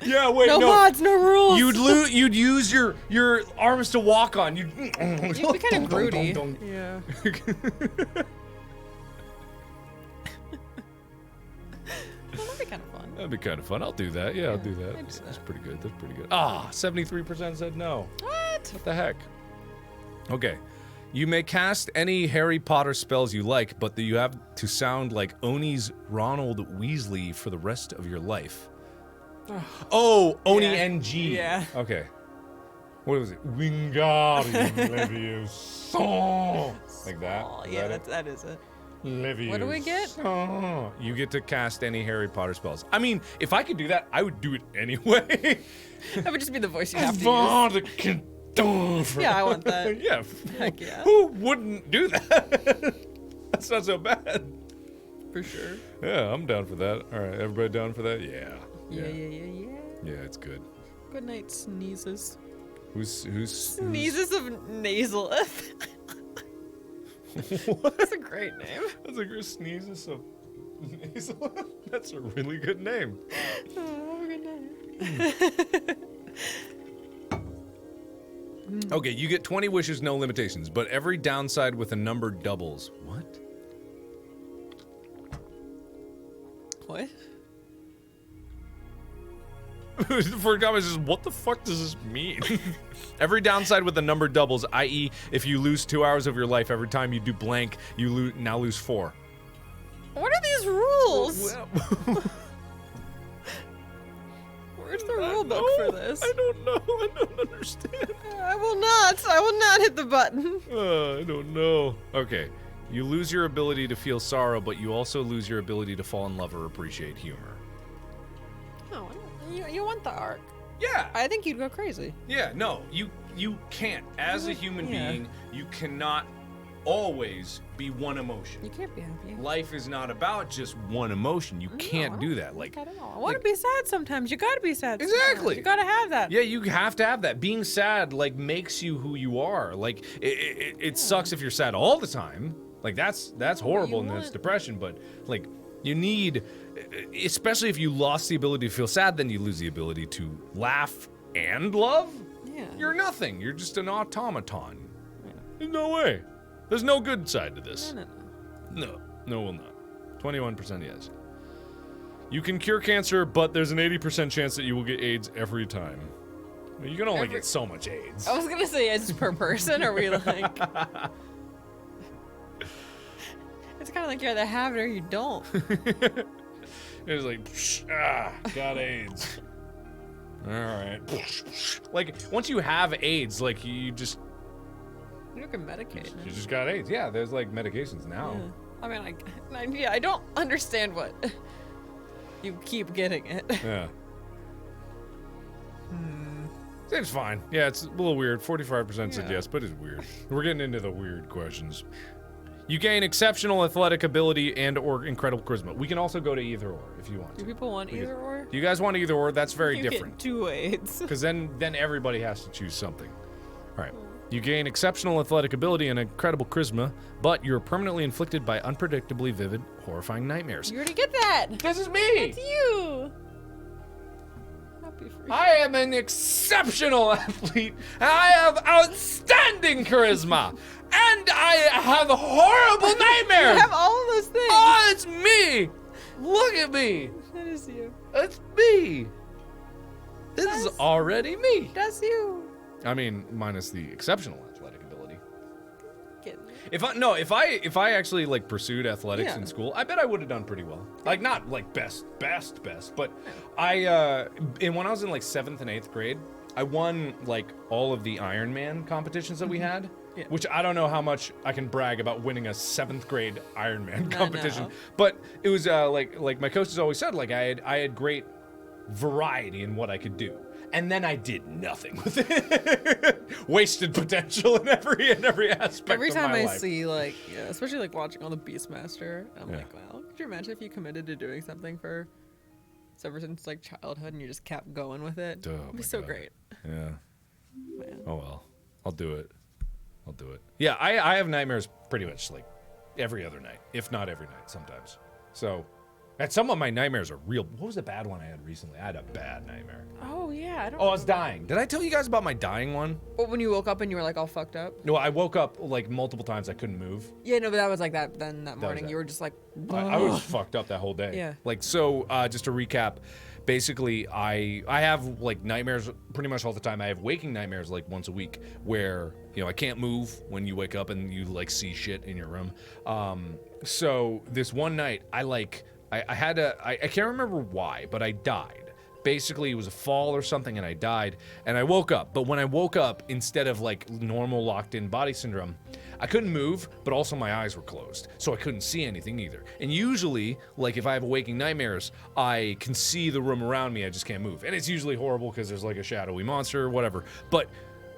Yeah, wait, No mods, no rules. You'd use your arms to walk on. You'd be kind of broody. Yeah. Well, that'd be kind of fun. That'd be kind of fun. I'll do that. Yeah, I'll do that. I'd do That's that. pretty good. That's pretty good. Ah, 73% said no. What? What the heck? Okay. You may cast any Harry Potter spells you like, but you have to sound like Oni's Ronald Weasley for the rest of your life. Oh, Oni Yeah. NG. Yeah. Okay. What was it? Wingardium Leviosa. Like that? Oh, Is yeah, that it? that is it. Leviosa. What do we get? You get to cast any Harry Potter spells. I mean, if I could do that, I would do it anyway. That would just be the voice you have to use. Yeah, I want that. Yeah. Heck yeah. Who wouldn't do that? That's not so bad. For sure. Yeah, I'm down for that. All right, everybody down for that? Yeah. Yeah. Yeah, it's good. Good night, sneezes. Who's Sneezes of Nasalith. What? That's a great name. That's a good sneezes of nasal. That's a really good name. Oh, have a good night. Okay, you get 20 wishes, no limitations, but every downside with a number doubles. What? What? For comments is what the fuck does this mean? Every downside with the number doubles, i.e., if you lose 2 hours of your life every time you do blank, you now lose 4. What are these rules? Where's the rule book for this? I don't know. I don't understand. I will not hit the button. I don't know. Okay. You lose your ability to feel sorrow, but you also lose your ability to fall in love or appreciate humor. Oh, you want the arc. Yeah. I think you'd go crazy. Yeah, no, you can't. As a human Yeah. being, you cannot always be one emotion. You can't be happy. Life is not about just one emotion. You can't do that. Like, I don't know. I want to be sad sometimes. You gotta be sad. Exactly. Sometimes. You gotta have that. yeah, you have to have that. Being sad, like, makes you who you are. Like, it sucks if you're sad all the time. Like, that's horrible and that's want- depression. But, like, you need, especially if you lost the ability to feel sad, then you lose the ability to laugh and love. Yeah. You're nothing. You're just an automaton. There's no way. There's no good side to this. No. No, will not. 21% yes. You can cure cancer, but there's an 80% chance that you will get AIDS every time. Well, you can only get so much AIDS. I was gonna say it's per person. Are we like? It's kind of like you either have it or you don't. It's like, got AIDS. All right. Like, once you have AIDS, like, you just You can medicate. it. you just got AIDS. Yeah, there's like medications now. Yeah. I mean, I don't understand what you keep getting it. Yeah. It's fine. Yeah, it's a little weird. 45% said Yeah. yes, but it's weird. We're getting into the weird questions. You gain exceptional athletic ability and or incredible charisma. We can also go to either or if you want Do to. people want either or? Do you guys want either or? That's very You different. get 2 AIDS. Because then everybody has to choose something. All right. You gain exceptional athletic ability and incredible charisma, but you're permanently inflicted by unpredictably vivid, horrifying nightmares. You already get that. This is me! It's you. Happy for you. I am an exceptional athlete. I have outstanding charisma. And I have horrible You nightmares. have all of those things. Oh, it's me. Look at me. That is you. It's me. This is already me. That's you. I mean, minus the exceptional athletic ability. Getting If I actually like pursued athletics Yeah. in school, I bet I would have done pretty well. Like not like best, but and when I was in like 7th and 8th grade, I won like all of the Ironman competitions that we had. Yeah. Which I don't know how much I can brag about winning a 7th grade Ironman competition, know. but it was like my coaches always said, like I had great variety in what I could do. and then I did nothing with it. Wasted potential in every aspect Every of time my I life. see, like, yeah, especially like watching all the Beastmaster, I'm Yeah. like, wow, could you imagine if you committed to doing something for ever since like childhood and you just kept going with it? Oh It'd my be so God. great. Yeah. Man. Oh well. I'll do it. Yeah, I have nightmares pretty much like every other night, if not every night sometimes. So, and some of my nightmares are real. What was the bad one I had recently? I had a bad nightmare. Oh yeah, I don't. Oh, I was dying. Did I tell you guys about my dying one? Well, when you woke up and you were like all fucked up. No, I woke up like multiple times. I couldn't move. Yeah, no, but that was like that. Then that was morning, that. you were just like, I was fucked up that whole day. Yeah. Like, so, just to recap, basically, I have, like, nightmares pretty much all the time. I have waking nightmares, like, once a week, where, you know, I can't move when you wake up and you, like, see shit in your room. So, this one night, I can't remember why, but I died. Basically, it was a fall or something, and I died, and I woke up. But when I woke up, instead of, like, normal locked-in body syndrome, I couldn't move, but also my eyes were closed, so I couldn't see anything either. And usually, like, if I have waking nightmares, I can see the room around me, I just can't move. And it's usually horrible because there's, like, a shadowy monster or whatever. But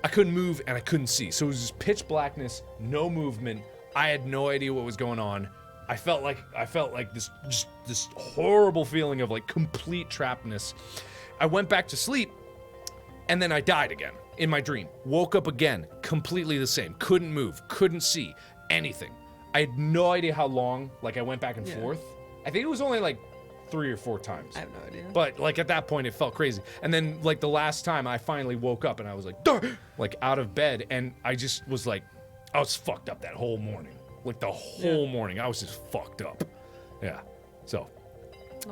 I couldn't move, and I couldn't see. So it was just pitch blackness, no movement. I had no idea what was going on. I felt like this horrible feeling of like complete trappedness. I went back to sleep, and then I died again in my dream. Woke up again, completely the same. Couldn't move, couldn't see anything. I had no idea how long. Like I went back and forth. I think it was only like 3 or 4 times. I have no idea. But like at that point, it felt crazy. And then like the last time, I finally woke up and I was like, "Duh!" Like out of bed, and I just was like, I was fucked up that whole morning. Like the whole morning, I was just fucked up. Yeah. So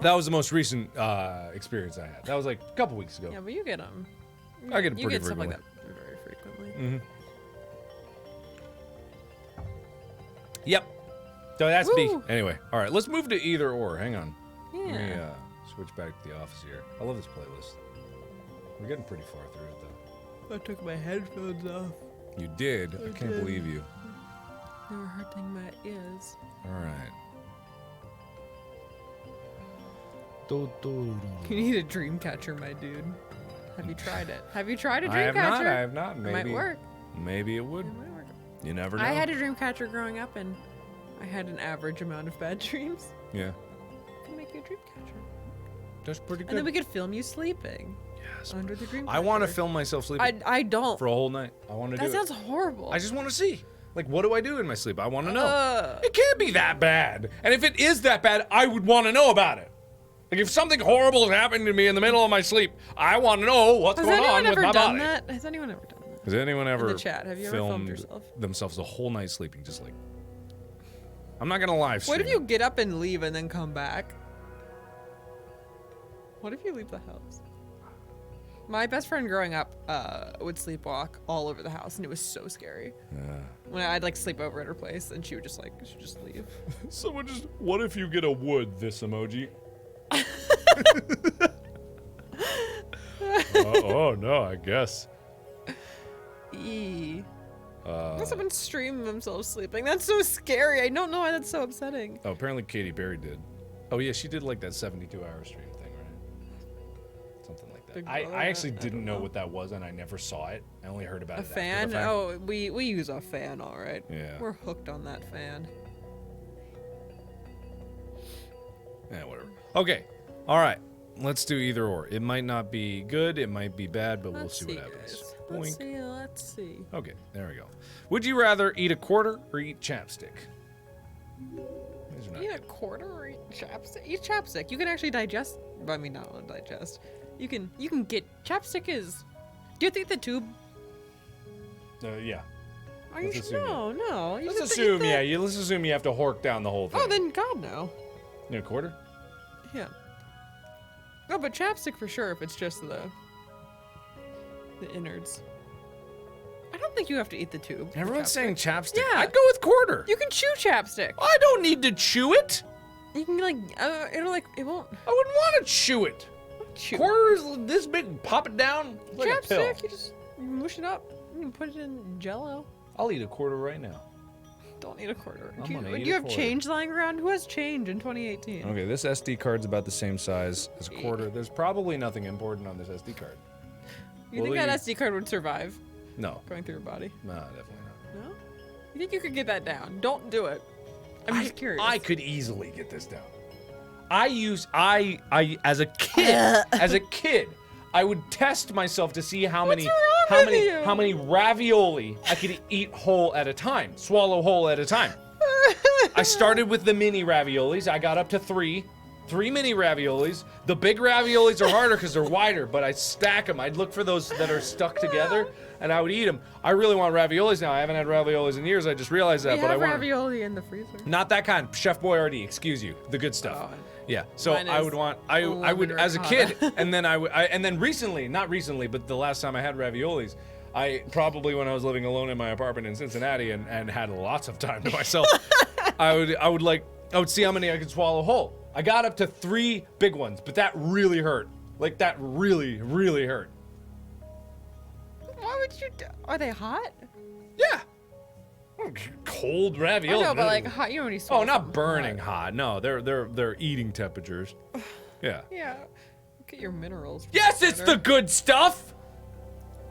that was the most recent experience I had. That was like a couple weeks ago. Yeah, but you get them. I get it You pretty get stuff like frequently. that very frequently. Yep. So that's me. Woo. Anyway, all right, let's move to either or. Hang on. Yeah. Let me switch back to the office here. I love this playlist. We're getting pretty far through it though. I took my headphones off. You did. I can't did. believe you. They were hurting my ears. All right. You need a dream catcher, my dude. Have you tried it? Have you tried a I dream have catcher? not. I have not. It Maybe might work. Maybe it would. It might work. You never know. I had a dream catcher growing up, and I had an average amount of bad dreams. Yeah. I can make you a dream catcher. That's pretty good. And then we could film you sleeping Yes. under the dream catcher. I want to film myself sleeping I don't. for a whole night. I want to do That it. sounds horrible. I just want to see. Like, what do I do in my sleep? I want to know. Uh. It can't be that bad. And if it is that bad, I would want to know about it. Like, if something horrible is happening to me in the middle of my sleep, I want to know what's Has going on anyone with ever my done body. that? Has anyone ever done that? Has anyone ever In the chat, have you ever filmed filmed yourself? themselves a whole night sleeping? Just like, I'm not gonna live stream. What if you it. get up and leave and then come back? What if you leave the house? My best friend growing up would sleepwalk all over the house, and it was so scary. When I'd like sleep over at her place, and she would just leave. Someone just. What if you get a wood? This emoji. Oh no! I guess. Someone stream themselves sleeping. That's so scary. I don't know why that's so upsetting. Oh, apparently Katy Perry did. Oh yeah, she did like that 72-hour stream thing, right? Something like that. Big I Brother? actually I didn't don't know know. what that was, and I never saw it. I only heard about A it after fan? the fact. Oh, we use a fan, all right. Yeah. We're hooked on that fan. Yeah, whatever. Okay. All right. Let's do either or. It might not be good. It might be bad, but we'll see what happens. guys. Boink. Let's see. Okay, there we go. Would you rather eat a quarter or eat chapstick? These are not Eat a good. quarter or eat chapstick? Eat chapstick. You can actually digest. I mean, not on digest. You can get chapstick is. Do you think the tube? Yeah. Are Let's you assume sure? No. You Let's just eat assume, the- yeah. Let's assume you have to hork down the whole thing. Oh, then God no. You know, a quarter? Yeah. No, but chapstick for sure. If it's just the innards. I don't think you have to eat the tube. for Everyone's chapstick. saying chapstick. Yeah. I'd go with quarter. You can chew chapstick. I don't need to chew it. You can like it won't I wouldn't want to chew it. chew. Quarter is this big. Pop it down. It's like a pill. Chapstick, you just mush it up. You can put it in Jello. I'll eat a quarter right now. Don't need a quarter. I'm Do gonna you, eat do you a have quarter. change lying around? Who has change in 2018? Okay, this SD card's about the same size as a quarter. There's probably nothing important on this SD card. You think that SD card would survive No. going through your body? No, definitely not. No? You think you could get that down? Don't do it. I'm just curious. I could easily get this down. I as a kid, I would test myself to see how many ravioli I could eat whole at a time, swallow whole at a time. I started with the mini raviolis. I got up to three mini raviolis. The big raviolis are harder because they're wider, but I stack them. I'd look for those that are stuck together, and I would eat them. I really want raviolis now. I haven't had raviolis in years. I just realized that, We but I have want ravioli in the freezer. not that kind. Chef Boyardee, excuse you, the good stuff. Oh. Yeah. So Mine I is would want I would as a ricotta. kid, and then and then recently, not recently, but the last time I had raviolis, I probably when I was living alone in my apartment in Cincinnati and had lots of time to myself, I would see how many I could swallow whole. I got up to 3 big ones, but that really hurt. Like that really, really hurt. Why would you do? Are they hot? Yeah. Cold I ravioli. know, but like hot. You already Oh, swallowed not something burning hot. hot. No, they're eating temperatures. Yeah. Yeah. Get your minerals. from Yes, it's the water. good stuff.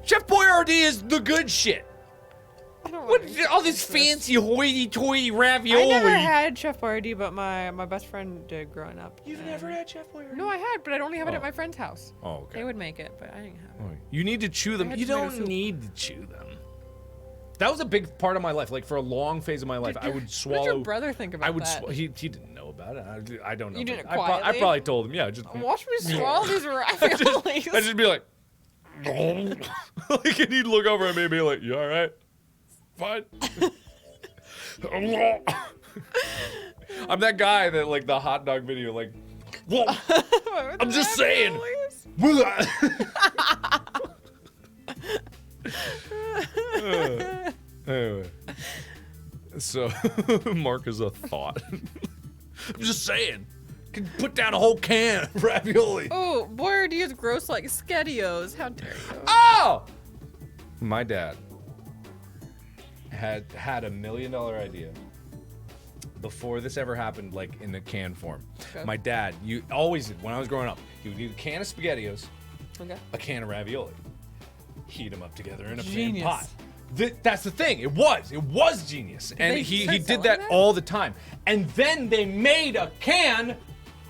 Chef Boyardee is the good shit. I don't What wanna all this eat fancy hoity-toity I ravioli? never had Chef Boyardee, but my best friend did growing up. You've and- never had Chef Boyardee? No, I had, but I'd only have it Oh. at my friend's house. Oh, okay. They would make it, but I didn't have it. Oh, you need to chew them. had You tomato don't soup. need to chew them. That was a big part of my life. Like for a long phase of my life, I would swallow. What did your brother think about I would. that? He didn't know about it. I don't know. You but did it I quietly? probably told him. Yeah. Just. Watch me swallow these raviolis. I'd just be like, like, and he'd look over at me and be like, "You all right? Fine." I'm that guy that like the hot dog video, like, whoa. I'm just saying. Anyway, so Mark is a thought. I'm just saying. Could put down a whole can of ravioli. Oh, Boyardee is gross like SpaghettiOs. How dare you? Oh! My dad had $1 million idea before this ever happened, like in the can form. Okay. My dad, you always did when I was growing up. He would eat a can of SpaghettiOs, Okay. a can of ravioli, heat them up together in a Genius. pot. That's the thing. It was genius, and they he start did selling that that? all the time. And then they made a can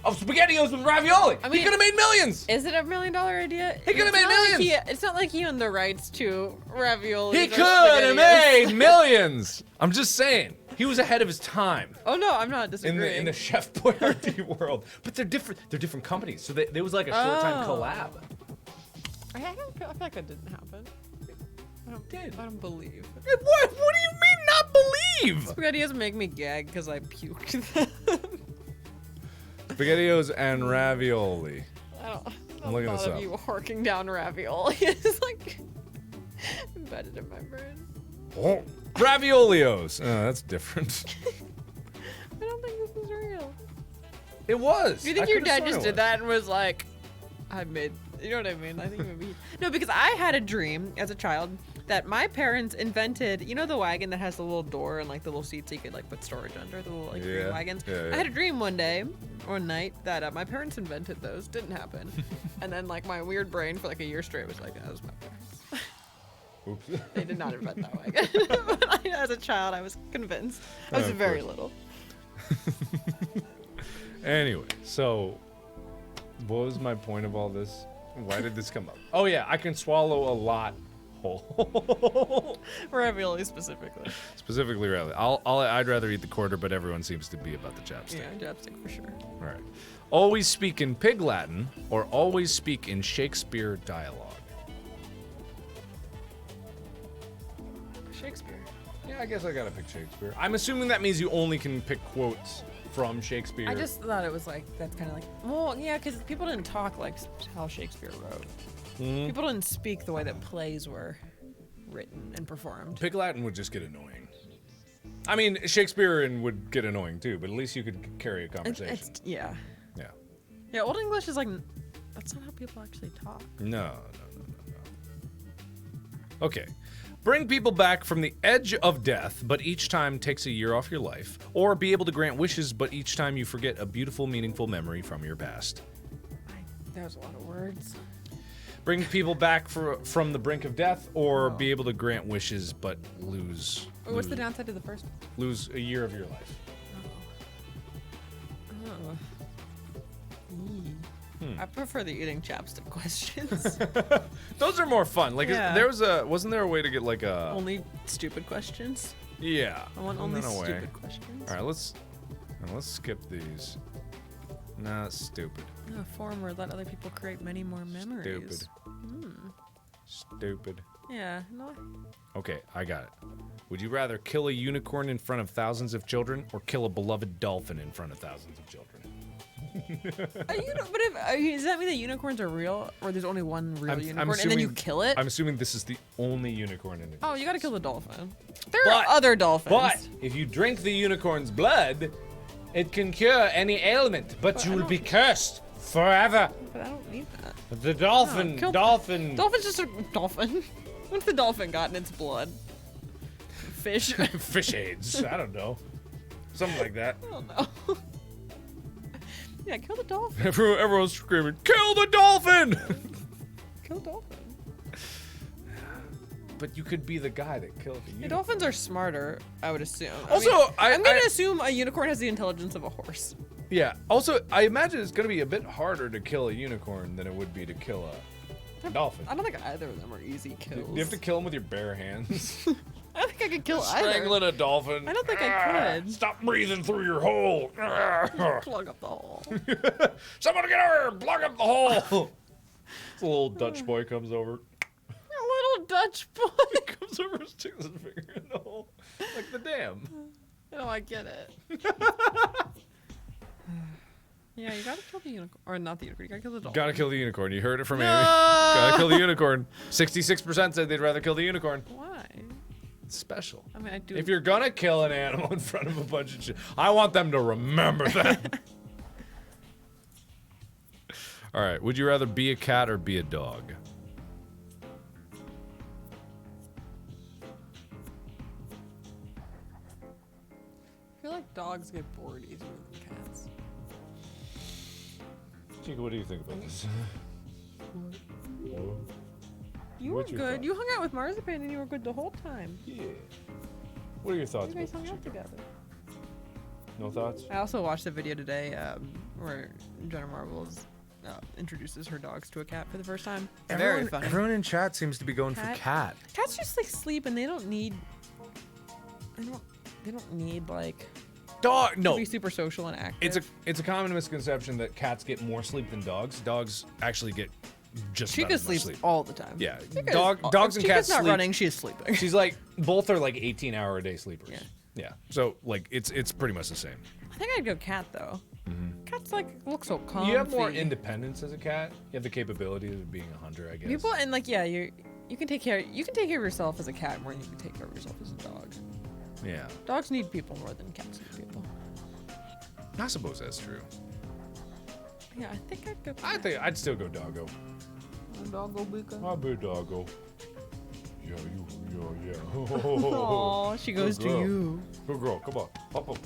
of SpaghettiOs with ravioli. I He mean- could have made millions. Is it $1 million idea? He could've It's made not like millions. it's not like he owned the rights to ravioli. He could have made millions. I'm just saying. He was ahead of his time Oh no, I'm not in disagreeing. the Chef Boyardee world. But they're different. They're different companies. So there was like a short time Oh. collab. I feel like that didn't happen. I don't believe. What? What do you mean not believe? SpaghettiOs make me gag because I puked. SpaghettiOs and ravioli. I don't. I'm looking thought this of up. you horking down ravioli. It's like embedded in my brain. Oh. Raviolios. That's different. I don't think this is real. It was. Do you think I your could've dad sworn just it did was. that and was like, I made, you know what I mean? I think maybe. No, because I had a dream as a child that my parents invented, you know, the wagon that has the little door and like the little seats you could like put storage under, the little like green Yeah, wagons. yeah, I had a dream one night that my parents invented those. Didn't happen. And then like my weird brain for like a year straight was like, that was my parents. Oops. They did not invent that wagon. But as a child, I was convinced. I was Of very course. little. Anyway, so what was my point of all this? Why did this come up? Oh yeah, I can swallow a lot whole. Ravioli specifically. Specifically, ravioli. I'd rather eat the quarter, but everyone seems to be about the chapstick. Yeah, chapstick for sure. All right. Always speak in Pig Latin or always speak in Shakespeare dialogue. Shakespeare. Yeah, I guess I gotta pick Shakespeare. I'm assuming that means you only can pick quotes from Shakespeare. I just thought it was like, that's kind of like, well, yeah, because people didn't talk like how Shakespeare wrote. People didn't speak the way that plays were written and performed. Pig Latin would just get annoying. I mean, Shakespearean would get annoying too, but at least you could carry a conversation. Yeah. Yeah. Yeah, Old English is like, that's not how people actually talk. No. Okay. Bring people back from the edge of death, but each time takes a year off your life. Or be able to grant wishes, but each time you forget a beautiful, meaningful memory from your past. That was a lot of words. bring people back from the brink of death, or be able to grant wishes but lose. What's the downside to the first one? Lose a year of your life. Oh. I prefer the eating chapstick questions. Those are more fun. Like Yeah. wasn't there a way to get like a Only stupid questions. yeah? I want Wasn't only there a way? stupid questions. All right, let's skip these. Nah, stupid. A forum where let other people create many more memories. Stupid. Yeah. No. Okay, I got it. Would you rather kill a unicorn in front of thousands of children, or kill a beloved dolphin in front of thousands of children? But does that mean that unicorns are real, or there's only one real unicorn, and then assuming- you kill it? I'm assuming this is the only unicorn in it. Oh, you gotta kill the dolphin. There But- are other dolphins. But if you drink the unicorn's blood, it can cure any ailment, but you will be cursed forever. But I don't need that. The dolphin, kill- dolphin. Dolphin's just a dolphin. What's the dolphin got in its blood? Fish. I Fish AIDS. I don't know. Something like that. don't know. Yeah, kill the dolphin. Everyone's screaming, kill the dolphin! Kill the dolphin. But you could be the guy that killed the The unicorn. dolphins are smarter, I would assume. Also, I'm gonna assume a unicorn has the intelligence of a horse. Yeah. Also, I imagine it's going to be a bit harder to kill a unicorn than it would be to kill a dolphin. I don't think either of them are easy kills. You have to kill him with your bare hands. I don't think I could kill either. Strangling a dolphin. I don't think I could. Stop breathing through your hole. Plug up the hole. Someone get over here. Plug up the hole. This little Dutch boy comes over. A little Dutch boy. Comes over and sticks his finger in the hole. Like the dam. Oh, I get it. Yeah, you gotta kill the unicorn. Or not the unicorn, you gotta kill the dolphin. Gotta kill the unicorn. You heard it from No! Amy. Gotta kill the unicorn. 66% said they'd rather kill the unicorn. Why? It's special. I mean, I do. If you're gonna kill an animal in front of a bunch of shit, I want them to remember that. All right. Would you rather be a cat or be a dog? I feel like dogs get bored easier than cats. Chica, what do you think about this? You were What's your good. thought? You hung out with Marzipan and you were good the whole time. Yeah. What are your thoughts You guys about hung this, out Chica? together. No thoughts? I also watched a video today where Jenna Marbles introduces her dogs to a cat for the first time. Very funny. Everyone in chat seems to be going Cat? for cat. Cats just like sleep and they don't need. They don't need like Dog. to No. be super social and active. It's a common misconception that cats get more sleep than dogs. Dogs actually get just about Chica as much sleeps sleep. all the time. Yeah. Chica's- Dogs and Chica's cats not sleep. running. She's sleeping. She's like both are like 18-hour-a-day sleepers. Yeah. Yeah. So like it's pretty much the same. I think I'd go cat though. Cats like look so calm. You have more independence as a cat. You have the capability of being a hunter, I guess. People and like yeah, you can take care of yourself as a cat more than you can take care of yourself as a dog. Yeah. Dogs need people more than cats need people. I suppose that's true. Yeah, I think I'd go cat. I think I'd still go doggo. Doggo Bika. I'll be doggo. Yeah, yeah. Aw, she goes to girl. you. Good girl, come on. Up.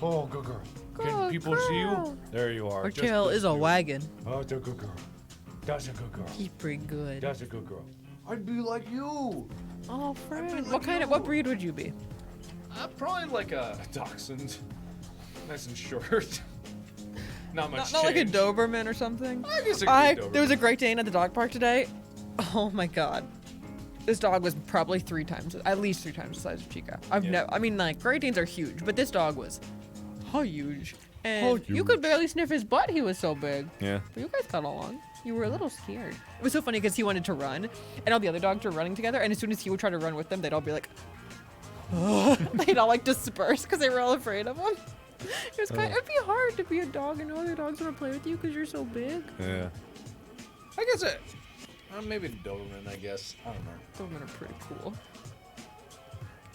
Oh, good girl. Can Good people see you? girl. There you are. Her just tail as is a you. wagon. Oh, that's a good girl. That's a good girl. He's pretty good. That's a good girl. I'd be like you. Oh, friend. like What breed would you be? Probably like a dachshund. Nice and short. Not much Not like a change. Doberman or something. I guess a good There was a Doberman. Great Dane at the dog park today. Oh my god. This dog was probably at least three times the size of Chica. I mean, like, Great Danes are huge, but this dog was huge. And you could barely sniff his butt, he was so big. Yeah. But you guys got along. You were a little scared. It was so funny because he wanted to run, and all the other dogs were running together, and as soon as he would try to run with them, they'd all be like, they'd all like disperse because they were all afraid of him. It was it'd be hard to be a dog and no other dogs want to play with you because you're so big. Yeah. I guess it. Maybe the Doberman, I guess. I don't know. Doberman are pretty cool.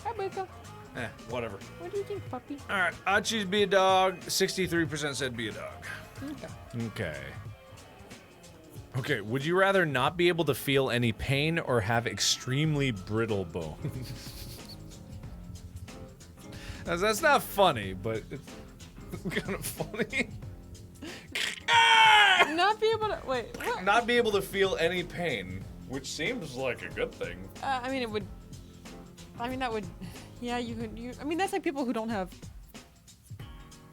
Hi, Mika. Whatever. What do you think, puppy? All right, I'd choose be a dog. 63% said be a dog. Okay. Okay, would you rather not be able to feel any pain or have extremely brittle bones? That's not funny, but it's kind of funny. not be able to wait. What? Not be able to feel any pain, which seems like a good thing. I mean, it would. I mean, that would. Yeah, you could. I mean, that's like people who don't have.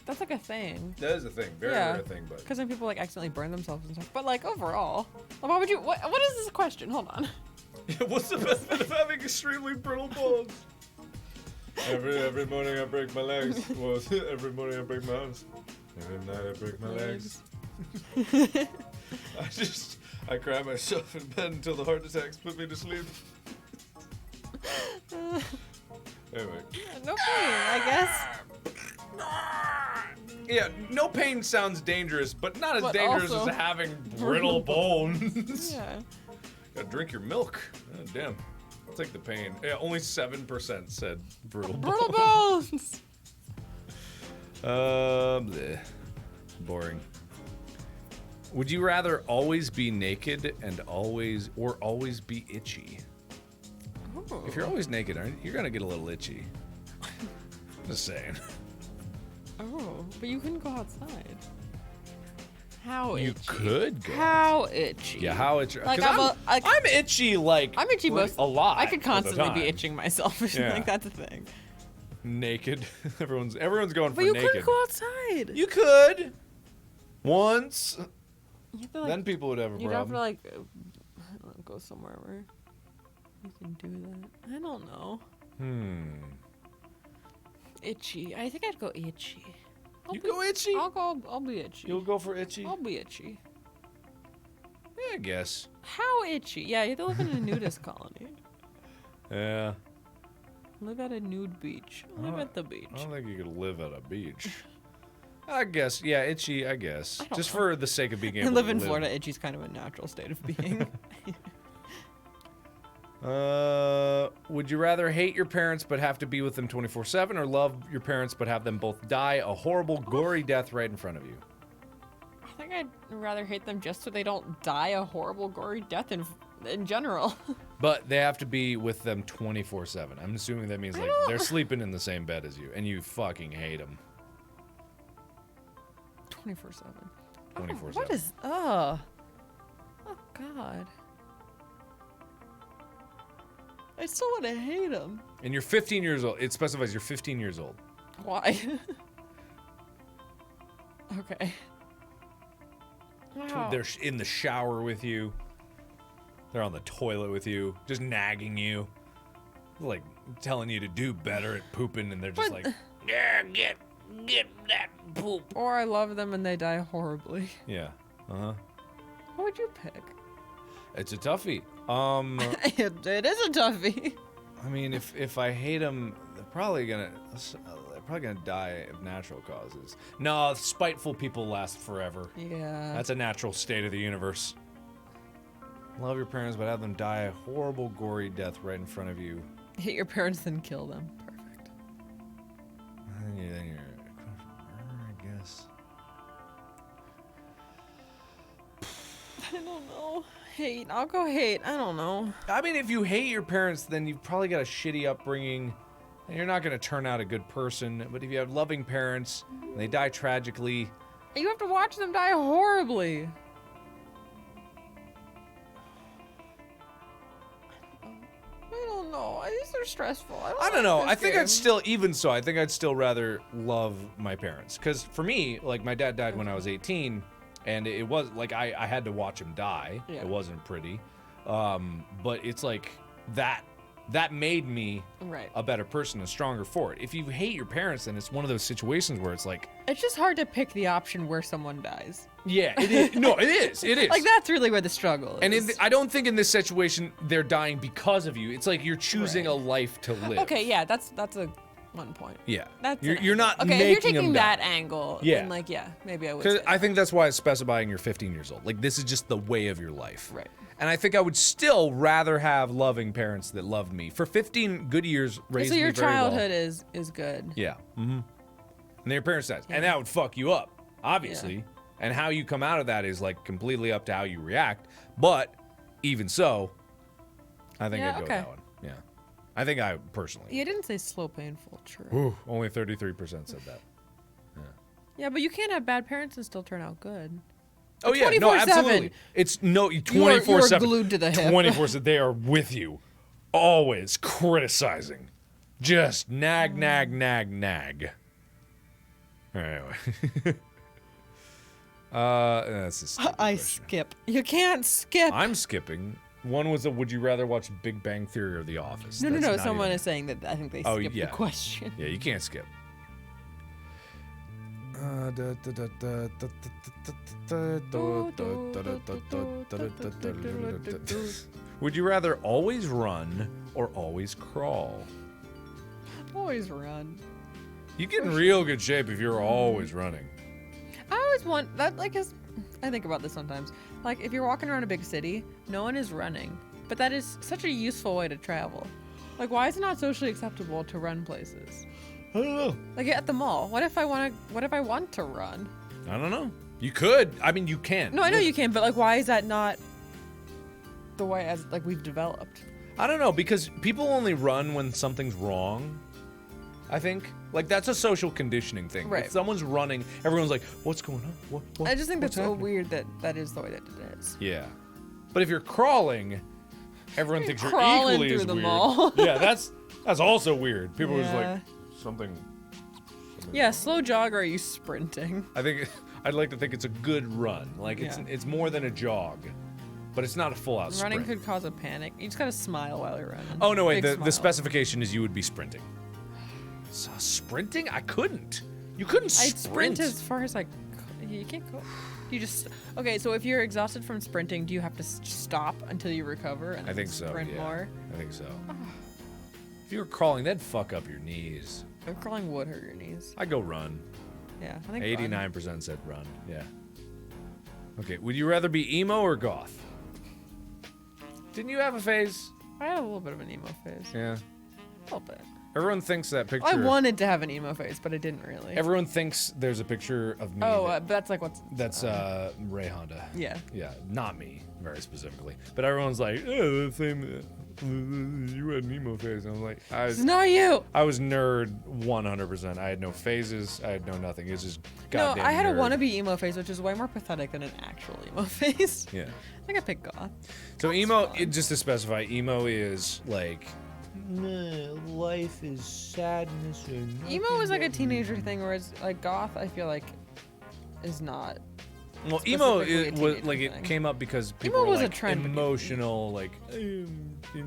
That's like a thing. That is a thing, very rare thing, but. Because then people like accidentally burn themselves and stuff. But like overall, why would you? What is this question? Hold on. What's the benefit of having extremely brittle bones? Every morning I break my legs. Well, every morning I break my arms. Every night I break my legs. I cry myself in bed until the heart attacks put me to sleep. Anyway. No pain, I guess. Yeah, no pain sounds dangerous, but not as But dangerous also- as having brittle bones. Yeah. Gotta drink your milk. Oh, damn. I'll take the pain. Yeah, only 7% said brittle Brittle bones. bones. Bleh. Boring. Would you rather always be naked and always be itchy? Ooh. If you're always naked, you're gonna get a little itchy. Just saying. Oh, but you couldn't go outside. How itchy? You could go. How itchy? Yeah, how itchy? Like, 'Cause I'm itchy like I'm itchy most a lot. I could of the constantly be time. itching myself. Yeah. Like that's a thing. Naked. Everyone's going for But you naked. couldn't go outside. You could. Once. You have to, like, Then people would have a you'd have to problem. like, I don't know, go somewhere where you can do that. I don't know. Itchy. I think I'd go itchy. You go itchy? I'll be itchy. You'll go for itchy? I'll be itchy. Yeah, I guess. How itchy? Yeah, you have to live in a nudist colony. Yeah. Live at a nude beach. Live at the beach. I don't think you could live at a beach. I guess. Yeah, itchy, I guess. I don't Just know. for the sake of being able Live to in Florida, itchy's kind of a natural state of being. Would you rather hate your parents but have to be with them 24/7 or love your parents but have them both die a horrible, gory death right in front of you? I think I'd rather hate them just so they don't die a horrible, gory death in general. But they have to be with them 24/7. I'm assuming that means like they're sleeping in the same bed as you and you fucking hate them. 24/7. 24/7. What is? Oh God. I still want to hate him. And you're 15 years old. It specifies you're 15 years old. Why? Okay. Wow. They're in the shower with you. They're on the toilet with you, just nagging you, like telling you to do better at pooping, and they're just like, yeah, get that poop. Or I love them and they die horribly. Yeah. Uh-huh. What would you pick? It's a toughie. It is a toughie. I mean, if I hate them, they're probably gonna die of natural causes. No, spiteful people last forever. Yeah. That's a natural state of the universe. Love your parents, but have them die a horrible, gory death right in front of you. Hate your parents, then kill them. Perfect. Then you're I guess. I don't know. Hate. I'll go hate. I don't know. I mean, if you hate your parents, then you've probably got a shitty upbringing, and you're not going to turn out a good person. But if you have loving parents, and they die tragically, You have to watch them die horribly. I don't know. These are stressful. I don't know. like I this think game. I'd still, even so, I think I'd still rather love my parents. Because for me, like, my dad died when I was 18, and it was, like, I had to watch him die. Yeah. It wasn't pretty. But it's like, that made me Right. a better person and stronger for it. If you hate your parents, then it's one of those situations where it's like, It's just hard to pick the option where someone dies. yeah, it is. No, it is. It is. Like that's really where the struggle is. And I don't think in this situation they're dying because of you. It's like you're choosing Right. a life to live. Okay, yeah, that's a one point. Yeah. That's you're not okay. making If you're taking them that die. angle, Yeah. then like yeah, maybe I would. Because Say I think that's why it's specifying you're 15 years old. Like this is just the way of your life. Right. And I think I would still rather have loving parents that loved me for 15 good years, raised so me your very well. childhood is good. Yeah. Mm-hmm. And then your parents died. Yeah. And that would fuck you up, obviously. And how you come out of that is like completely up to how you react. But even so, I think Yeah, I'd go with okay. that one. Yeah. I think I personally. You didn't say slow, painful. True. Ooh, only 33% said that. Yeah, but you can't have bad parents and still turn out good. Oh yeah, no, 24/7. absolutely. It's no You are 24/7. glued to the hip. 24/7. They are with you, always criticizing, just nag. Anyway, that's a stupid I question. skip. You can't skip. I'm skipping. One was a would you rather watch Big Bang Theory or The Office? No. That's not Someone even- is saying that I think they Oh, skipped yeah. the question. Yeah, you can't skip. Would you rather always run or always crawl? Always run. You get in real good shape if you're always running. I always want that. Like, I think about this sometimes. Like, if you're walking around a big city, no one is running, but that is such a useful way to travel. Like, why is it not socially acceptable to run places? I don't know. Like at the mall. What if I want to run? I don't know. You could. I mean, you can. No, I know you can, but like, why is that not the way as like we've developed? I don't know, because people only run when something's wrong. I think. Like, that's a social conditioning thing. Right. If someone's running, everyone's like, what's going on? What? I just think what's that's so happening?" weird that is the way that it is. Yeah. But if you're crawling, everyone thinks you're crawling equally through as the weird. mall. Yeah, that's also weird. People are just Yeah. like, something. Yeah, slow jog or are you sprinting? I think I'd like to think it's a good run. Like Yeah. it's more than a jog, but it's not a full out Running sprint. could cause a panic. You just gotta smile while you're running. Oh no, wait. Big The smile. specification is you would be sprinting. So sprinting? I couldn't. You couldn't I'd sprint. sprint as far as I could. You can't go. You just okay. So if you're exhausted from sprinting, do you have to stop until you recover and I then think so. sprint Yeah. more? I think so. If you were crawling, that'd fuck up your knees. Or crawling would hurt your knees. I'd go run. Yeah, I think 89% said run. Yeah. Okay. Would you rather be emo or goth? Didn't you have a phase? I had a little bit of an emo phase. Yeah. A little bit. Everyone thinks that picture. I wanted to have an emo phase, but I didn't really. Everyone thinks there's a picture of me. Oh, that- that's like what's. that's Ray Honda. Yeah. Yeah, not me, very specifically. But everyone's like, the same. You had an emo phase. And I'm like, It's not you. I was nerd 100%. I had no phases. I had no nothing. It was just goddamn No, I had nerd. a wannabe emo phase, which is way more pathetic than an actual emo phase. Yeah. I think I picked goth. So That's emo, fun. just to specify, emo is like, life is sadness. And Emo is like a teenager thing, whereas like goth, I feel like, is not. Well, emo specifically a was teenager like it thing. came up because people Emo were was a like trend, but emotional, like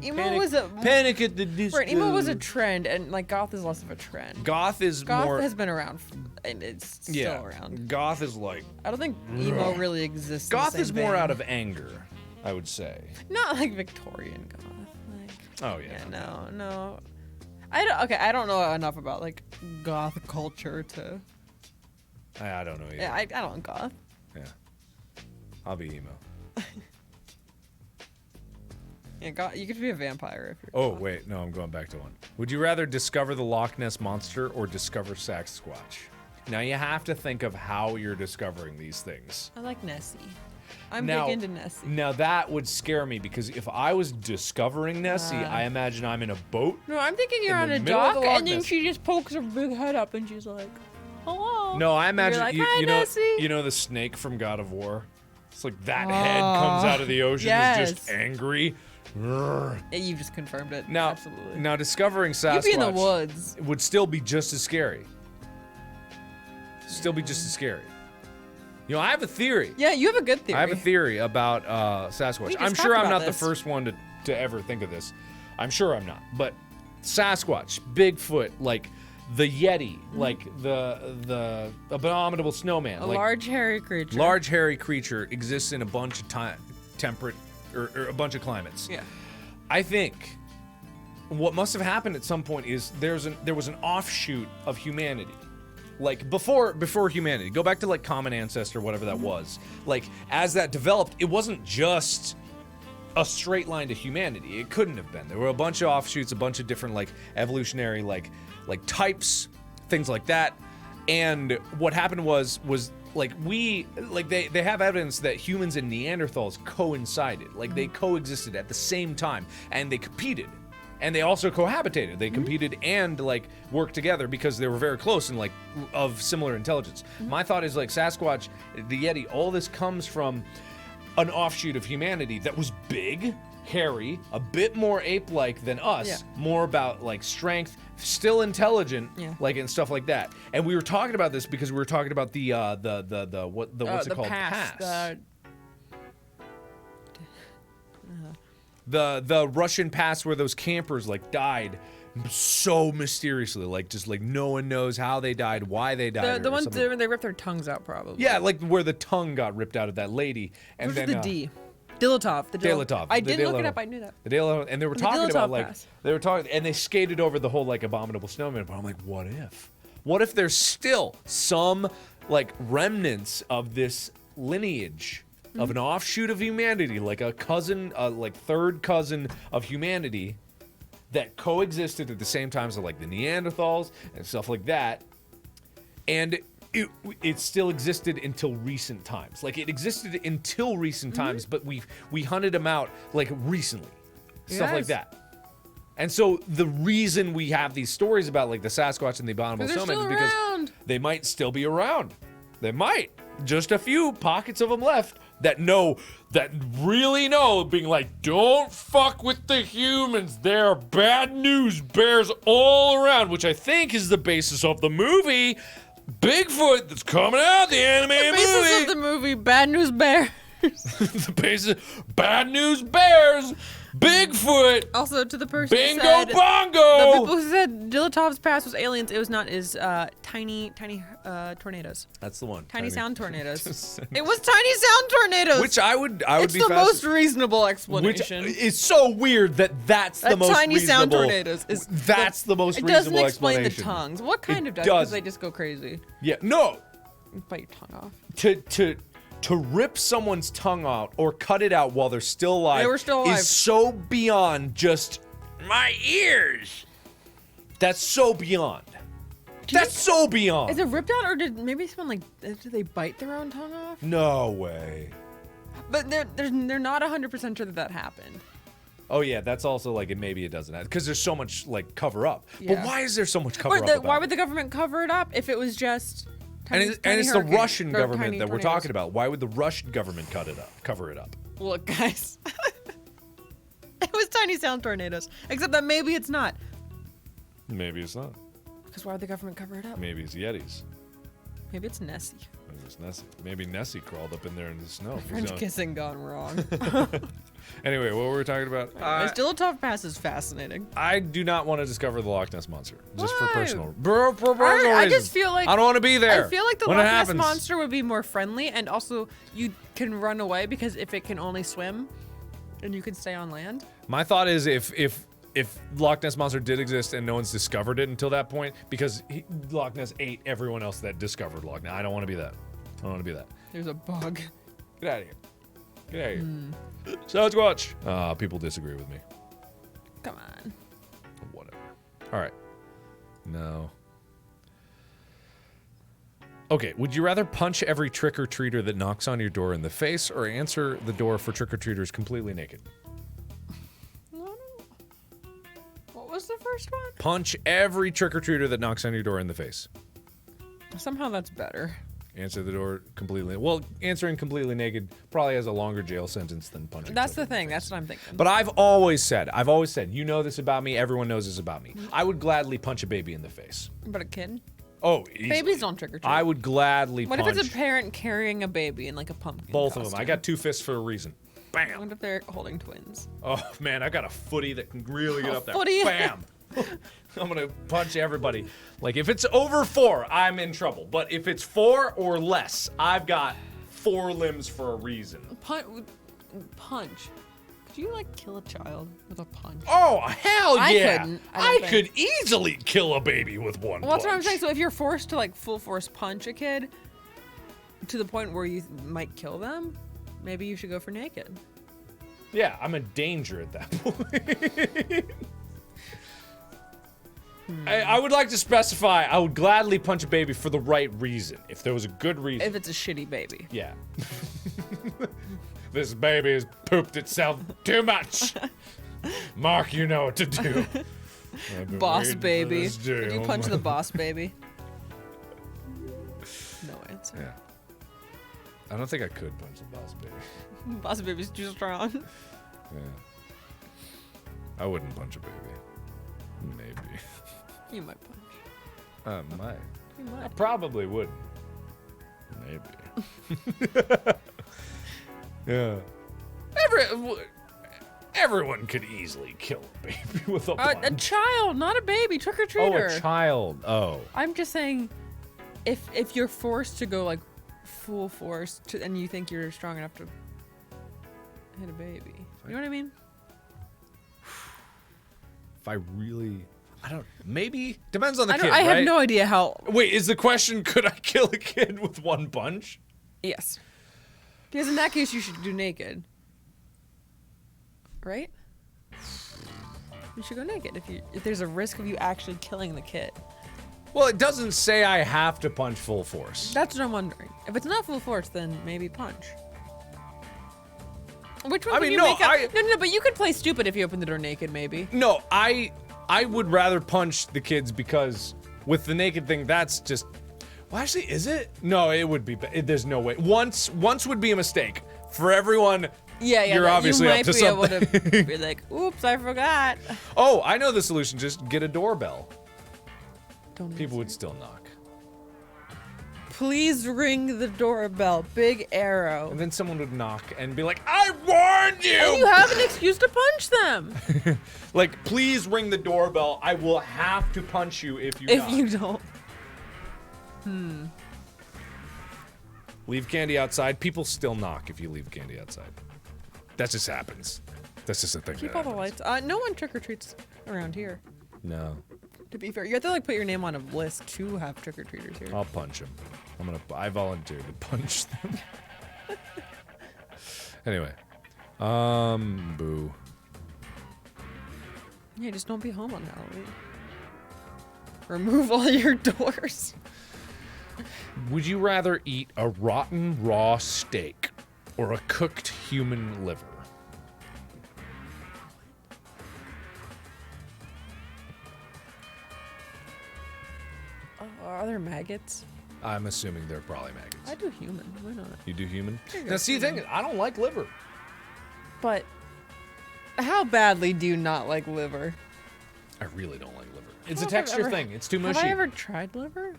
Emo was a panic at the disco. right. Emo was a trend, and like goth is less of a trend. Goth is Goth more. has been around, and it's still yeah, around. goth is like I don't think emo really exists. in the goth same is more vein. out of anger, I would say. not like Victorian goth. Like, Oh yeah. yeah, no. I don't know enough about like goth culture to. I don't know either. Yeah, I don't goth. Yeah. I'll be emo. Yeah, goth. You could be a vampire if you're. Oh goth. wait, no, I'm going back to one. Would you rather discover the Loch Ness monster or discover Sasquatch? Now you have to think of how you're discovering these things. I like Nessie. I'm Now- big into Nessie. Now that would scare me because if I was discovering Nessie, I imagine I'm in a boat. No, I'm thinking you're in on the a middle of dock, the Loch and then Ness. she just pokes her big head up, and she's like, "Hello." No, I imagine like, you, "Hi, you know Nessie." you know the snake from God of War. It's like that head comes out of the ocean is just yes. angry. Grrr. Yeah, you just confirmed it. Now, Absolutely. now discovering Sasquatch You'd be in the woods. would still be just as scary. Still be just as scary. You know, I have a theory. Yeah, you have a good theory. I have a theory about Sasquatch. We just I'm sure talked I'm about not this. the first one to ever think of this. I'm sure I'm not. But Sasquatch, Bigfoot, like the Yeti, like the abominable snowman, A like large hairy creature. large hairy creature exists in a bunch of temperate or a bunch of climates. Yeah. I think what must have happened at some point is there was an offshoot of humanity. Like before humanity. Go back to like common ancestor, whatever that was. Like as that developed, it wasn't just a straight line to humanity. It couldn't have been. There were a bunch of offshoots, a bunch of different like evolutionary like types, things like that. And what happened was like they have evidence that humans and Neanderthals coincided. Like they coexisted at the same time and they competed. And they also cohabitated. They competed and like worked together because they were very close and like of similar intelligence. My thought is like Sasquatch, the Yeti, all this comes from an offshoot of humanity that was big, hairy, a bit more ape-like than us, Yeah. more about like strength, still intelligent, Yeah. like and stuff like that. And we were talking about this because we were talking about the what's it called? Pass. The Russian pass where those campers like died so mysteriously, like just like no one knows how they died, why they died. The or ones something. where they ripped their tongues out, probably. Yeah, like where the tongue got ripped out of that lady, and Which then is the D? Dilatov. The Dilatov. I the did look it Dilatov. up. I knew that. The Dilatov, and they were The talking about Dilatov like Pass. they were talking, and they skated over the whole like abominable snowman. But I'm like, what if? What if there's still some like remnants of this lineage of an offshoot of humanity, like a cousin, like third cousin of humanity, that coexisted at the same time, so like the Neanderthals and stuff like that, and it still existed until recent times. Like it existed until recent times, but we hunted them out like recently, stuff like Yes. that. And so the reason we have these stories about like the Sasquatch and the abominable They're snowman is still because around. they might still be around. They might. Just a few pockets of them left that really know, being like, don't fuck with the humans. They're bad news bears all around, which I think is the basis of the movie Bigfoot that's coming out, the animated Basis movie. of the movie Bad News Bear. The basis, bad news bears, Bigfoot, Also, to the person who bingo said, the bongo. people who said Dilatov's pass was aliens, it was not. Is tiny tornadoes, That's the one. tiny sound tornadoes. It was tiny sound tornadoes. Which I would it's be the most fascinated. reasonable Which explanation. is so weird that's the most tiny sound reasonable. tornadoes is That's the most It reasonable doesn't explain the explanation. tongues. What kind It of does? does. Because they just go crazy. Yeah, no. Bite your tongue off. To rip someone's tongue out or cut it out while they're still alive, They were still alive. is so beyond just my ears. That's so beyond. That's so beyond. Is it ripped out, or did maybe someone did they bite their own tongue off? No way. But they're not 100% sure that happened. Oh yeah, that's also like maybe it doesn't because there's so much like cover up. But Yeah. why is there so much cover Or up? about why it? would the government cover it up if it was just? And Tiny, it's the Russian or government tiny that we're tornadoes? talking about. Why would the Russian government cover it up? Look, guys, it was tiny sound tornadoes. Except that maybe it's not. Maybe it's not. Because why would the government cover it up? Maybe it's Yetis. Maybe it's Nessie. Maybe it's Nessie. Maybe Nessie crawled up in there in the snow. French kissing gone wrong. Anyway, what were we talking about? Dilatov Pass is fascinating. I do not want to discover the Loch Ness monster, just for Why? personal. For personal I reasons. just feel like I don't want to be there. I feel like the when Loch it Ness happens. monster would be more friendly, and also you can run away because if it can only swim, then you can stay on land. My thought is if Loch Ness monster did exist and no one's discovered it until that point, because Loch Ness ate everyone else that discovered Loch Ness. I don't want to be that. I don't want to be that. There's a bug. Get out of here. Get out of here. Sasquatch. People disagree with me. Come on. Whatever. All right. No. Okay, would you rather punch every trick-or-treater that knocks on your door in the face or answer the door for trick-or-treaters completely naked? What was the first one? Punch every trick-or-treater that knocks on your door in the face. Somehow that's better. Answer the door completely. Well, answering completely naked probably has a longer jail sentence than punching. That's the somebody in thing. face. That's what I'm thinking. But I've always said, you know this about me, everyone knows this about me. I would gladly punch a baby in the face. But a kid? Oh, easily. Babies don't trick or treat. I would gladly What punch if it's a parent carrying a baby in like a pumpkin? both of them. I costume? got two fists for a reason. Bam. What if they're holding twins? Oh man, I got a footy that can really get A up there. footy? Bam. I'm gonna punch everybody. Like if it's over 4, I'm in trouble. But if it's 4 or less, I've got 4 limbs for a reason. Punch. Could you like kill a child with a punch? Oh hell I yeah! couldn't, I I don't could easily kill a baby with one. Well, that's what I'm punch. saying. So if you're forced to like full force punch a kid to the point where you might kill them, maybe you should go for naked. Yeah, I'm in danger at that point. I would like to specify, I would gladly punch a baby for the right reason. If there was a good reason. If it's a shitty baby. Yeah. This baby has pooped itself too much. Mark, you know what to do. I've been Boss waiting for baby. this day Did you all punch my- the boss baby? No answer. Yeah. I don't think I could punch the boss baby. Boss baby's too strong. Yeah. I wouldn't punch a baby. Maybe. You might punch. I might. You I might. probably wouldn't. Maybe. Yeah. Everyone could easily kill a baby with a A punch. child, not a baby. Trick or Oh, treater. a child. Oh. I'm just saying, if you're forced to go like full force and you think you're strong enough to hit a baby, you know what I mean? If I really, I don't. Maybe depends on the kid. I have right? no idea how. Wait, is the question? Could I kill a kid with one punch? Yes. Because in that case, you should do naked. Right? You should go naked if there's a risk of you actually killing the kid. Well, it doesn't say I have to punch full force. That's what I'm wondering. If it's not full force, then maybe punch. Which one I can mean, you no, make up? I- No, but you could play stupid if you open the door naked, maybe. No, I would rather punch the kids because with the naked thing, that's just. Well, actually, is it? No, it would be. There's no way. Once would be a mistake for everyone. Yeah, You're obviously you up might to be something. able to be like, oops, I forgot. Oh, I know the solution. Just get a doorbell. Don't People would still knock. Please ring the doorbell. Big arrow. And then someone would knock and be like, I warned you! And you have an excuse to punch them. Like, please ring the doorbell. I will have to punch you if you If knock. you don't. Leave candy outside. People still knock if you leave candy outside. That just happens. That's just a thing. Keep that all the happens. lights. No one trick or treats around here. No. To be fair, you have to like put your name on a list to have trick or treaters here. I'll punch him. I volunteer to punch them. Anyway. Boo. Yeah, just don't be home on Halloween. Remove all your doors. Would you rather eat a rotten raw steak or a cooked human liver? Are there maggots? I'm assuming they're probably maggots. I do human. Why not? You do human? There you go. Now, see, the thing is, I don't like liver. But how badly do you not like liver? I really don't like liver. It's a Have I texture ever- thing. It's too Have mushy. I ever tried liver?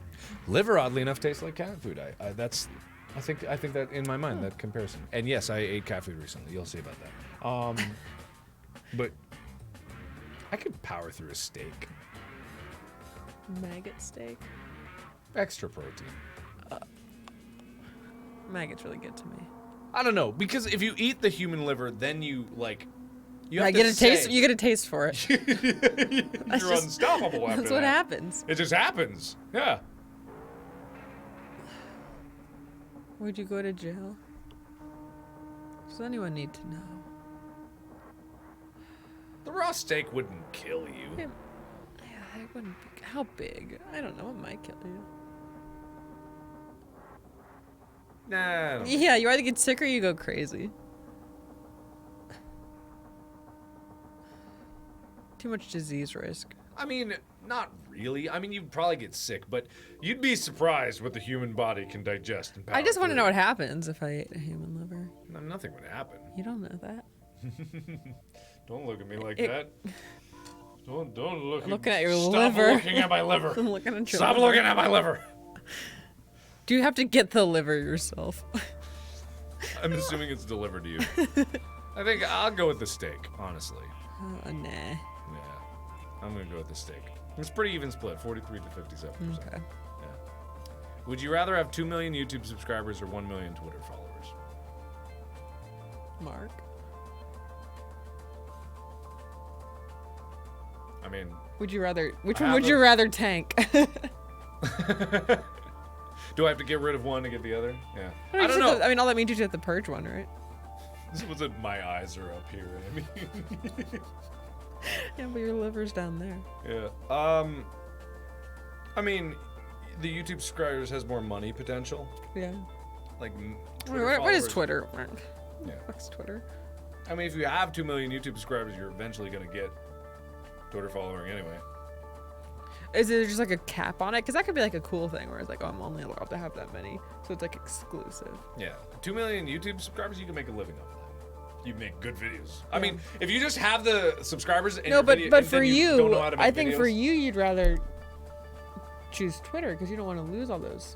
Liver, oddly enough, tastes like cat food. I think that in my mind that comparison. And yes, I ate cat food recently. You'll see about that. But I could power through a steak. Maggot steak. Extra protein. Maggots really get to me. I don't know, because if you eat the human liver, then you like you have I to get a taste. say- You get a taste for it. You're just- unstoppable after That's what that. happens. It just happens. Yeah. Would you go to jail? Does anyone need to know? The raw steak wouldn't kill you. Yeah, it wouldn't be. How big? I don't know. It might kill you. Nah. I don't- Yeah, you either get sick or you go crazy. Too much disease risk. I mean, not really. I mean, you'd probably get sick, but you'd be surprised what the human body can digest and power I just want to know through. what happens if I ate a human liver. No, nothing would happen. You don't know that. Don't look at me like It- that. Don't look Looking at your Stop liver. looking at my liver. I'm looking at your Stop liver. looking at my liver. Do you have to get the liver yourself? I'm assuming it's delivered to you. I think I'll go with the steak, honestly. Oh, nah. Yeah. I'm gonna go with the steak. It's pretty even split, 43 to 57%. Okay. Yeah. Would you rather have 2 million YouTube subscribers or 1 million Twitter followers? Mark. I mean, Would you rather? Which I one would have you a- rather tank? do I have to get rid of one to get the other? Yeah. I I don't know. I mean, all that means you just have to purge one, right? This was it. My eyes are up here. I mean, Yeah, but your liver's down there. yeah. I mean, the YouTube subscribers has more money potential. Yeah. Like, Wait, Twitter what is followers- Twitter? Yeah. What's Twitter? I mean, if you have 2 million YouTube subscribers, you're eventually gonna get Twitter following anyway. Is there just like a cap on it? Because that could be like a cool thing where it's like, oh, I'm only allowed to have that many. So it's like exclusive. Yeah, 2 million YouTube subscribers, you can make a living off of that. You make good videos. I mean, if you just have the subscribers in your video, but and for then you don't know you, how to make I think videos, for you, you'd rather choose Twitter because you don't want to lose all those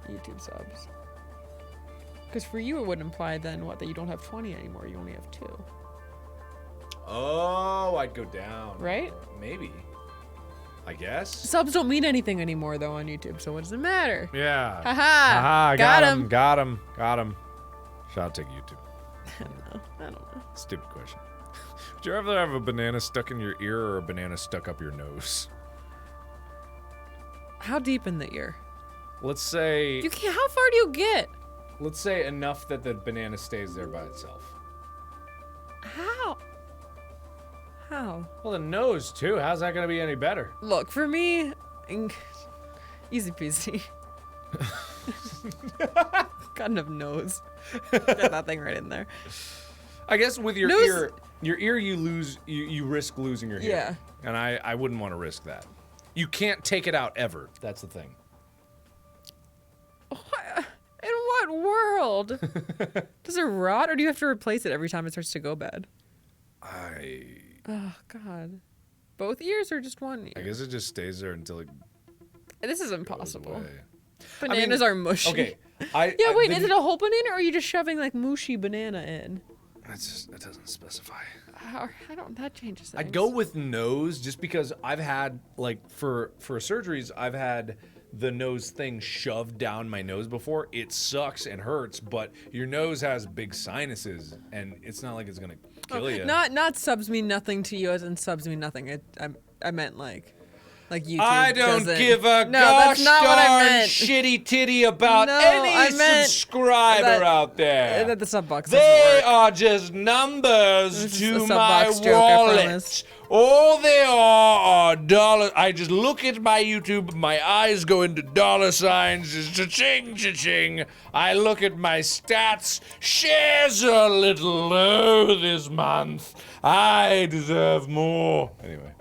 YouTube subs. Because for you, it would imply then what, that you don't have 20 anymore. You only have 2. Oh, I'd go down. Right? Maybe. I guess. Subs don't mean anything anymore though on YouTube. So what does it matter? Yeah. Haha. Aha, Got him. Got him. Shout out to YouTube. I don't know. Stupid question. Would you ever have a banana stuck in your ear or a banana stuck up your nose? How deep in the ear? Let's say. You can't. How far do you get? Let's say enough that the banana stays there by itself. How? How? Well, the nose too. How's that gonna be any better? Look, for me, easy peasy. Got enough nose. Got that thing right in there. I guess with your Nose- ear, you risk losing your hearing. Yeah. And I wouldn't want to risk that. You can't take it out ever. That's the thing. What? In what world? Does it rot, or do you have to replace it every time it starts to go bad? Oh God. Both ears or just one I ear? guess it just stays there until it This is goes impossible. away. Bananas are mushy. Okay. Yeah, wait, is it a whole banana, or are you just shoving like mushy banana in? It doesn't specify. That changes things. I'd go with nose just because I've had like for surgeries I've had the nose thing shoved down my nose before. It sucks and hurts, but your nose has big sinuses and it's not like it's gonna kill you. Not subs mean nothing to you, as in subs mean nothing. I meant like YouTube. I don't doesn't- give a no, gosh that's not what I darn meant. shitty titty about No, I any meant subscriber that- out there. That the sub box doesn't They work. are just numbers This is to a sub my box joke, I wallet. promise. All they are dollars. I just look at my YouTube, my eyes go into dollar signs, cha-ching, cha-ching. I look at my stats, shares are a little low this month. I deserve more. Anyway.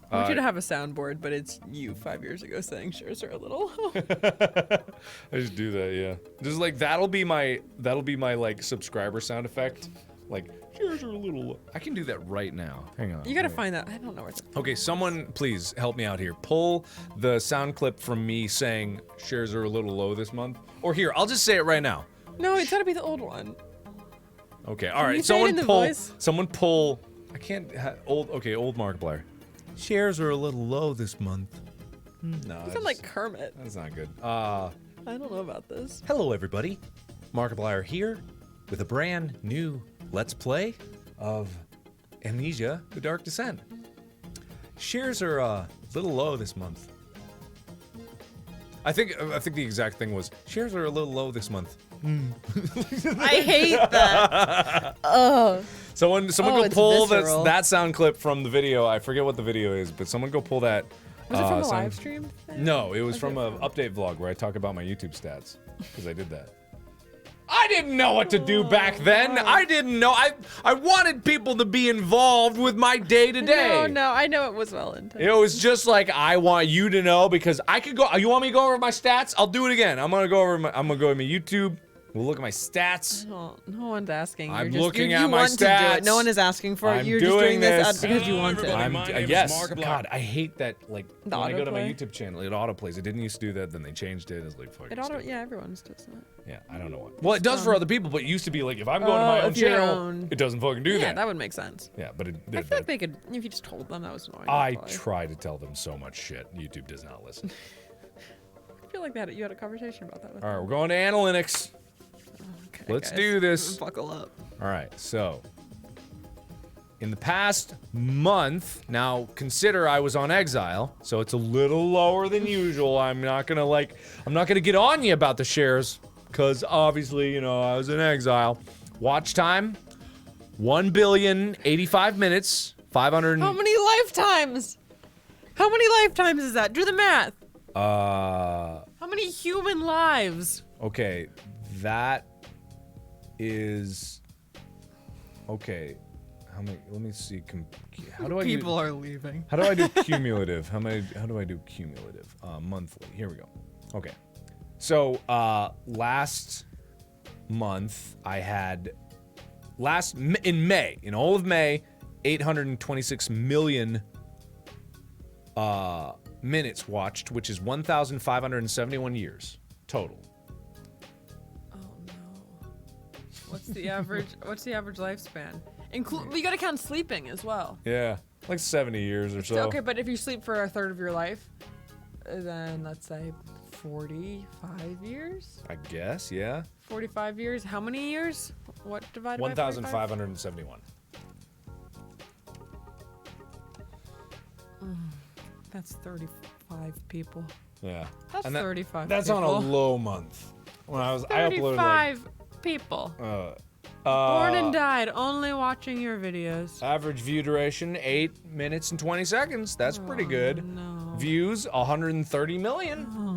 I want you to have a soundboard, but it's you 5 years ago saying shares are a little. I just do that, yeah. Just like that'll be my like subscriber sound effect. Like shares are a little. I can do that right now. Hang on. You gotta find that. I don't know where it's. Okay, someone please help me out here. Pull the sound clip from me saying shares are a little low this month. Or here, I'll just say it right now. No, it's gotta be the old one. Okay, all you right. say it in the Pull. voice? Someone pull. I can't. Old Markiplier. Shares are a little low this month. No, You sound like Kermit. that's not good. I don't know about this. Hello, everybody. Markiplier here with a brand new Let's Play of Amnesia: The Dark Descent. Shares are a little low this month. I think the exact thing was shares are a little low this month. I hate that. Ugh. Someone Oh, go it's pull visceral. that sound clip from the video. I forget what the video is, but someone go pull that. Was it from a sound- live stream thing? No, it was from it an update vlog where I talk about my YouTube stats because I did that. I didn't know what to do back then. I didn't know. I wanted people to be involved with my day to day. No, I know it was well intended. It was just like I want you to know because I could go. You want me to go over my stats? I'll do it again. I'm gonna go over my YouTube. We'll look at my stats. No one's asking. I'm You're just, looking you at my want to do stats. it. No one is asking for it. I'm You're just doing doing this this. because you want Hello, it. everybody. My name is Yes. Markiplier. God, I hate that. Like The when I go to my autoplay? YouTube channel, it autoplays. It didn't used to do that. Then they changed it. It's like fucking. stupid. Yeah, everyone's does that. Yeah, I don't know what. Well, it does for other people, but it used to be like if I'm going to my own if your channel, own- it doesn't fucking do Yeah, that. that would make sense. Yeah, but it I did. feel like they could, if you just told them that was annoying. I that's why. try to tell them so much shit. YouTube does not listen. I feel like you had a conversation about that with All right, we're going to analytics. Okay, let's guys. do this. Buckle up. All right, so in the past month, now consider I was on exile, so it's a little lower than usual. I'm not gonna get on you about the shares, because obviously, I was in exile. Watch time, 1,085 minutes, 500. How many lifetimes? How many lifetimes is that? Do the math. How many human lives? Okay, that is Okay. How many? Let me see. How do I People are leaving. How do I do cumulative? How do I do cumulative? Monthly. Here we go. Okay. So last month I had in May, in all of May, 826 million minutes watched, which is 1,571 years total. Oh no. What's the average? What's the average lifespan? We gotta count sleeping as well. Yeah, like 70 years or so. Okay, but if you sleep for a third of your life, then let's say 45 years. I guess, yeah. 45 years. How many years? What divided by 1,571. That's 35 people. Yeah. That's And 35 That's people. on a low month. When I uploaded 35 people. Born and died only watching your videos. average view duration 8 minutes and 20 seconds. That's pretty good. No. Views 130 million. Oh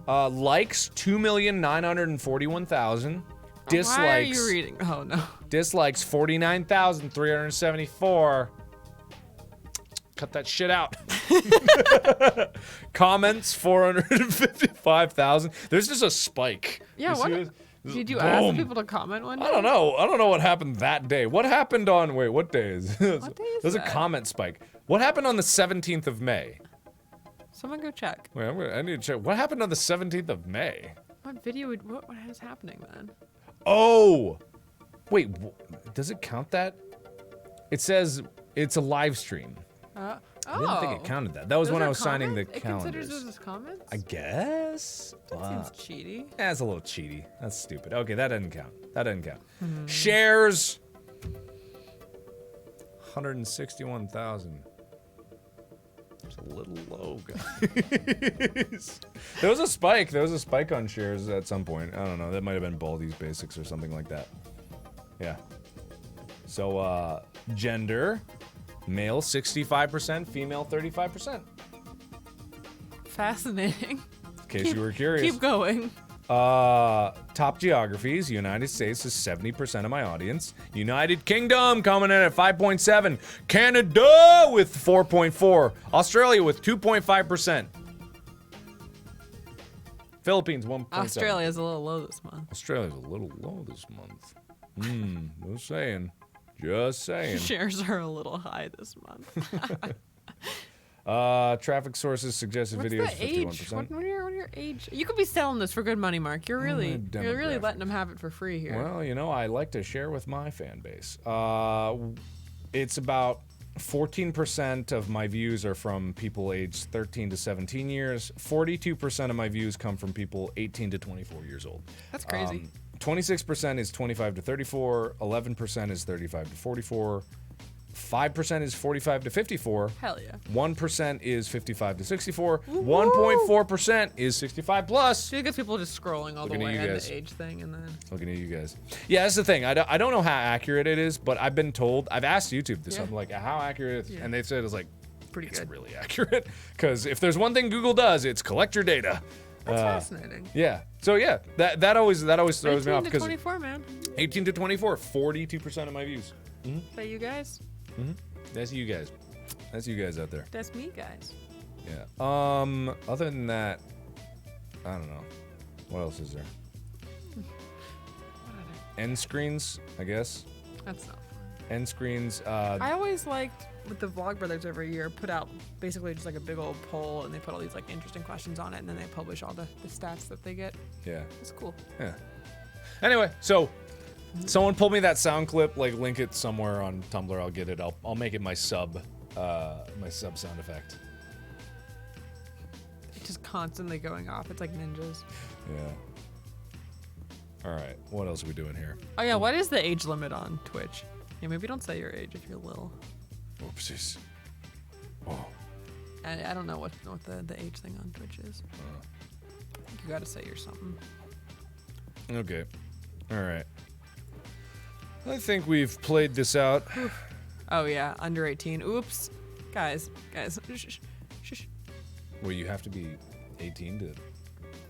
no. Likes 2,941,000. Dislikes. Why are you reading? Oh no. Dislikes 49,374. Cut that shit out. Comments 455,000. There's just a spike. Yeah, You what? see this? Did you Boom. ask the people to comment one day? I don't know. I don't know what happened that day. What happened on what day is this? What day is There's a that? comment spike. What happened on the 17th of May? Someone go check. Wait, I need to check. What happened on the 17th of May? What video would, what is happening then? Oh! Wait, does it count that? It says it's a live stream. Oh. I didn't think it counted that. That was Those when I are was signing the comments? It considers calendars. those as comments? I guess. That seems cheaty. That's a little cheaty. That's stupid. Okay, that doesn't count. That doesn't count. Hmm. Shares. 161,000. It's a little low, guys. There was a spike. There was a spike on shares at some point. I don't know. That might have been Baldi's Basics or something like that. Yeah. So, gender. Male 65%, female 35%. Fascinating. In case you were curious. Keep going. Top geographies. United States is 70% of my audience. United Kingdom coming in at 5.7. Canada with 4.4. Australia with 2.5%. Philippines 1.7. Australia's a little low this month. Australia's a little low this month. Just saying. Just saying. Shares are a little high this month. Traffic sources suggested What's videos the age? 51%. What are your age? You could be selling this for good money, Mark. You're really demographic. letting them have it for free here. Well, you know, I like to share with my fan base. It's about 14% of my views are from people aged 13 to 17 years. 42% of my views come from people 18 to 24 years old. That's crazy. 26% is 25 to 34. 11% is 35 to 44. 5% is 45 to 54. Hell yeah. 1% is 55 to 64. 1.4% is 65 plus. Do you get people just scrolling all the Looking at way you and guys. the age thing and then? Looking at you guys. Yeah, that's the thing. I don't know how accurate it is, but I've been told. I've asked YouTube this. Yeah. I'm like, how accurate? Yeah. And they said it's like, Pretty it's good. really accurate. Because if there's one thing Google does, it's collect your data. That's fascinating. Yeah. So yeah, that always throws me 18 off to because 24, man. 18 to 24, 42% of my views. Is that you guys? That's you guys. That's you guys out there. That's me, guys. Yeah. Other than that, I don't know. What else is there? End screens, I guess. That's not fun. End screens. I always liked with the Vlog Brothers every year put out basically just like a big old poll and they put all these like interesting questions on it and then they publish all the stats that they get. Yeah. It's cool. Yeah. Anyway, so someone pulled me that sound clip. Like, link it somewhere on Tumblr. I'll get it. I'll make it my sub sound effect. It's just constantly going off. It's like ninjas. Yeah. All right. What else are we doing here? Oh yeah, what is the age limit on Twitch? Yeah, maybe don't say your age if you're little. Oopsies. Oh. I don't know what the age thing on Twitch is. I think you gotta say you're something. Okay. All right. I think we've played this out. Oh yeah, under 18. Oops. Guys. Shh. Well, you have to be 18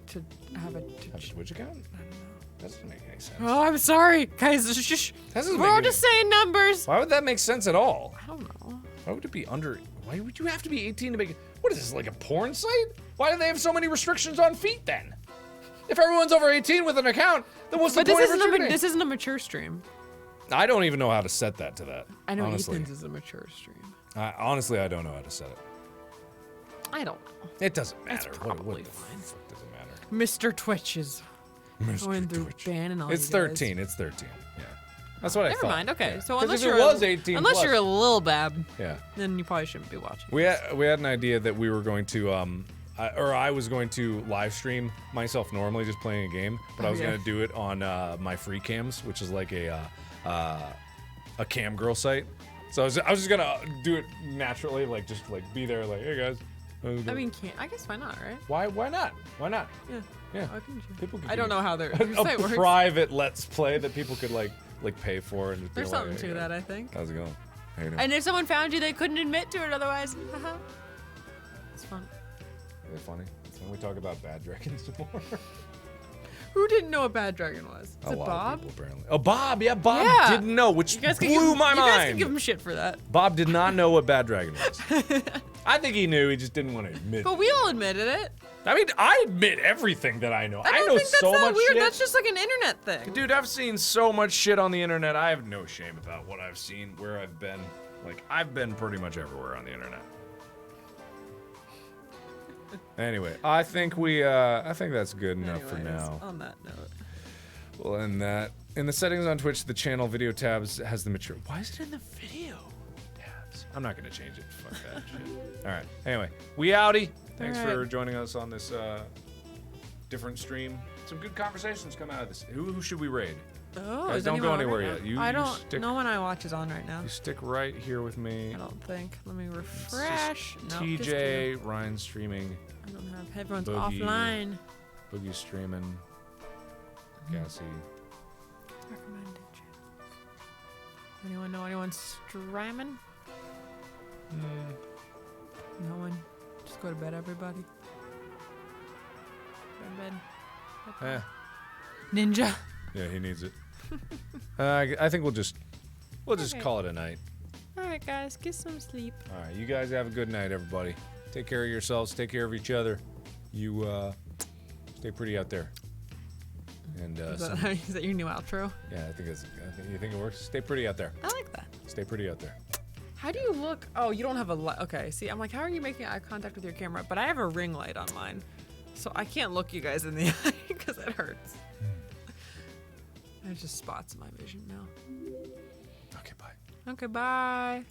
To have a have a Twitch account? I don't know. That doesn't make any sense. Oh, I'm sorry, guys. Shh. Doesn't We're make all any- just saying numbers. Why would that make sense at all? I don't know. Why would it be under? Why would you have to be 18 to make? What is this, like a porn site? Why do they have so many restrictions on feet then? If everyone's over 18 with an account, then what's the But point of this restricting? isn't a mature stream. I don't even know how to set that to that. I know honestly. Ethan's is a mature stream. Honestly, I don't know how to set it. I don't know. It doesn't matter. It's What probably the fine. fuck does it matter? Mr. Twitch is going through Twitch. banning all It's you guys. 13. It's 13. Yeah. That's what I Never thought. mind. Okay, Yeah. so 'Cause unless if you're it was 18 unless plus, you're a little bad, yeah. then you probably shouldn't be watching. We had an idea that we were going to I was going to live stream myself normally just playing a game, but I was Okay. going to do it on my free cams, which is like a cam girl site. So I was just gonna do it naturally, like just like be there, like, hey guys. I mean, I guess why not, right? Why not? Why not? Yeah. Yeah. Why couldn't you? People could I don't do know how their a site works. private let's play that people could like pay for and just be There's like, something hey, to guys, that, I think. How's it going? How you doing? And if someone found you, they couldn't admit to it otherwise. It's fun. Is it funny? Can we talk about bad dragons more? Who didn't know what Bad Dragon was? Is A it lot Bob? of people apparently. Oh, Bob. Yeah, Bob Yeah. didn't know, which You guys can blew give, my you guys can mind. give him shit for that. Bob did not know what Bad Dragon was. I think he knew. He just didn't want to admit. But we all admitted it. I mean, I admit everything that I know. I don't know think that's so that much weird. shit. That's just like an internet thing. Dude, I've seen so much shit on the internet. I have no shame about what I've seen, where I've been. Like, I've been pretty much everywhere on the internet. Anyway, I think that's good enough for Anyways, now. on that note. We'll end that. In the settings on Twitch, the channel video tabs has the mature. Why is it in the video tabs? I'm not gonna change it. Fuck that shit. All right. Anyway, we outie. Thanks All for right. joining us on this different stream. Some good conversations come out of this. Who should we raid? Oh, Guys, is don't go anyone on anywhere right yet. now? You- I you don't. stick- No one I watch is on right now. You stick right here with me. I don't think. Let me It's refresh. just No, just TJ, Ryan streaming, I don't have. Everyone's Boogie. offline. Boogie streaming, Cassie. Recommended channels. Anyone know anyone streaming? No one. Just go to bed, everybody. Go to bed. Eh. Ninja. Yeah, he needs it. I think we'll just Okay. call it a night. All right, guys, get some sleep. All right, you guys have a good night, everybody. Take care of yourselves. Take care of each other. You stay pretty out there. And Is that your new outro? yeah, I think you think it works. Stay pretty out there. I like that. Stay pretty out there. How do you look? Oh, you don't have a okay. See, I'm like, how are you making eye contact with your camera? But I have a ring light on mine, so I can't look you guys in the eye because it hurts. There's just spots in my vision now. Okay, bye. Okay, bye.